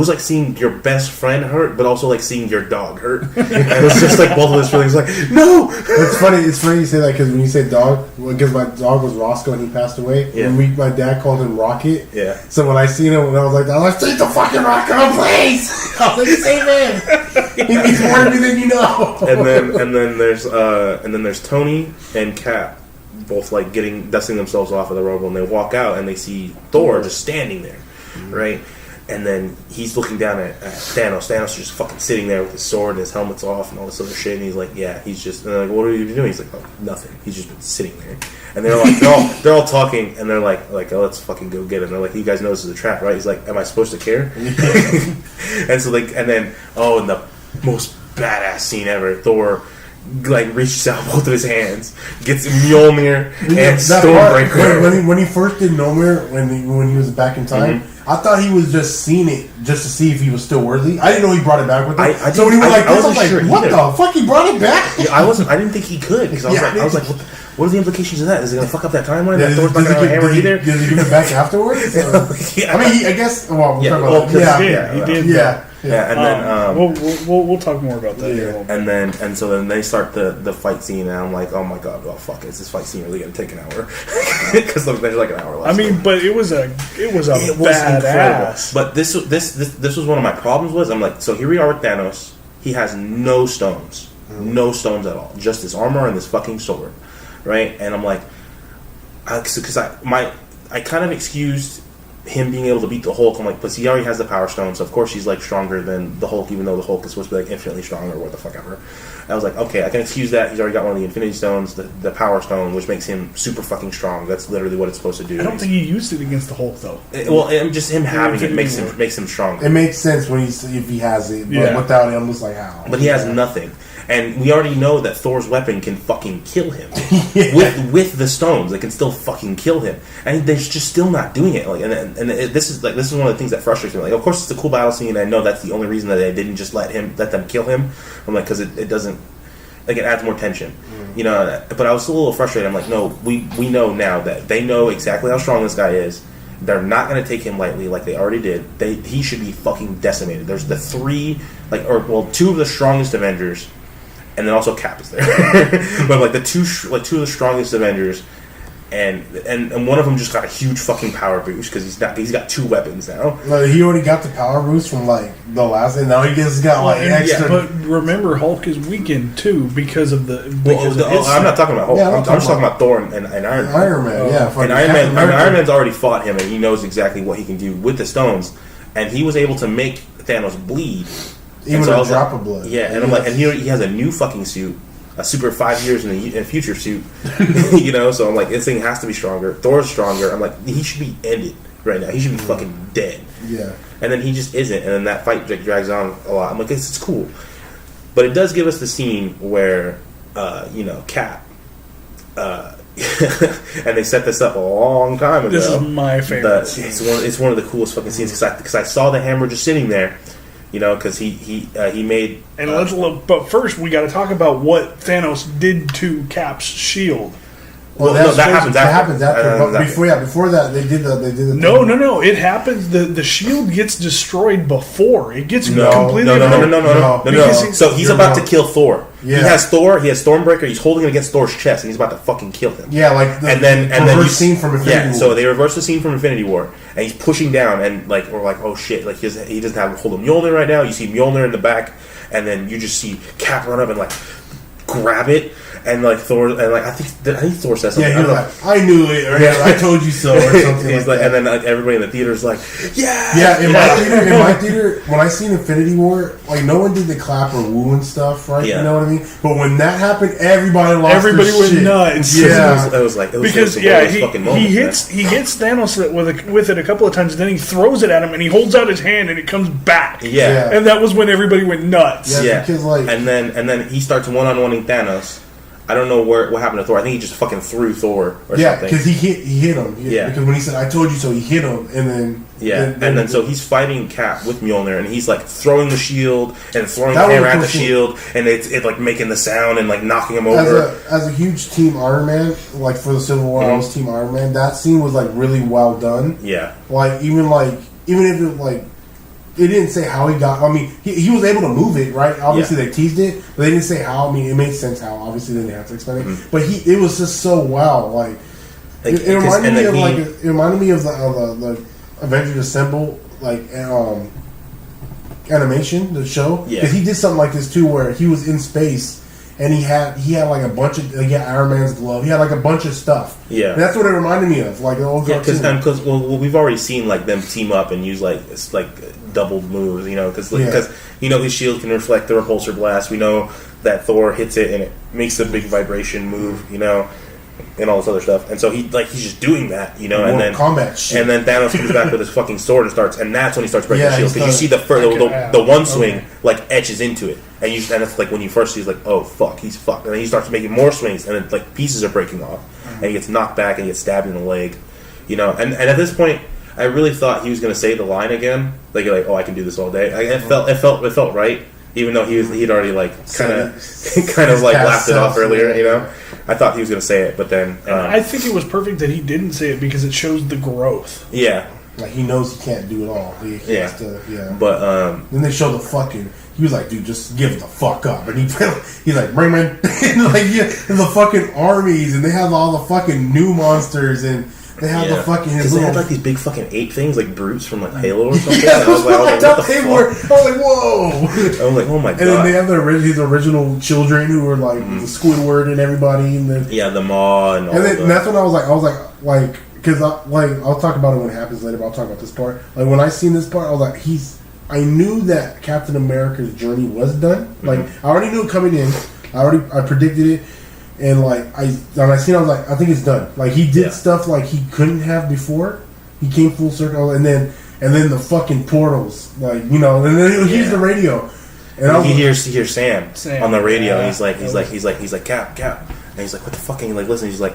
like seeing your best friend hurt, but also like seeing your dog hurt. And it was just like both of those feelings. Like no. It's funny. It's funny you say that because when you say dog, because my dog was Roscoe and he passed away. Yeah. And my dad called him Rocket. Yeah. So when I seen him, when I was like, take the fucking Roscoe, please. I was like, save him. He means more to me than you know. And then there's Tony and Cap. Both like dusting themselves off of the rubble, and they walk out and they see Thor just standing there, right? And then he's looking down at Thanos. Thanos is just fucking sitting there with his sword and his helmet's off and all this other shit. And he's like, "Yeah, he's just." And they're like, "What are you doing?" He's like, "Oh, nothing. He's just been sitting there." And they're like, they're all talking, and they're like, "Oh, let's fucking go get him." They're like, "You guys know this is a trap, right?" He's like, "Am I supposed to care?" And so in the most badass scene ever, Thor like reaches out both of his hands, gets Mjolnir and Stormbreaker. When he first did Mjolnir, when he was back in time, I thought he was just seeing it just to see if he was still worthy. I didn't know he brought it back with him. So when he was like this, I was like, sure what the fuck? He brought it back? Yeah, I didn't think he could because I was like, what are the implications of that? Is it gonna fuck up that timeline? That Thor's not gonna have a hammer either? Did he give it back afterwards? Yeah. I mean, I guess. Well, he did. Yeah, and then we'll talk more about that. Yeah. So then they start the fight scene, and I'm like, oh my god, well fuck, is this fight scene really gonna take an hour? Because there's like an hour left. I mean, but it was badass. But this was one of my problems. Was I'm like, so here we are with Thanos. He has no stones, no stones at all, just this armor and this fucking sword, right? And I'm like, because I kind of excused him being able to beat the Hulk. I'm like, but he already has the Power Stone, so of course he's like stronger than the Hulk, even though the Hulk is supposed to be like infinitely strong or what the fuck ever. I was like, okay, I can excuse that. He's already got one of the Infinity Stones, the Power Stone, which makes him super fucking strong. That's literally what it's supposed to do. I don't think he used it against the Hulk though. Just him having it makes him stronger. It makes sense if he has it, but without it, I'm just like, how? But he has nothing. And we already know that Thor's weapon can fucking kill him with the stones. It can still fucking kill him, and they're just still not doing it. Like, and this is one of the things that frustrates me. Like, of course, it's a cool battle scene. I know that's the only reason that they didn't just let them kill him. I'm like, because it doesn't, like, it adds more tension, you know. But I was still a little frustrated. I'm like, no, we know now that they know exactly how strong this guy is. They're not going to take him lightly, like they already did. He should be fucking decimated. There's the two of the strongest Avengers. And then also Cap is there, but like two of the strongest Avengers, and one of them just got a huge fucking power boost because he's got two weapons now. He already got the power boost from like the last, and now he just got like extra. But remember, Hulk is weakened too because of the. I'm not talking about Hulk. I'm just talking about Thor and Iron Man. Iron Man, and Iron Man's already fought him, and he knows exactly what he can do with the stones, and he was able to make Thanos bleed. Even a drop of blood. Yeah, and I'm like, and he has a new fucking suit, a super 5 years in the future suit, you know. So I'm like, this thing has to be stronger. Thor's stronger. I'm like, he should be ended right now. He should be fucking dead. Yeah. And then he just isn't, and then that fight drags on a lot. I'm like, it's cool, but it does give us the scene where, Cap. And they set this up a long time ago. This is my favorite scene. It's one of the coolest fucking scenes because I saw the hammer just sitting there. You know, because he made. And let's look. But first, we got to talk about what Thanos did to Cap's shield. Well, that happens after. But before that, they did the. No. It happens. The shield gets destroyed before it gets completely. No. So he's about to kill Thor. Yeah. He has Thor. He has Stormbreaker. He's holding it against Thor's chest, and he's about to fucking kill him. Yeah, like the scene from Infinity War. So they reverse the scene from Infinity War, and he's pushing down, and like we're like, oh shit, like he doesn't have a hold of Mjolnir right now. You see Mjolnir in the back, and then you just see Cap run up and like grab it. And like Thor, and like I think Thor says something. Yeah, I knew it, or I told you so, or something like that. And then everybody in the theater is like, yeah. In my theater, when I seen Infinity War, like no one did the clap or woo and stuff, right? Yeah. You know what I mean? But when that happened, everybody lost. Everybody their went shit. nuts. Yeah, it was because he hits Thanos with it a couple of times, and then he throws it at him, and he holds out his hand, and it comes back. Yeah. And that was when everybody went nuts. Yeah. Because and then he starts one-on-oneing Thanos. I don't know what happened to Thor. I think he just fucking threw Thor or something. Yeah, because he hit him. Because when he said, I told you so, he hit him. And then... And then so he's fighting Cap with Mjolnir, and he's like throwing the shield and throwing the hammer at the shield, and it's like making the sound and like knocking him over. As a huge Team Iron Man, like for the Civil War, I was Team Iron Man. That scene was like really well done. Yeah. Like, even if it like... It didn't say how he got. I mean, he was able to move it, right? Obviously, they teased it, but they didn't say how. I mean, it made sense how. Obviously, they didn't have to explain it. But it was just so wow. Like it reminded me of the Avengers Assemble animation, the show. Because he did something like this too, where he was in space and he had like a bunch of Iron Man's glove. He had like a bunch of stuff. Yeah, and that's what it reminded me of. Like the old because we've already seen like them team up and use like doubled moves, you know, because his shield can reflect the repulsor blast. We know that Thor hits it and it makes a big vibration move, you know, and all this other stuff. And so he's just doing that, you know. And then combat shit. And then Thanos comes back with his fucking sword and that's when he starts breaking the shield, because you see the one swing like etches into it, and it's like when you first see, he's like, oh fuck, he's fucked, and then he starts making more swings, and then like pieces are breaking off, and he gets knocked back and he gets stabbed in the leg, you know. And at this point, I really thought he was going to say the line again, like oh, I can do this all day. It felt right. Even though he'd already like kind of like laughed it off earlier, you know, I thought he was going to say it, but then I think it was perfect that he didn't say it because it shows the growth. Yeah, like he knows he can't do it all. He has to, But then they show the fucking. He was like, dude, just give it the fuck up, and he's like, bring my and the fucking armies, and they have all the fucking new monsters and. They have the fucking because they had like these big fucking ape things like brutes from like Halo or something. Yeah, I was like, what the fuck? I was like, whoa! I was like, oh my god! And then they have his original children who were like the Squidward and everybody, and then the Maw and all. And then that's when I was like, because I'll talk about it when it happens later, but I'll talk about this part. Like when I seen this part, I was like, I knew that Captain America's journey was done. Like I already knew it coming in. I predicted it. And like when I seen it, I was like, I think it's done. Like he did stuff like he couldn't have before. He came full circle, and then the fucking portals, like, you know, and then he hears the radio, and he hears Sam on the radio, and he's like Cap, and he's like, what the fuck? And he like listen, he's like,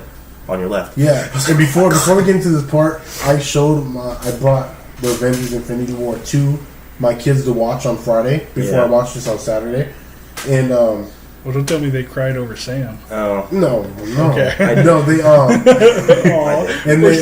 on your left. Yeah. And before we get into this part, I brought the Avengers Infinity War to my kids to watch on Friday before I watched this on Saturday, and well, don't tell me they cried over Sam. Oh no! Okay. No, they and they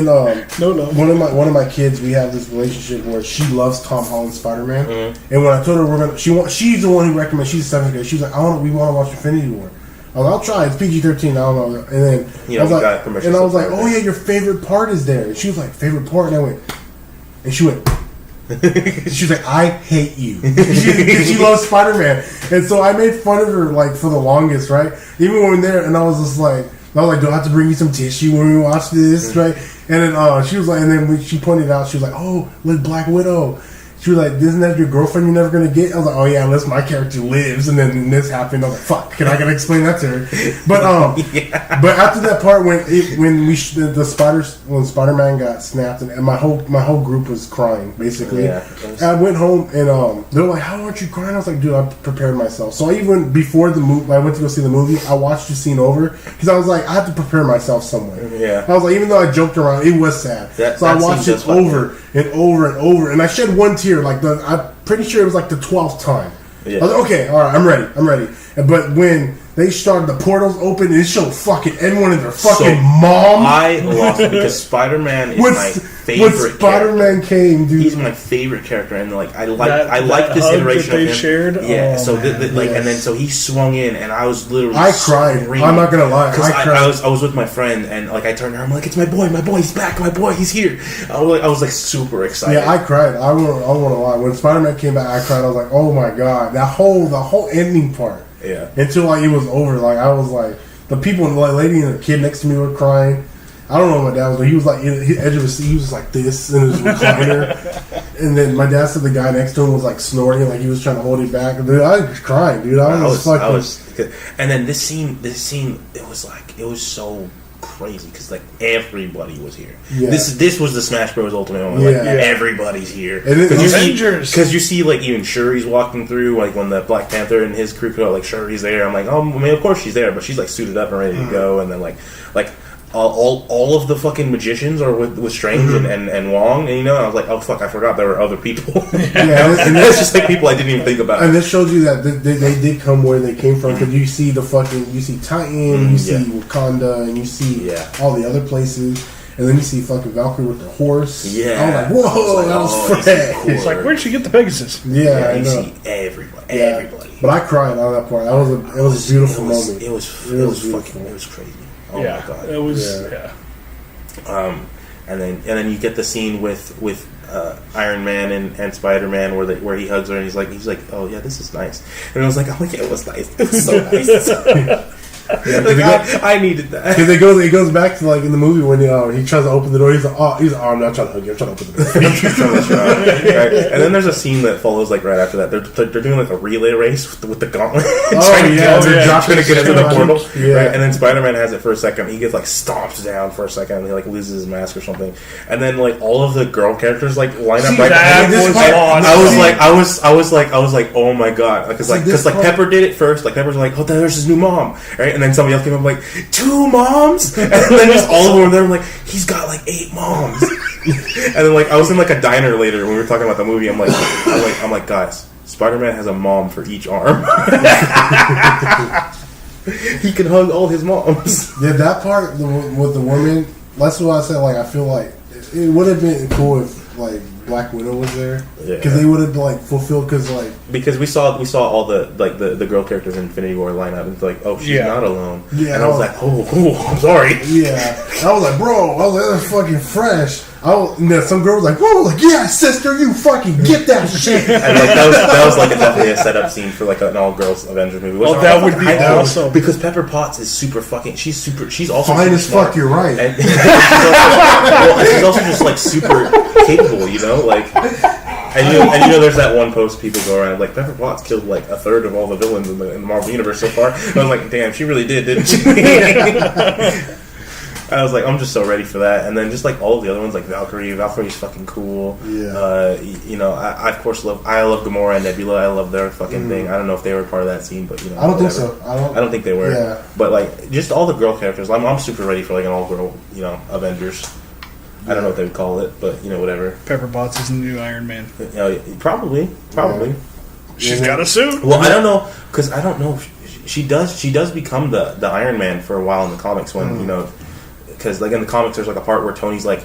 no. One of my kids, we have this relationship where she loves Tom Holland's Spider-Man, and when I told her she's the one who recommended. She's 7th grade. She's like, we want to watch Infinity War. I was like, I'll try. It's PG-13. I don't know. And then I was like, oh yeah, your favorite part is there. And she was like, favorite part, and she went. She's like, I hate you. She loves Spider-Man, and so I made fun of her like for the longest, right? Even when we were there, and I was just like, do I have to bring you some tissue when we watch this, right? And then she was like, and then when she pointed out, she was like, oh, look, Black Widow. She was like, isn't that your girlfriend you're never gonna get? I was like, oh yeah, unless my character lives. And then this happened. I was like, fuck, I gotta explain that to her. But but after that part, when Spider-Man got snapped, and my whole group was crying basically. Yeah, I went home and they were like, how aren't you crying? I was like, dude, I prepared myself. So even before the movie, I went to go see the movie. I watched the scene over because I was like, I have to prepare myself somewhere. Yeah, I was like, even though I joked around, it was sad. So I watched it over and over and over, and I shed one tear. Like I'm pretty sure it was like the 12th time. Yeah. I was like, okay, all right, I'm ready. But when they started, the portals open, and it showed fucking everyone and their fucking mom. I lost it because Spider-Man is my favorite. When Spider-Man came, dude, he's my favorite character, and like I like this iteration that they of him. Shared. Yeah, and then so he swung in, and I was literally I cried. Screaming. I'm not gonna lie, because I was with my friend, and like I turned to her, I'm like, it's my boy, he's back, he's here. I was like super excited. Yeah, I cried. I won't lie. When Spider-Man came back, I cried. I was like, oh my god, the whole ending part. Yeah. Until like it was over, like I was like the people, the lady and the kid next to me were crying. I don't know what my dad was doing. He was like in the edge of his seat. He was like this in his recliner, and then my dad said the guy next to him was like snorting, like he was trying to hold it back. Dude, I was crying, dude. I was. And then this scene, it was so crazy because like everybody was here. Yeah. This was the Smash Bros. Ultimate moment. Like everybody's here. Because you see like even Shuri's walking through, like when the Black Panther and his crew go, like Shuri's there. I'm like, oh, I mean, of course she's there, but she's like suited up and ready to go. And then like all of the fucking magicians are with Strange and Wong, and you know, I was like, oh fuck, I forgot there were other people. And that's just like people I didn't even think about. And this shows you that they did come where they came from, because you see Titan, you see Wakanda, and you see all the other places. And then you see fucking Valkyrie with the horse. Yeah. I was like, whoa, that was fresh. It's like, where'd she get the Pegasus? Yeah, you see everybody. But I cried on that part. It was a beautiful moment. It was crazy. Oh my god! It was and then you get the scene with Iron Man and Spider-Man where he hugs her and he's like, oh yeah, this is nice. And I was like, oh yeah, it was nice. It was so nice. Yeah, Like, I needed that. Because it goes back to like in the movie when he tries to open the door. He's like, I'm not trying to hug you. I'm trying to open the door. Right? And then there's a scene that follows like right after that. They're doing like a relay race with the gauntlet. Trying to get into the portal. Yeah. Right? And then Spider-Man has it for a second. He gets like stomped down for a second. And he like loses his mask or something. And then like all of the girl characters like line up right behind him. I was like, oh my god, because Pepper did it first. Like Pepper's like, oh, there's his new mom, right? And then somebody else came up like, 2 moms, and then just all of them were there. I'm like, he's got like 8 moms. And then like I was in like a diner later when we were talking about the movie. I'm like, guys, Spider-Man has a mom for each arm. He can hug all his moms. Yeah, that part with the woman. That's what I said. Like, I feel like it would have been cool if like Black Widow was there, because they would have like fulfilled. Because we saw all the girl characters in Infinity War line up, and it's like, oh, she's not alone. Yeah, and I was like, oh, I'm sorry. Yeah, I was like, bro, that's fucking fresh. Some girl was like, whoa, like, yeah, sister, you fucking get that shit. And like that was like definitely a setup scene for like an all girls Avengers movie. Well, that would be awesome, because Pepper Potts is super fucking. She's also fine as fuck. You're right. And she's also just like super capable, you know, like. And there's that one post people go around like Pepper Potts killed like a third of all the villains in the Marvel universe so far. And I was like, damn, she really did, didn't she? I was like, I'm just so ready for that. And then just like all of the other ones, like Valkyrie's fucking cool. Yeah. I of course love Gamora and Nebula. I love their fucking thing. I don't know if they were part of that scene, but I don't think so. I don't think they were. Yeah. But like just all the girl characters, I'm super ready for like an all girl, Avengers. I don't know what they would call it, but whatever. Pepper Potts is the new Iron Man. Probably. Yeah. She's got a suit. Well, I don't know, because I don't know if she does become the Iron Man for a while in the comics when because like in the comics there's like a part where Tony's like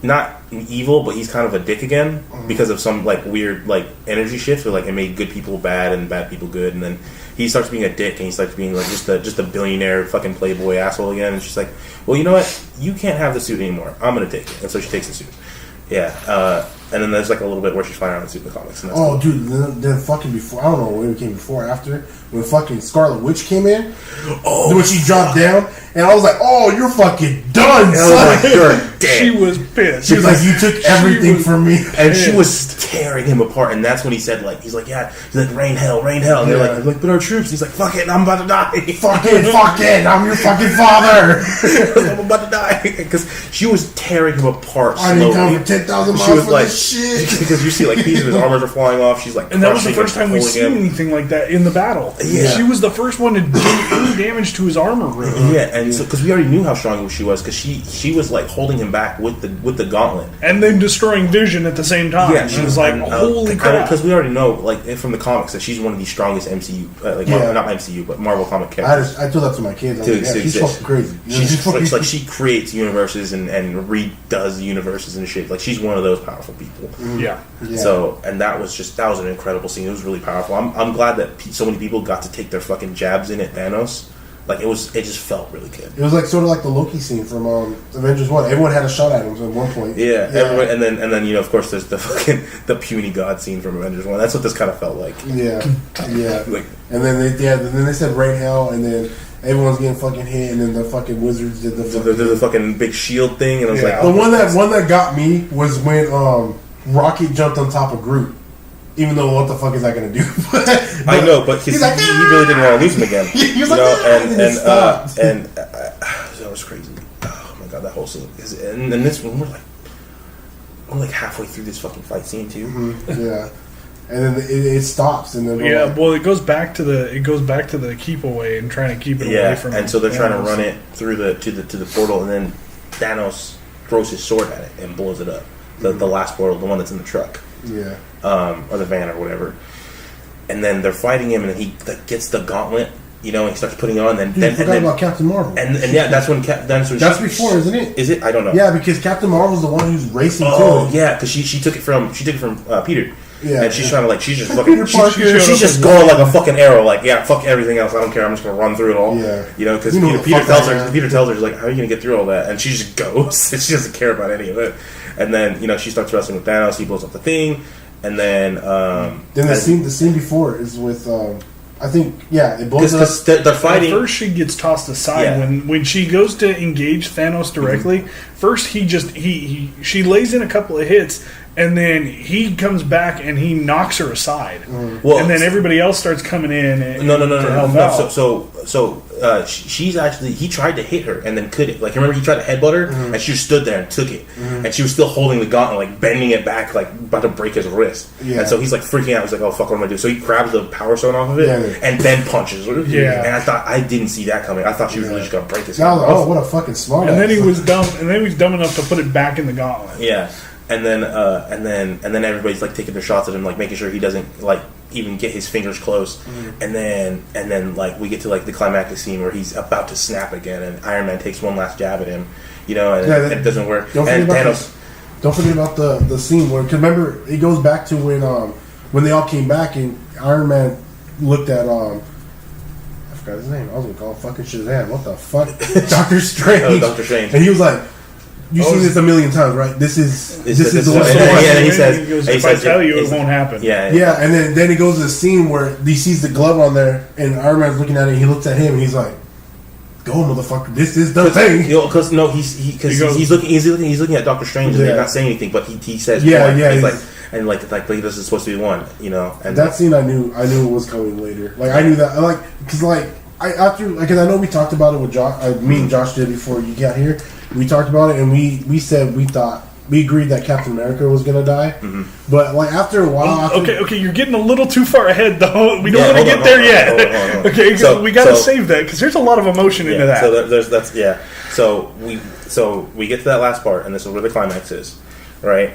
not evil, but he's kind of a dick again because of some like weird like energy shift where like it made good people bad and bad people good, and then he starts being a dick and he starts being like just a billionaire fucking playboy asshole again, and she's like, well, you know what, you can't have the suit anymore, I'm gonna take it. And so she takes the suit. And then there's like a little bit where she's flying around the suit in the comics, and that's cool. Dude, then fucking before, I don't know when it came before or after, when fucking Scarlet Witch came in, when she dropped down, and I was like, oh, you're fucking done, son. I was like, you're dead. She was pissed. She was like, you took everything from me. And she was tearing him apart, and that's when he said, like, he's like, rain hell. And they're like, but our troops. He's like, fuck it, I'm about to die. Fuck it, I'm your fucking father. I'm about to die. Because she was tearing him apart I didn't come for 10,000 miles for this shit. Because you see, like, pieces of his armors are flying off. She's like, and that was the first time we've seen anything like that in the battle. Yeah. She was the first one to do any damage to his armor, really. Yeah, and so because we already knew how strong she was, because she was like holding him back with the gauntlet, and then destroying Vision at the same time. Yeah, she was like, holy crap! Because we already know, like from the comics, that she's one of the strongest MCU, not MCU, but Marvel comic characters. I told that to my kids. She's fucking crazy. She's like she creates universes and redoes universes and shit. Like she's one of those powerful people. Yeah. So, and that was an incredible scene. It was really powerful. I'm glad that so many people got to take their fucking jabs in at Thanos. Like it just felt really good. It was like sort of like the Loki scene from Avengers 1. Everyone had a shot at him at one point. Yeah. Everyone, and then of course there's the puny god scene from Avengers 1. That's what this kind of felt like. Yeah. Like, and then they said rain hell, and then everyone's getting fucking hit, and then the fucking wizards did the fucking big shield thing, and I was like, the one that got me was when Rocket jumped on top of Groot. Even though, what the fuck is that going to do? I know, but he really didn't want to lose him again. He was like, and that was crazy. Oh my god, that whole scene. And this one, we're like halfway through this fucking fight scene too. Mm-hmm. Yeah, and then it stops, and then it goes back to the keep away and trying to keep it away from. And so they're trying to run it through to the portal, and then Thanos throws his sword at it and blows it up. The last portal, the one that's in the truck. Yeah. Or the van or whatever. And then they're fighting him, and he gets the gauntlet, and he starts putting it on. And then forgot about Captain Marvel. And that's when that's before, isn't it? Is it? I don't know. Yeah, because Captain Marvel's the one who's racing. Oh, yeah, because she took it from Peter. Yeah, and she's trying to she's just going like a fucking arrow. Like, yeah, fuck everything else. I don't care. I'm just gonna run through it all. Yeah, because Peter tells her, he's like, how are you gonna get through all that? And she just goes. She doesn't care about any of it. And then she starts wrestling with Thanos. He blows up the thing. And then the scene before is with I think it blows up. Because they're fighting. First, she gets tossed aside Yeah. when she goes to engage Thanos directly. First, she lays in a couple of hits, and then he comes back and he knocks her aside. Well, and then everybody else starts coming in. And, No. to help out. She's actually, he tried to hit her and then couldn't. Like, remember, he tried to headbutt her and she stood there and took it, and she was still holding the gauntlet, like bending it back, like about to break his wrist. Yeah. And so he's like freaking out. He's like, "Oh fuck, what am I do?" So he grabs the power stone off of it and then punches her. Yeah. And I didn't see that coming. I thought she was really just gonna break his. Now I was like, oh, what a fucking smart. And then he ass. was dumb. And then he was dumb enough to put it back in the gauntlet. Yeah. And then everybody's like taking their shots at him, like making sure he doesn't like even get his fingers close. And then like we get to like the climactic scene where he's about to snap again, and Iron Man takes one last jab at him, and it doesn't work. Don't forget about the scene where, cause remember, it goes back to when they all came back and Iron Man looked at I forgot his name. I was gonna call him fucking Shazam. What the fuck, Doctor Strange? Oh, Doctor Strange. And he was like, "You've seen this a million times, right? This is the one." Yeah, he says, "If I tell you, it won't happen." Yeah, yeah. And then he goes to the scene where he sees the glove on there, and Iron Man's looking at it. And he looks at him, and he's like, "Go, motherfucker! This is the thing." Because he's looking at Doctor Strange and they're not saying anything, but he says, Yeah, one. yeah, He's he's- like this is supposed to be one, And that scene, I knew it was coming later. Like I knew that, because I know we talked about it with Josh. Me and Josh did before you got here. We talked about it, and we said we agreed that Captain America was gonna die. But like after a while, Okay, you're getting a little too far ahead, though. We don't want to get there yet. Hold on. Okay, So- we got to save that because there's a lot of emotion into that. So we get to that last part, and this is where the climax is, right?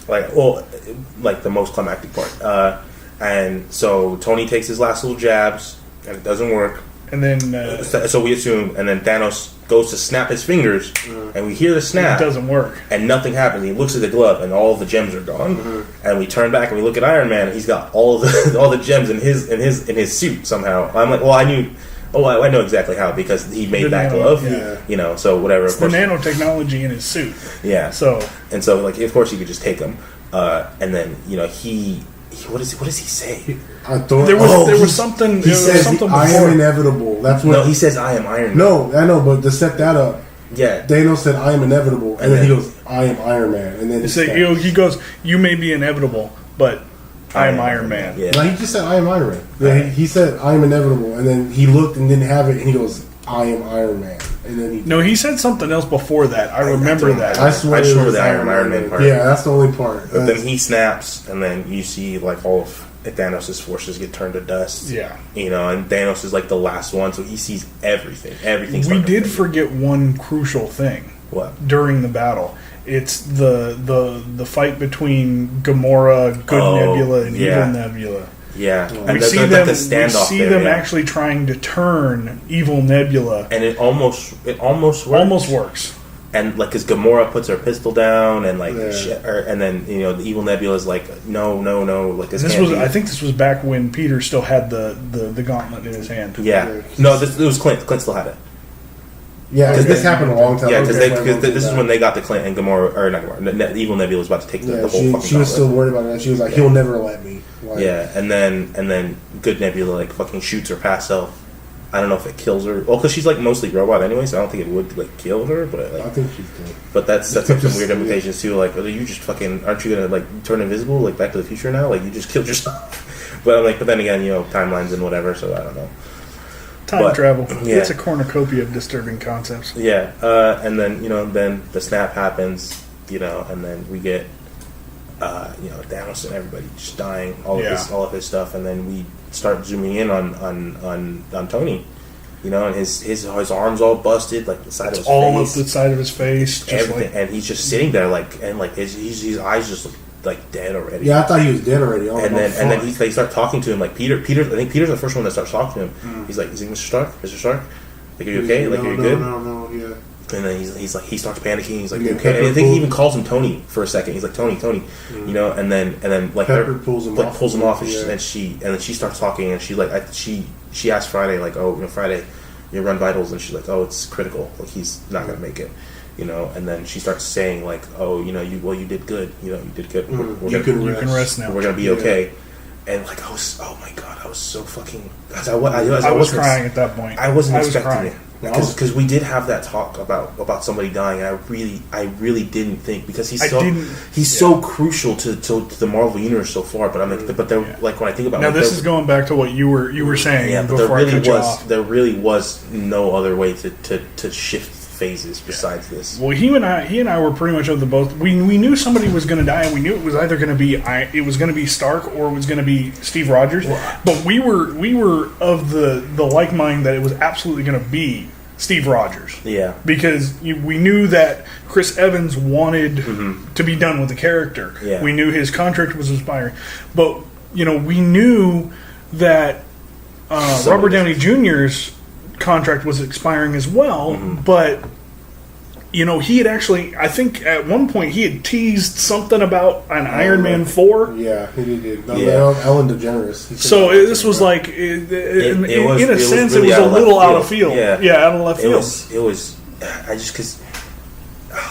Like the most climactic part. And so Tony takes his last little jabs, and it doesn't work. And then So we assume, and then Thanos goes to snap his fingers, and we hear the snap. it doesn't work. And nothing happens. He looks at the glove, and all of the gems are gone. And we turn back and we look at Iron Man, and he's got all the gems in his suit somehow. I'm like, well, I know exactly how, because he made that glove. yeah. So whatever. It's Of the course, nanotechnology in his suit. yeah. So like, of course, you could just take him. And then he what does he say? there was something. He says, "I am inevitable." That's what. No, he says, "I am Iron Man." No, I know, but to set that up, Yeah. Thanos said, "I am inevitable," and then he goes, "I am Iron Man," and then he goes, "You may be inevitable, but I am Iron Man." Yeah. No, he just said, "I am Iron Man." Yeah, he said, "I am inevitable," and then he looked and didn't have it, and he goes, "I am Iron Man," and then No, he said something else before that. I remember that. I swear, I just it remember was the Iron Man part. Yeah, that's the only part. But then he snaps, and then you see like all of Thanos' forces get turned to dust. Yeah. And Thanos is like the last one, so he sees everything. Everything's We starting to did fade. forget one crucial thing. What? During the battle? It's the fight between Gamora, Good Nebula, and yeah. Evil Nebula. Yeah, and We there's see like them. the standoff we see there, them yeah. actually trying to turn Evil Nebula. and it almost works. Almost works. And like, cause Gamora puts her pistol down, and like, Yeah. and then the Evil Nebula is like, no, like this. This can't was. be. I think this was back when Peter still had the gauntlet in his hand. Yeah. No, it was Clint. Clint still had it. Yeah, because this happened a long time. Yeah, ago. because this is when they got the Clint and Gamora, or not Gamora. The Evil Nebula was about to take the whole fucking she gauntlet. was still worried about that. She was like, "He'll never let me." Like, Yeah, and then Good Nebula like fucking shoots her past self. I don't know if it kills her. Well, because she's like mostly robot anyway, so I don't think it would like kill her. But I think she's good. but that sets up some weird implications too. Like, are you just fucking? Aren't you gonna like turn invisible like Back to the Future now? Like you just killed yourself. But I'm like, but then again, timelines and whatever. So I don't know. Time travel. Yeah. It's a cornucopia of disturbing concepts. Yeah, and then then the snap happens. And then we get Thanos and everybody just dying, all of his stuff, and then we start zooming in on Tony, and his arms all busted, like the side of his All face, up the side of his face, just everything, and he's just sitting there his eyes just look like dead already. Yeah, I thought he was dead already. And then they start talking to him like Peter. I think Peter's the first one that starts talking to him. He's like, Mr. Stark, like, are you okay? Like, are you good? No, yeah. And then he's like, he starts panicking. He's like, Yeah, okay. And I think Pepper he even calls him Tony for a second. He's like, Tony, And then like Pepper pulls him off. and Yeah. she starts talking, and she asked Friday like, oh, Friday, you run vitals, and she's like, oh, it's critical. Like he's not gonna make it. And then she starts saying like, oh, you did good. You did good. You can you can rest now. We're gonna be okay. like I was, oh my god, I was so fucking. I was crying at that point. I wasn't expecting crying. it because we did have that talk about somebody dying, and I really didn't think, because he's so crucial to the Marvel universe so far. But I'm like, like when I think about now, like, this is going back to what you were saying. Yeah, but there really was no other way to shift phases besides this. Well, he and I were pretty much of the both. We knew somebody was going to die, and we knew it was either going to be Stark or it was going to be Steve Rogers. But we were of the like mind that it was absolutely going to be Steve Rogers. Yeah, because we knew that Chris Evans wanted to be done with the character. Yeah. We knew his contract was expiring, but we knew that Robert Downey Jr.'s contract was expiring as well, but he had actually, I think at one point he had teased something about an Iron Man 4. Yeah, he did. Ellen DeGeneres. So this was like, in a sense, it was a little out of field. Yeah, out of left field. It was. I just because,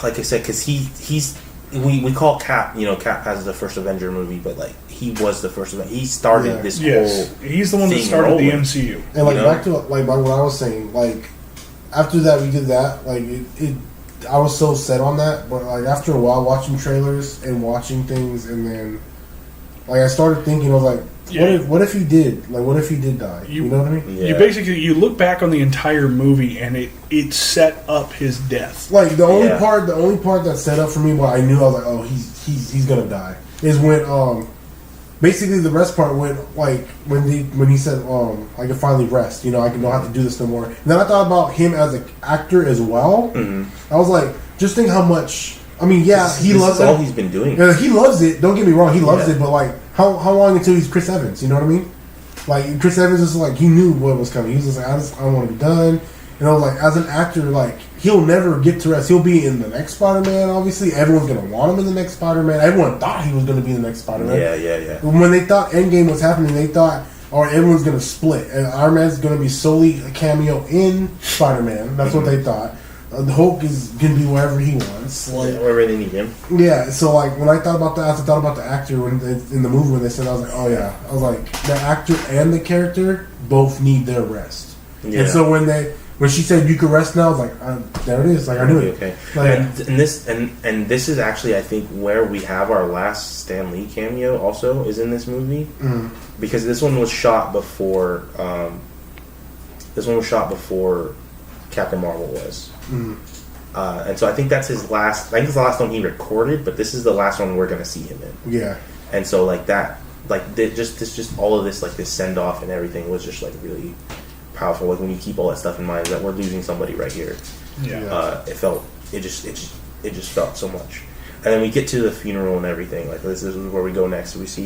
like I said, because he's. We call Cap, Cap has the first Avenger movie, but like he was the first Avenger. He started this whole. He's the one that started the MCU. And like back to like what I was saying, like after that we did that, like it I was so set on that, but like after a while watching trailers and watching things, and then like I started thinking, I was like, what if he did? Like, what if he did die? You know what I mean? Yeah. You look back on the entire movie, and it set up his death. Like the only part that set up for me, where I knew I was like, oh, he's gonna die, is when basically the rest part went like when he said I can finally rest. I don't have to do this no more. And then I thought about him as an actor as well. I was like, just think how much. I mean, he loves it. All he's been doing. Yeah, he loves it. Don't get me wrong, he loves it. But like, how long until he's Chris Evans? You know what I mean? Like Chris Evans is like, he knew what was coming. He was just like, I want to be done. And I was like, as an actor, like he'll never get to rest. He'll be in the next Spider-Man. Obviously, everyone's gonna want him in the next Spider-Man. Everyone thought he was gonna be in the next Spider-Man. Yeah. When they thought Endgame was happening, they thought, all right, everyone's gonna split, and Iron Man's gonna be solely a cameo in Spider-Man. That's what they thought. The Hulk is going to be wherever he wants. Like, wherever they need him. Yeah, so like when I thought about that, I thought about the actor in the movie when they said, I was like, oh yeah. I was like, the actor and the character both need their rest. Yeah. And so when she said you can rest now, I was like, there it is. Like I knew it. Okay. Like, and this is actually, I think, where we have our last Stan Lee cameo. Also, is in this movie because this one was shot before. Captain Marvel was. And so I think that's his last. I think it's the last one he recorded, but this is the last one we're going to see him in. Yeah. And so like that, like just all of this, like this send off and everything was just like really powerful. Like when you keep all that stuff in mind, that we're losing somebody right here. Yeah. It just felt so much. And then we get to the funeral and everything. Like this is where we go next. We see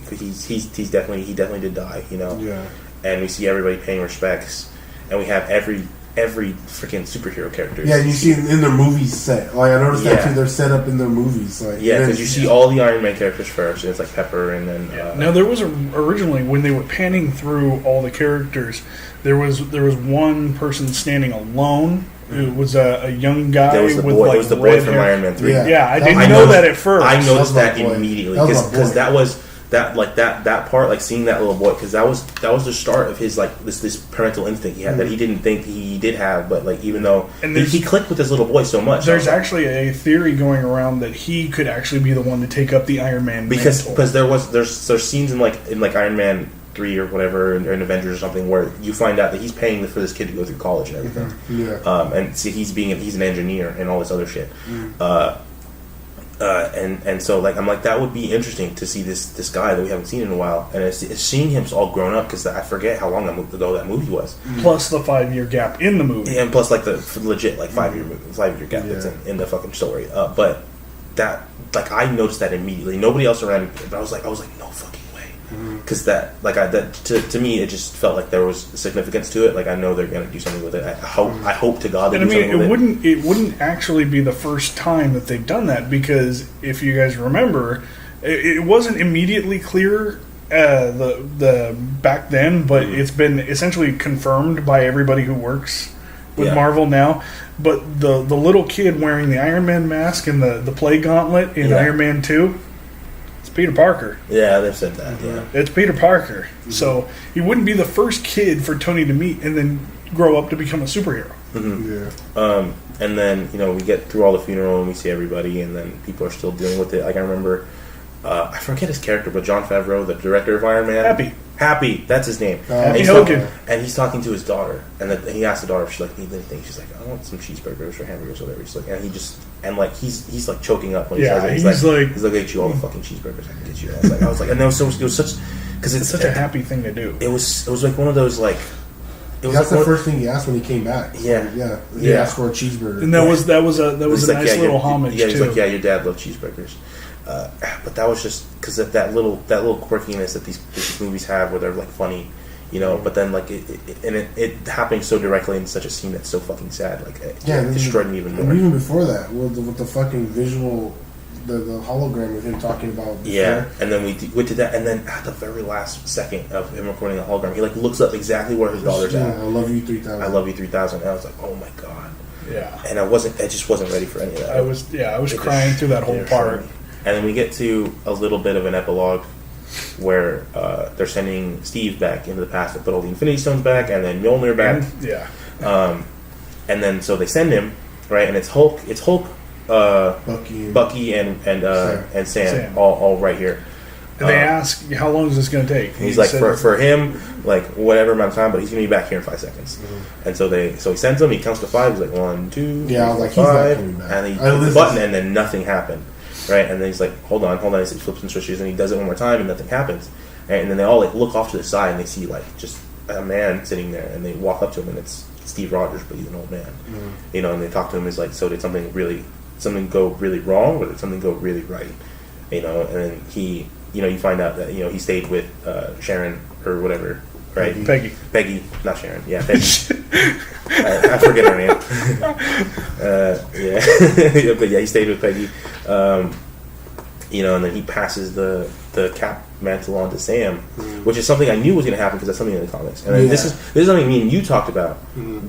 he definitely did die. Yeah. And we see everybody paying respects, and we have every freaking superhero character. Yeah, you see in their movies set. Like I noticed that too. They're set up in their movies. Like because you see all the Iron Man characters first. And it's like Pepper, and then now there was originally when they were panning through all the characters, there was one person standing alone. It was a young guy. It was the with boy. Like it was the boy from hair. Iron Man 3. Yeah, I didn't know that at first. I noticed that immediately because that was. That part, like seeing that little boy, because that was the start of his like this parental instinct he had that he didn't think he did have, but like even though he clicked with this little boy so much. There's actually a theory going around that he could actually be the one to take up the Iron Man because mantle. there's scenes in Iron Man 3 or whatever in Avengers or something where you find out that he's paying for this kid to go through college and everything. And see he's an engineer and all this other shit. And so like I'm like that would be interesting to see this guy that we haven't seen in a while, and it's seeing him all grown up because I forget how long ago that movie was. Plus the 5-year gap in the movie, and plus like the legit like 5-year gap that's in the fucking story. But that like I noticed that immediately. Nobody else around me, but I was like no fucking way, because to me it just felt like there was significance to it. Like I know they're gonna do something with it. I hope to God they do something with it. It wouldn't actually be the first time that they've done that, because if you guys remember, it wasn't immediately clear the back then, but it's been essentially confirmed by everybody who works with Marvel now. But the little kid wearing the Iron Man mask and the play gauntlet in Iron Man 2. It's Peter Parker. Yeah, they've said that. Yeah, It's Peter Parker. So he wouldn't be the first kid for Tony to meet and then grow up to become a superhero. Yeah. And then we get through all the funeral and we see everybody, and then people are still dealing with it. Like I remember, I forget his character, but Jon Favreau, the director of Iron Man, Happy, that's his name. Happy Hogan. And he's talking to his daughter, and then he asked the daughter if she like needs anything. She's like, I want some cheeseburgers or hamburgers or whatever. She's like, and he's like choking up when he says it. He's like, get you all the fucking cheeseburgers I can get you. I was like, and it was such because it's such a happy thing to do. It was like one of those like. That's the first thing he asked when he came back. Yeah, He asked for a cheeseburger, and that was a nice little homage. Yeah, he's too. like, your dad loved cheeseburgers. But that was just because of that little quirkiness that these movies have, where they're like funny, But then like it happening so directly in such a scene that's so fucking sad, like it destroyed me even more. And even before that, with the fucking visual, the hologram of him talking about. Yeah, and then we went to that, and then at the very last second of him recording the hologram, he like looks up exactly where his daughter's at. I love you 3000. I love you 3000. And I was like, oh my god. Yeah. And I just wasn't ready for any of that. I was crying through that whole part. And then we get to a little bit of an epilogue where they're sending Steve back into the past to put all the Infinity Stones back, and then Mjolnir back. And then so they send him, right? And it's Hulk, Bucky, and Sam. All right here. And they ask, how long is this going to take? And he's like, for him, like whatever amount of time, but he's going to be back here in 5 seconds. Mm-hmm. And so he sends him. He counts to 5. He's like 1, 2, 3, I was like, 5, he's not coming back. And he hits the button, and then nothing happened. Right, and then he's like, hold on. He flips some switches, and he does it one more time, and nothing happens. And then they all like look off to the side, and they see like just a man sitting there, and they walk up to him, and it's Steve Rogers, but he's an old man. Mm-hmm. And they talk to him. He's like, so did something go really wrong, or did something go really right? And then he, you find out that he stayed with Sharon or whatever, right? Peggy, not Sharon. Yeah, Peggy. I forget her name. Yeah, but yeah, he stayed with Peggy. And then he passes the Cap mantle on to Sam, which is something I knew was going to happen because that's something in the comics. And then this is something me and you talked about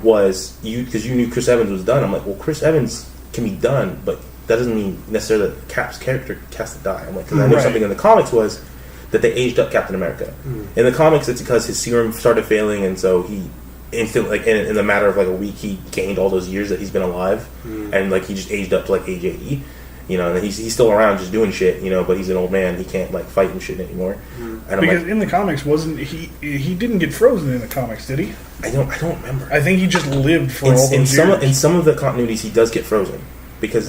was because you knew Chris Evans was done. I'm like, well, Chris Evans can be done, but that doesn't mean necessarily that Cap's character has to die. I'm like, because I knew something in the comics was that they aged up Captain America. In the comics, it's because his serum started failing, and so he instantly, like in the matter of like a week, he gained all those years that he's been alive, and like he just aged up to like age 80. And then he's still around just doing shit, but he's an old man. He can't like fight and shit anymore. And because in the comics, wasn't he didn't get frozen in the comics, did he? I don't remember. I think he just lived for all those years. In some of the continuities, he does get frozen because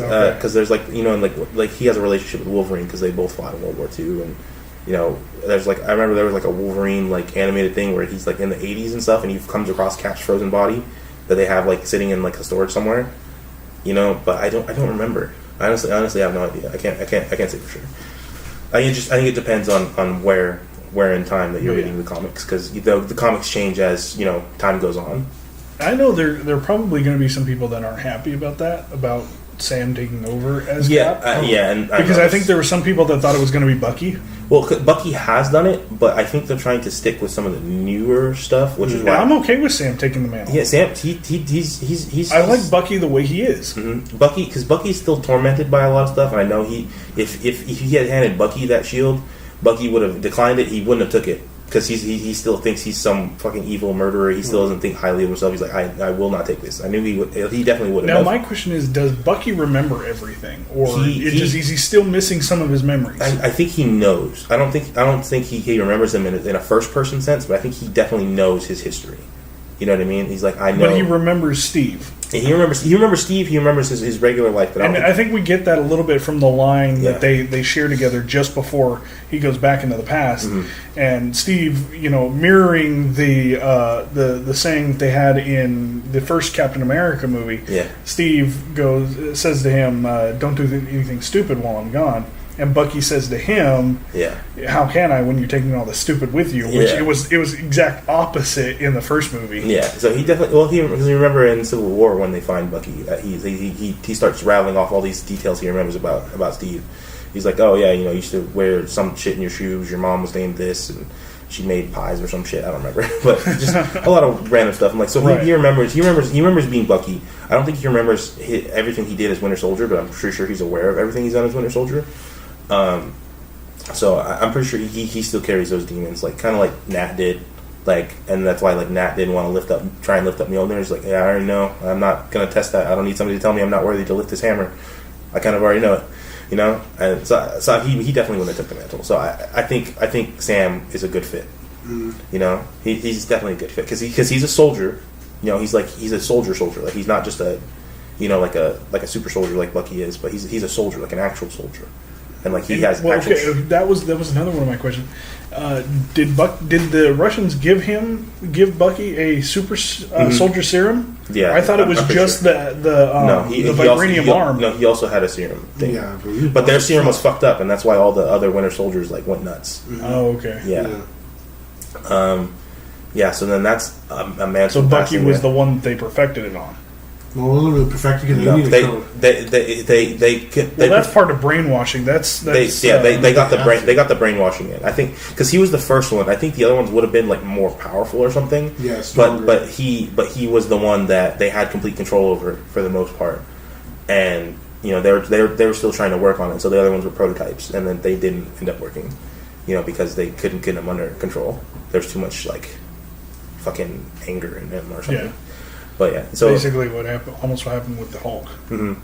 there's like like he has a relationship with Wolverine because they both fought in World War II, and there's like I remember there was like a Wolverine like animated thing where he's like in the 80s and stuff, and he comes across Cap's frozen body that they have like sitting in like a storage somewhere, but I don't remember. I honestly have no idea. I can't say for sure. I think it depends on where in time that you're reading the comics, because the comics change as time goes on. I know there are probably going to be some people that aren't happy about that, about Sam taking over as Cap. And because I think there were some people that thought it was going to be Bucky. Well, Bucky has done it, but I think they're trying to stick with some of the newer stuff, which is why I'm okay with Sam taking the mantle. Yeah, Sam, he's I like Bucky the way he is. Mm-hmm. Bucky, because Bucky's still tormented by a lot of stuff, and I know if he had handed Bucky that shield, Bucky would have declined it. He wouldn't have took it. Because he still thinks he's some fucking evil murderer. He still doesn't think highly of himself. He's like, I will not take this. I knew he would. He definitely would have. Now my question is, does Bucky remember everything, or is he still missing some of his memories? I think he knows. I don't think he remembers them in a first person sense, but I think he definitely knows his history. You know what I mean? He's like, I know. But he remembers Steve. He remembers Steve. He remembers his regular life. But I think we get that a little bit from the line that they share together just before he goes back into the past, and Steve, mirroring the saying that they had in the first Captain America movie. Yeah. Steve says to him, "Don't do anything stupid while I'm gone." And Bucky says to him, "How can I when you're taking all the stupid with you?" Which it was exact opposite in the first movie. Yeah, so he definitely he remember in Civil War when they find Bucky, he starts rattling off all these details he remembers about Steve. He's like, "Oh yeah, you used to wear some shit in your shoes. Your mom was named this, and she made pies or some shit. I don't remember, but just a lot of random stuff." I'm like, so he remembers being Bucky. I don't think he remembers everything he did as Winter Soldier, but I'm sure he's aware of everything he's done as Winter Soldier. So I'm pretty sure he still carries those demons, like kind of like Nat did, like, and that's why like Nat didn't want to try and lift up Mjolnir. He's like, yeah, I already know. I'm not gonna test that. I don't need somebody to tell me I'm not worthy to lift this hammer. I kind of already know it, you know. And so he definitely wouldn't have took the mantle. So I think Sam is a good fit. You know, he's definitely a good fit because he's a soldier. You know, he's a soldier. Like he's not just a, you know, like a super soldier like Bucky is, but he's a soldier, like an actual soldier. And like he has well, actual okay, that was another one of my questions. Did the Russians give Bucky a super soldier serum? Yeah, I thought it was just sure. the vibranium arm. No, he also had a serum thing. Yeah, but their serum was fucked up, and that's why all the other Winter Soldiers like went nuts. Oh, okay. Yeah. So then that's a man. So Bucky was the one that they perfected it on. Well, it wasn't really perfected because they that's part of brainwashing. They got the brainwashing in. I think because he was the first one. I think the other ones would have been like more powerful or something. Yeah, but he was the one that they had complete control over for the most part, and you know they were still trying to work on it. So the other ones were prototypes, and then they didn't end up working, you know, because they couldn't get them under control. There's too much like fucking anger in them or something. Yeah. But yeah, so basically what happened with the Hulk. Mm-hmm.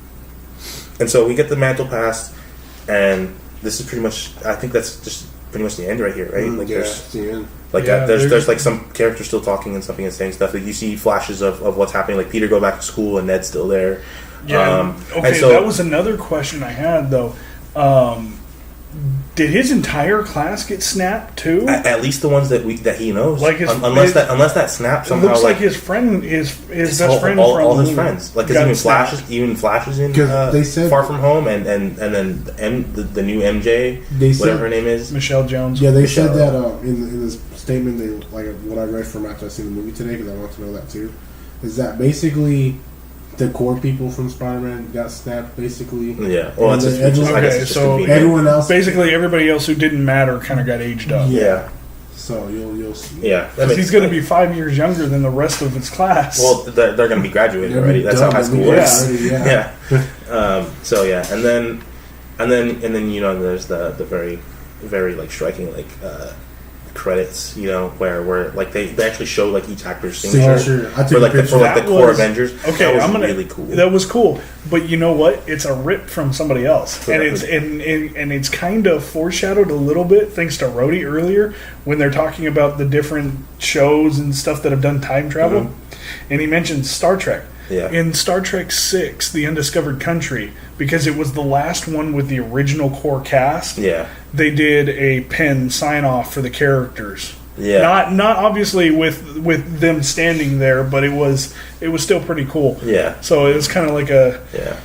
And so we get the mantle passed, and this is pretty much. I think that's just pretty much the end right here, right? Like there's the end. Like there's like some characters still talking and something and saying stuff. Like you see flashes of what's happening. Like Peter go back to school and Ned's still there. Yeah. Okay, so that was another question I had though. Did his entire class get snapped too? At least the ones that he knows. Like unless that snapped somehow. It looks like his friend, his best friend, all his friends. Like even flashes in they said Far From Home, and then the new MJ, whatever her name is, Michelle Jones. Yeah, they said that in this statement. They like what I read from after I seen the movie today because I want to know that too. Is that basically the core people from Spider-Man got snapped, basically? Yeah. Well, so everyone else, basically everybody else who didn't matter, kind of got aged up. Yeah. So you'll see. Yeah, because he's going to be 5 years younger than the rest of his class. Well, they're going to be graduated already. That's how high school works. Yeah. So yeah, and then you know, there's the very, very like striking like credits, you know, where like they actually show like each actor's signature for the core Avengers. Okay, that was really cool. That was cool, but you know what? It's a rip from somebody else, and it's kind of foreshadowed a little bit thanks to Rhodey earlier when they're talking about the different shows and stuff that have done time travel, and he mentioned Star Trek. Yeah. In Star Trek VI, The Undiscovered Country, because it was the last one with the original core cast, they did a pen sign-off for the characters. Yeah. Not obviously with them standing there, but it was still pretty cool. Yeah. So it was kind of like a... Yeah.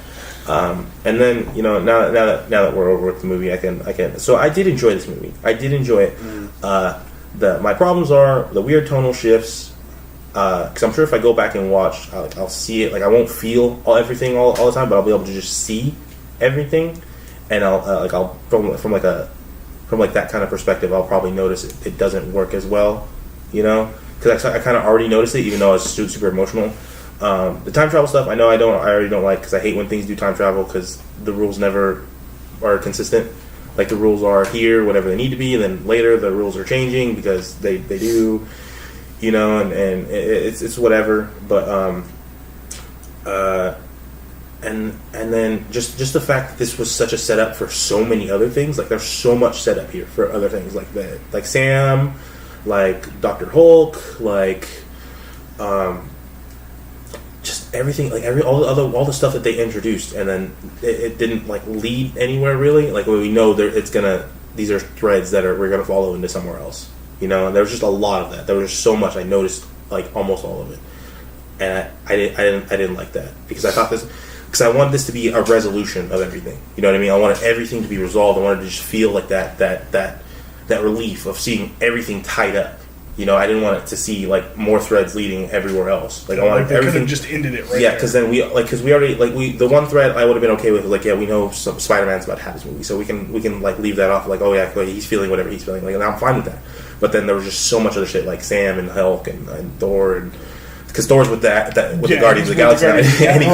And then, you know, now that we're over with the movie, I can. So I did enjoy this movie. I did enjoy it. My problems are the weird tonal shifts. Because I'm sure if I go back and watch, I'll see it. Like I won't feel everything all the time, but I'll be able to just see everything, and I'll from that kind of perspective, I'll probably notice it doesn't work as well, you know, because I kind of already noticed it, even though I was super emotional. The time travel stuff, I already don't like because I hate when things do time travel because the rules never are consistent. Like the rules are here, whatever they need to be, and then later the rules are changing because they do. You know, and it's whatever, but and then just the fact that this was such a setup for so many other things. Like there's so much setup here for other things, like Sam, like Dr. Hulk, like just everything, like all the stuff that they introduced, and then it didn't like lead anywhere really. Like we know these are threads that we're gonna follow into somewhere else. You know, and there was just a lot of that. There was just so much. I noticed like almost all of it, and I didn't like that because I wanted this to be a resolution of everything. You know what I mean? I wanted everything to be resolved. I wanted to just feel like that relief of seeing everything tied up. You know, I didn't want it to see like more threads leading everywhere else. Like I wanted everything just ended it right. Yeah, because then we already the one thread I would have been okay with. Like, yeah, we know Spider-Man's about to have his movie, so we can like leave that off. Like, oh yeah, he's feeling whatever he's feeling. Like, and I'm fine with that. But then there was just so much other shit like Sam and Hulk and Thor, and because Thor's with the Guardians of the Galaxy, and he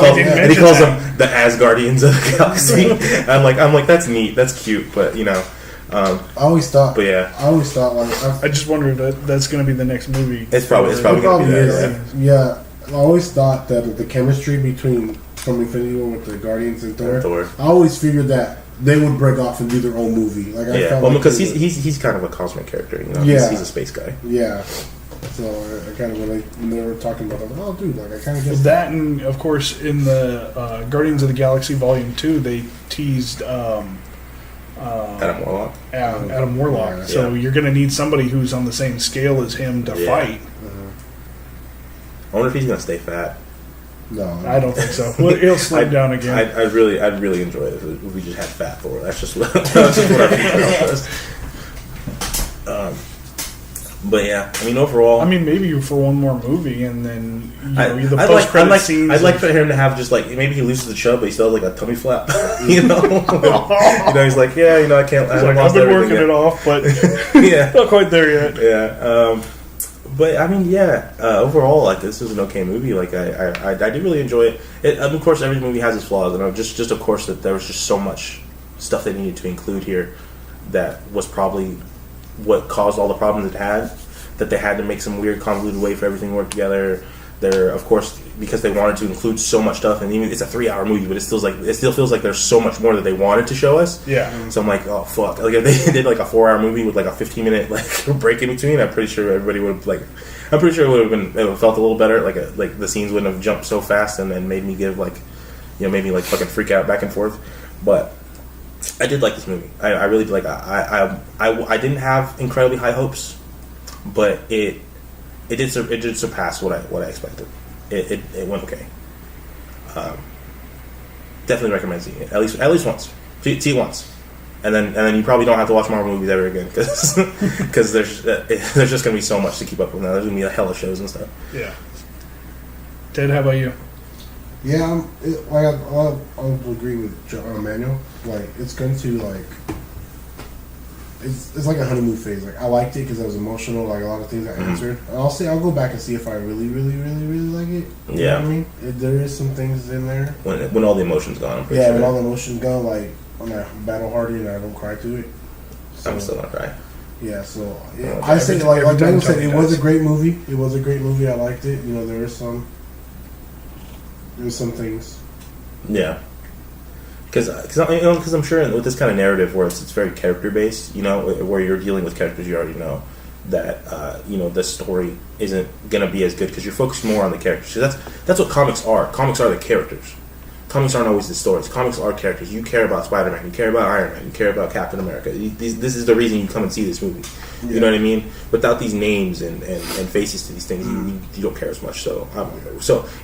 calls them the Asgardians of the Galaxy. I'm like that's neat, that's cute, but you know, I always thought, but yeah, I always thought like I just wonder if that's going to be the next movie. it's probably going to be that. Yeah, I always thought that the chemistry between from Infinity War with the Guardians and Thor. I always figured that they would break off and do their own movie. Like I felt well, like because he's kind of a cosmic character, you know. Yeah. He's a space guy. Yeah. So I kind of when they were talking about it, oh dude, like I kind of guess that, and of course in the Guardians of the Galaxy Volume 2, they teased Adam Warlock. Adam Warlock. Yeah. So you're going to need somebody who's on the same scale as him to fight. I wonder if he's going to stay fat. No, I don't think so. Well, he'll slim down again. I'd really enjoy it if we just had fat Thor. That's just what I think. But yeah, I mean, overall, I mean, maybe for one more movie, and then the I'd post-credit scenes. I'd like for him to have just like maybe he loses the chub, but he still has like a tummy flap. You know, he's like, yeah, I can't. I've been working it off, but not quite there yet. Yeah. But I mean, overall, like this is an okay movie. Like I did really enjoy it. Of course, every movie has its flaws, and just of course that there was just so much stuff they needed to include here that was probably what caused all the problems it had. That they had to make some weird convoluted way for everything to work together. There, of course, because they wanted to include so much stuff, and even it's a 3-hour movie, but it still feels like there's so much more that they wanted to show us. Yeah. So I'm like, oh fuck! Like if they did like a 4-hour movie with like a 15-minute like break in between, I'm pretty sure everybody would have it would have felt a little better. Like the scenes wouldn't have jumped so fast and then made me give made me like fucking freak out back and forth. But I did like this movie. I really did. Like I didn't have incredibly high hopes, but it did surpass what I expected. It went okay. Definitely recommend seeing it at least once. See it once, and then you probably don't have to watch Marvel movies ever again because there's just gonna be so much to keep up with now. There's gonna be a hell of shows and stuff. Yeah. Ted, how about you? Yeah, I'll agree with Manuel. Like it's going to it's like a honeymoon phase. Like I liked it because I was emotional. Like a lot of things I answered. I'll go back and see if I really like it. You know what I mean? There is some things in there when all the emotions gone. I'm pretty sure. When all the emotions gone, like I'm not battle hardy and I don't cry to it. So, I'm still not crying. Yeah, so I say like Daniel said, it was a great movie. It was a great movie. I liked it. There were some things. Yeah. Because I'm sure with this kind of narrative where it's very character based, where you're dealing with characters you already know, that the story isn't gonna be as good because you're focused more on the characters. So that's what comics are. Comics are the characters. Comics aren't always the stories. Comics are characters. You care about Spider-Man. You care about Iron Man. You care about Captain America. This is the reason you come and see this movie. You know what I mean? Without these names and faces to these things, you don't care as much. So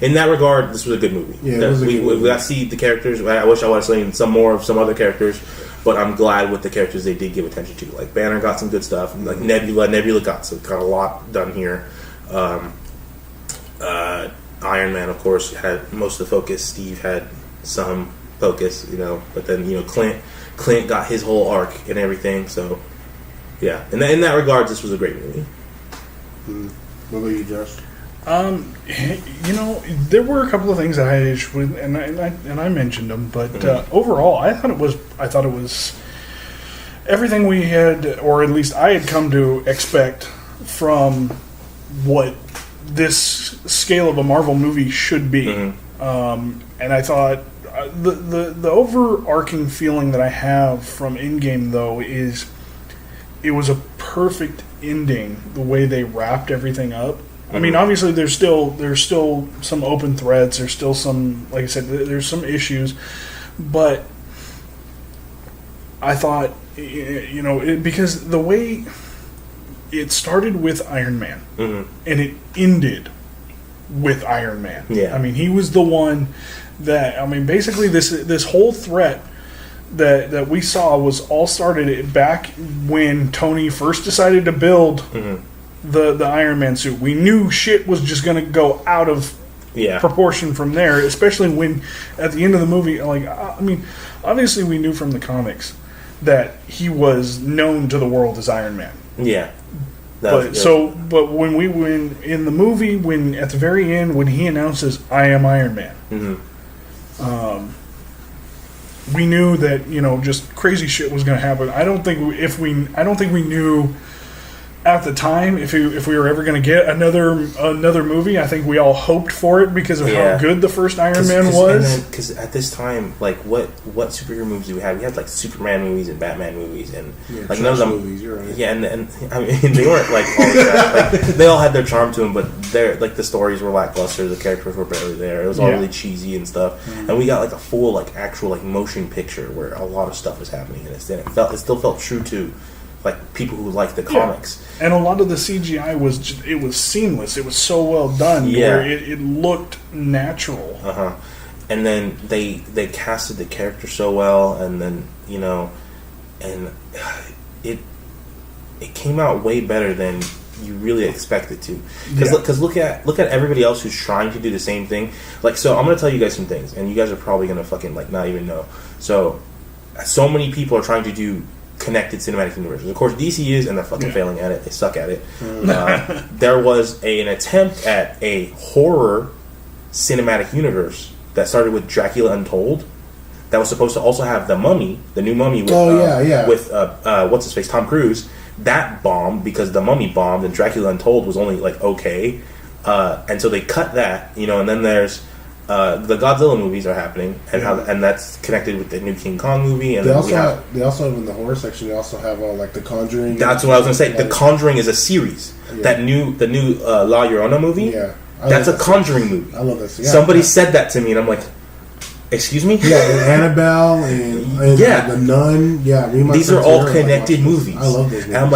in that regard, this was a good movie. Yeah, we got to see the characters. I wish I would have seen some more of some other characters, but I'm glad with the characters they did give attention to. Like Banner got some good stuff. Like Nebula got a lot done here. Iron Man, of course, had most of the focus. Steve had some focus, but then Clint got his whole arc and everything. So yeah, in that regard, this was a great movie. What about you, Josh? There were a couple of things that I had issues with, and I mentioned them, but overall, I thought it was everything we had, or at least I had come to expect from what this scale of a Marvel movie should be. And I thought the overarching feeling that I have from Endgame, though, is it was a perfect ending. The way they wrapped everything up. I mean, obviously, there's still some open threads. There's still some, like I said, there's some issues, but I thought, because the way it started with Iron Man, and it ended with Iron Man. Yeah. I mean, he was the one that, basically this whole threat that we saw was all started back when Tony first decided to build the Iron Man suit. We knew shit was just going to go out of proportion from there, especially when at the end of the movie, obviously we knew from the comics that he was known to the world as Iron Man. Yeah. But when in the movie, when at the very end, when he announces, "I am Iron Man," we knew that just crazy shit was going to happen. I don't think we knew at the time if we were ever going to get another movie. I think we all hoped for it because of how good the first Iron Man was. Because at this time, like what superhero movies do we have? We had like Superman movies and Batman movies, and like none of them. Movies, you're right. Yeah, and I mean they weren't like all that. Like, they all had their charm to them, but like the stories were lackluster. The characters were barely there. It was all really cheesy and stuff. Mm-hmm. And we got like a full like actual like motion picture where a lot of stuff was happening, and it still felt true to like people who like the comics. And a lot of the CGI was seamless. It was so well done. Yeah, where it looked natural. And then they casted the character so well, and then and it came out way better than you really expect it to. Because look at everybody else who's trying to do the same thing. Like, so I'm gonna tell you guys some things, and you guys are probably gonna fucking like not even know. So many people are trying to do connected cinematic universes. Of course, DC is, and they're fucking failing at it. They suck at it. There was an attempt at a horror cinematic universe that started with Dracula Untold. That was supposed to also have the Mummy, the new Mummy with with what's his face, Tom Cruise. That bombed because the Mummy bombed, and Dracula Untold was only like okay, and so they cut that. And then there's the Godzilla movies are happening, and that's connected with the new King Kong movie. And they also have in the horror section. They also have like the Conjuring. That's what I was gonna say. The Conjuring is a series. Yeah. The new La Llorona movie. Yeah, that's a Conjuring movie. I love this. Yeah, somebody said that to me, and I'm like, excuse me? Yeah, and Annabelle and the Nun. Yeah, these are all connected movies. I love those movies. And I'm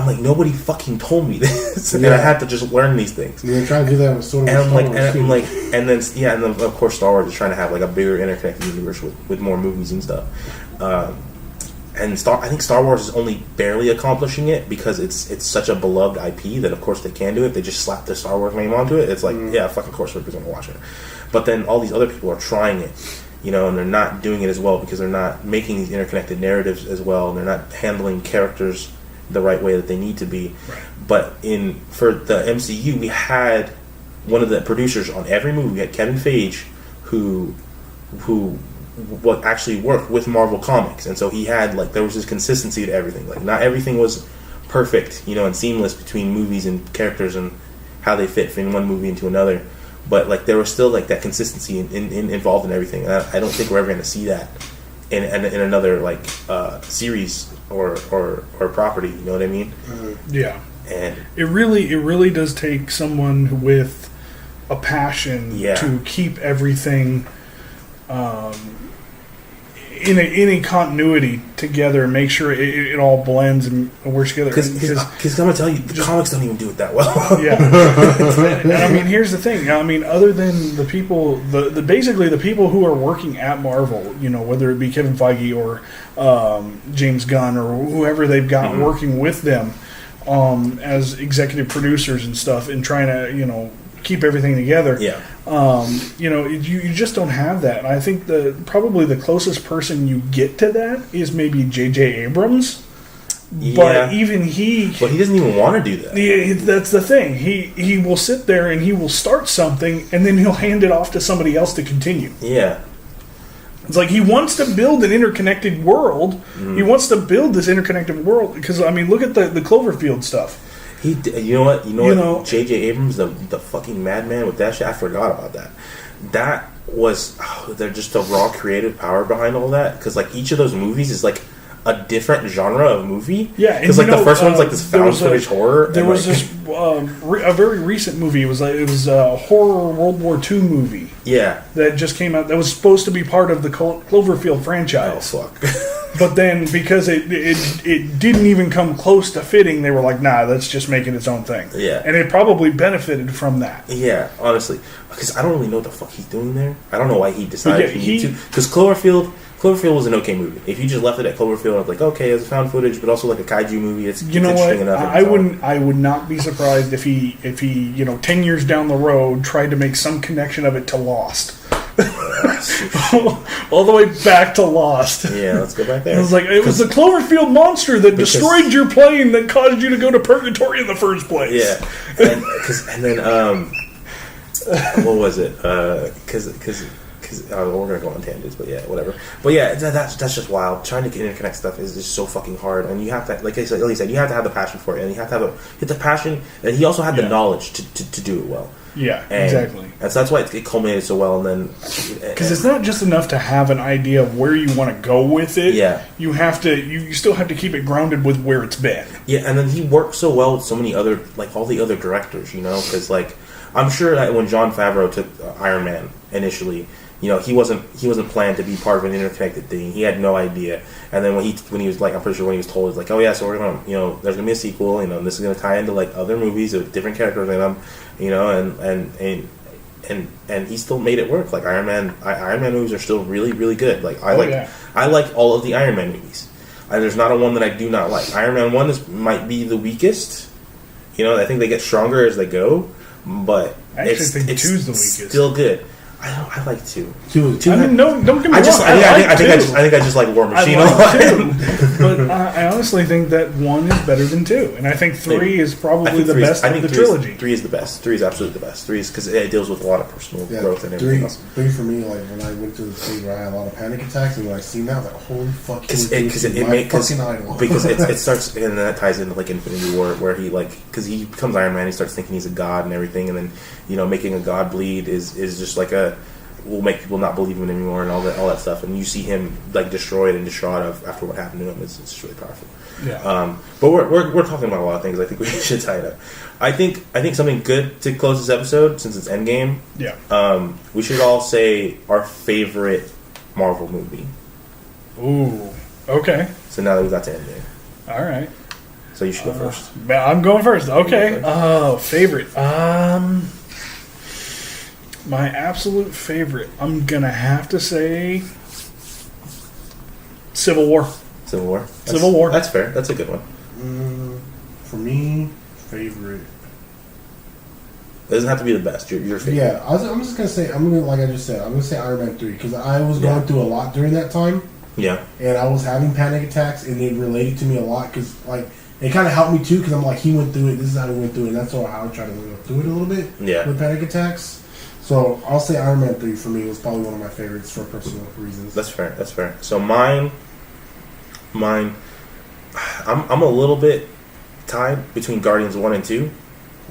like, nobody fucking told me this, and I had to just learn these things. They're trying to do that with sort of. And then of course Star Wars is trying to have like a bigger interconnected universe with more movies and stuff. I think Star Wars is only barely accomplishing it because it's such a beloved IP that of course they can do it. They just slap the Star Wars name onto it. It's like fucking course we're gonna watch it. But then all these other people are trying it, and they're not doing it as well because they're not making these interconnected narratives as well, and they're not handling characters the right way that they need to be. Right. But for the MCU, we had one of the producers on every movie. We had Kevin Feige, who actually worked with Marvel Comics, and so he had there was this consistency to everything. Like not everything was perfect, and seamless between movies and characters and how they fit from one movie into another. But there was still that consistency involved in everything. And I don't think we're ever going to see that in another series or property. You know what I mean? Yeah. And it really does take someone with a passion to keep everything in a continuity together and make sure it all blends and works together. Because I'm gonna tell you, the comics don't even do it that well. Yeah. And I mean, here's the thing. I mean, other than the people, basically the people who are working at Marvel, whether it be Kevin Feige or James Gunn or whoever they've got working with them as executive producers and stuff, and trying to keep everything together. Yeah. You just don't have that. And I think probably the closest person you get to that is maybe J.J. Abrams. Yeah. But even he doesn't even want to do that. Yeah, that's the thing. He will sit there and he will start something, and then he'll hand it off to somebody else to continue. Yeah. It's like he wants to build an interconnected world. He wants to build this interconnected world because look at the Cloverfield stuff. You know what? J.J. Abrams, the fucking madman with that shit. I forgot about that. That was they're just the raw creative power behind all that. Because each of those movies is a different genre of movie. Yeah, because the first one's this found footage horror. There was this a very recent movie. It was a horror World War II movie. Yeah, that just came out. That was supposed to be part of the Cloverfield franchise. Oh fuck. But then, because it didn't even come close to fitting, they were like, nah, let's just make it its own thing. Yeah. And it probably benefited from that. Yeah, honestly. Because I don't really know what the fuck he's doing there. I don't know why he decided he needed to. Because Cloverfield was an okay movie. If you just left it at Cloverfield, it's okay, it's a found footage, but also a kaiju movie. It's interesting enough. I would not be surprised if he 10 years down the road tried to make some connection of it to Lost. All the way back to Lost. Yeah, let's go back there. It was it was the Cloverfield monster that destroyed your plane that caused you to go to purgatory in the first place. Yeah, and then what was it? Because because we're gonna go on tangents, but yeah, whatever. But yeah, that's just wild. Trying to interconnect stuff is just so fucking hard, and you have to, like he said, you have to have the passion for it, and you have to have the passion, and he also had the knowledge to do it well. Yeah, and, exactly. And so that's why it culminated so well, and then because it's not just enough to have an idea of where you want to go with it. Yeah, you have to. You still have to keep it grounded with where it's been. Yeah, and then he worked so well with so many other, like all the other directors, you know, because like I'm sure that when Jon Favreau took Iron Man initially, you know, he wasn't planned to be part of an interconnected thing. He had no idea. And then when he was like, I'm pretty sure when he was told, it's like, oh yeah, so we're gonna, you know, there's gonna be a sequel, you know, and this is gonna tie into like other movies with different characters in them, you know, and he still made it work. Like Iron Man movies are still really, really good. Like I like all of the Iron Man movies. There's not a one that I do not like. Iron Man 1 might be the weakest. You know, I think they get stronger as they go, but I actually think 2's the weakest. Still good. I like 2. 2. I mean, don't get me wrong. I think I just like War Machine. But I honestly think that 1 is better than 2, and I think 3 is probably the best of the trilogy. 3 is the best. 3 is absolutely the best. 3 is because it deals with a lot of personal growth and everything else. 3 for me, like when I went to the stage where I had a lot of panic attacks, and when I seen that, I was like, holy fuck! Because it starts, and then that ties into like Infinity War, where he because he becomes Iron Man, he starts thinking he's a god and everything, and then you know making a god bleed is just like will make people not believe him anymore and all that stuff, and you see him like destroyed and distraught after what happened to him. It's really powerful. Yeah. But we're talking about a lot of things. I think we should tie it up. I think something good to close this episode, since it's Endgame. Yeah. We should all say our favorite Marvel movie. Ooh. Okay. So now that we got to Endgame. All right. So you should go first. I'm going first. Okay. Oh, favorite. My absolute favorite, I'm going to have to say Civil War. Civil War? Civil War. That's fair. That's a good one. For me, favorite. It doesn't have to be the best. Your favorite. Yeah, I'm just going to say, like I just said, I'm going to say Iron Man 3, because I was going through a lot during that time. Yeah. And I was having panic attacks, and it related to me a lot, because, like, it kind of helped me, too, because I'm like, he went through it, this is how he went through it, and that's how I tried to go through it a little bit with panic attacks. So I'll say Iron Man 3 for me was probably one of my favorites for personal reasons. That's fair. So mine. I'm a little bit tied between Guardians 1 and 2.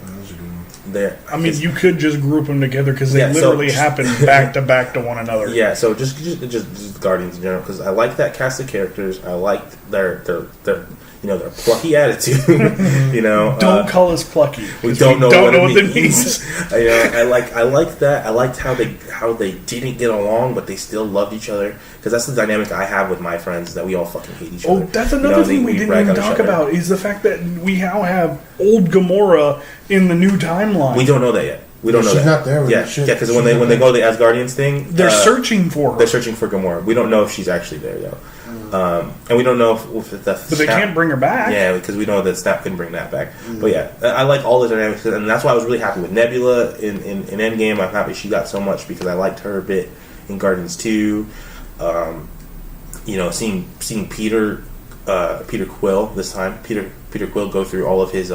Those are good ones. There. I mean, you could just group them together because they literally happen back to back to one another. Yeah. So just Guardians in general, because I like that cast of characters. I like their their plucky attitude. You know, don't call us plucky. We don't know what it means. You know, I like that. I liked how they didn't get along, but they still loved each other. Because that's the dynamic I have with my friends, that we all fucking hate each other. Oh, that's another thing we didn't even talk about, is the fact that we now have old Gamora in the new timeline. We don't know that yet. We don't know she's that. Not there. Yeah, because when they go to the Asgardians thing, they're searching for her. They're searching for Gamora. We don't know if she's actually there yet. And we don't know if the but they can't bring her back. Yeah, because we know that Snap can bring that back. But yeah, I like all the dynamics, and that's why I was really happy with Nebula in Endgame. I'm happy she got so much because I liked her a bit in Guardians 2. You know, seeing Peter Quill this time. Peter Quill go through all of his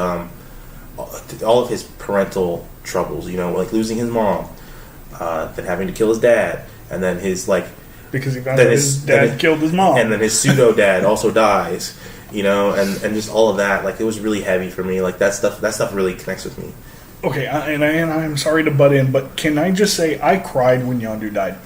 parental troubles. You know, like losing his mom, then having to kill his dad, and then his because he found out his dad killed his mom, and then his pseudo dad also dies. You know, and just all of that. Like, it was really heavy for me. Like, that stuff really connects with me. Okay, and I'm sorry to butt in, but can I just say I cried when Yondu died?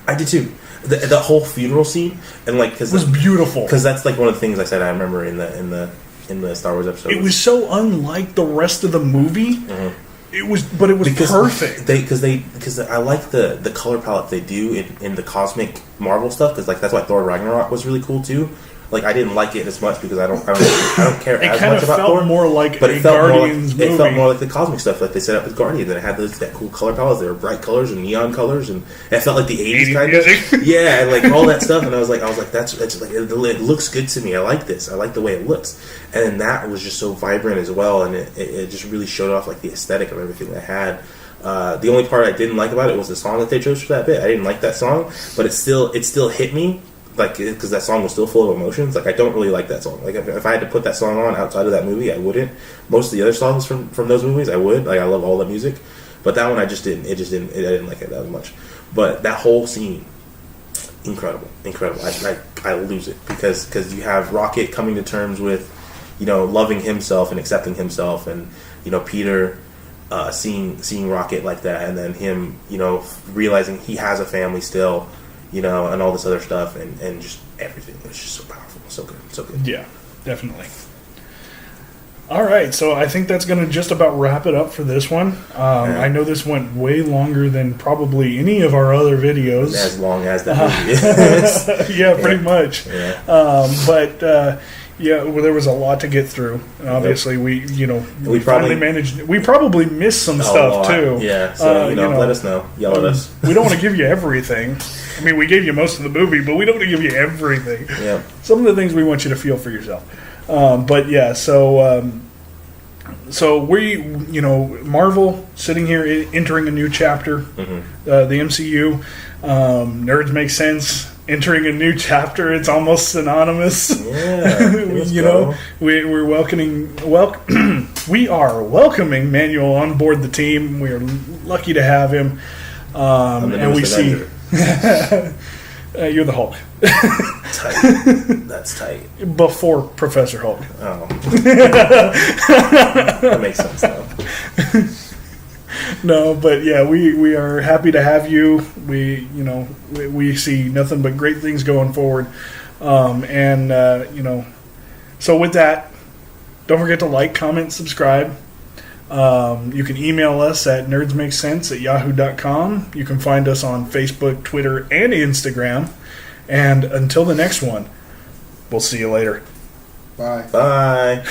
I did too. The whole funeral scene, and it was beautiful, because that's like one of the things I said I remember in the Star Wars episode. It was so unlike the rest of the movie. Mm-hmm. It was perfect. Because I like the color palette they do in the cosmic Marvel stuff. Because that's why Thor Ragnarok was really cool too. Like, I didn't like it as much because I don't care as much about Thor. It felt more like but a Guardians movie. It felt more like the cosmic stuff that they set up with Guardians, and it had that cool color palette. They were bright colors and neon colors, and it felt like the 80s kind of. Yeah, and like all that stuff. And I was like, that's like, it looks good to me. I like this. I like the way it looks. And then that was just so vibrant as well, and it just really showed off like the aesthetic of everything they had. The only part I didn't like about it was the song that they chose for that bit. I didn't like that song, but it still hit me. Like, because that song was still full of emotions. Like, I don't really like that song. Like, if I had to put that song on outside of that movie, I wouldn't. Most of the other songs from those movies, I would. Like, I love all the music. But that one I didn't like it that much. But that whole scene, incredible. I lose it because you have Rocket coming to terms with, loving himself and accepting himself, and Peter seeing Rocket like that, and then him realizing he has a family still, and all this other stuff, and just everything. It was just so powerful, so good. Yeah, definitely. All right, so I think that's going to just about wrap it up for this one. I know this went way longer than probably any of our other videos. As long as that movie is. Yeah, pretty much. Yeah. Well, there was a lot to get through. And obviously, we finally managed. We probably missed some stuff too. Yeah, so let us know. Yell at us. We don't want to give you everything. I mean, we gave you most of the movie, but we don't want to give you everything. Yeah. Some of the things we want you to feel for yourself. But yeah, so we, Marvel sitting here entering a new chapter, the MCU. Nerds Make Sense entering a new chapter. It's almost synonymous. Yeah, we're we are welcoming Manuel on board the team. We are lucky to have him. And we Avenger. see you're the Hulk. Tight. That's tight. Before Professor Hulk. Oh. That makes sense, though. No, but yeah, we are happy to have you. We see nothing but great things going forward. So with that, don't forget to like, comment, subscribe. You can email us at nerdsmakesense@yahoo.com. You can find us on Facebook, Twitter, and Instagram. And until the next one, we'll see you later. Bye. Bye.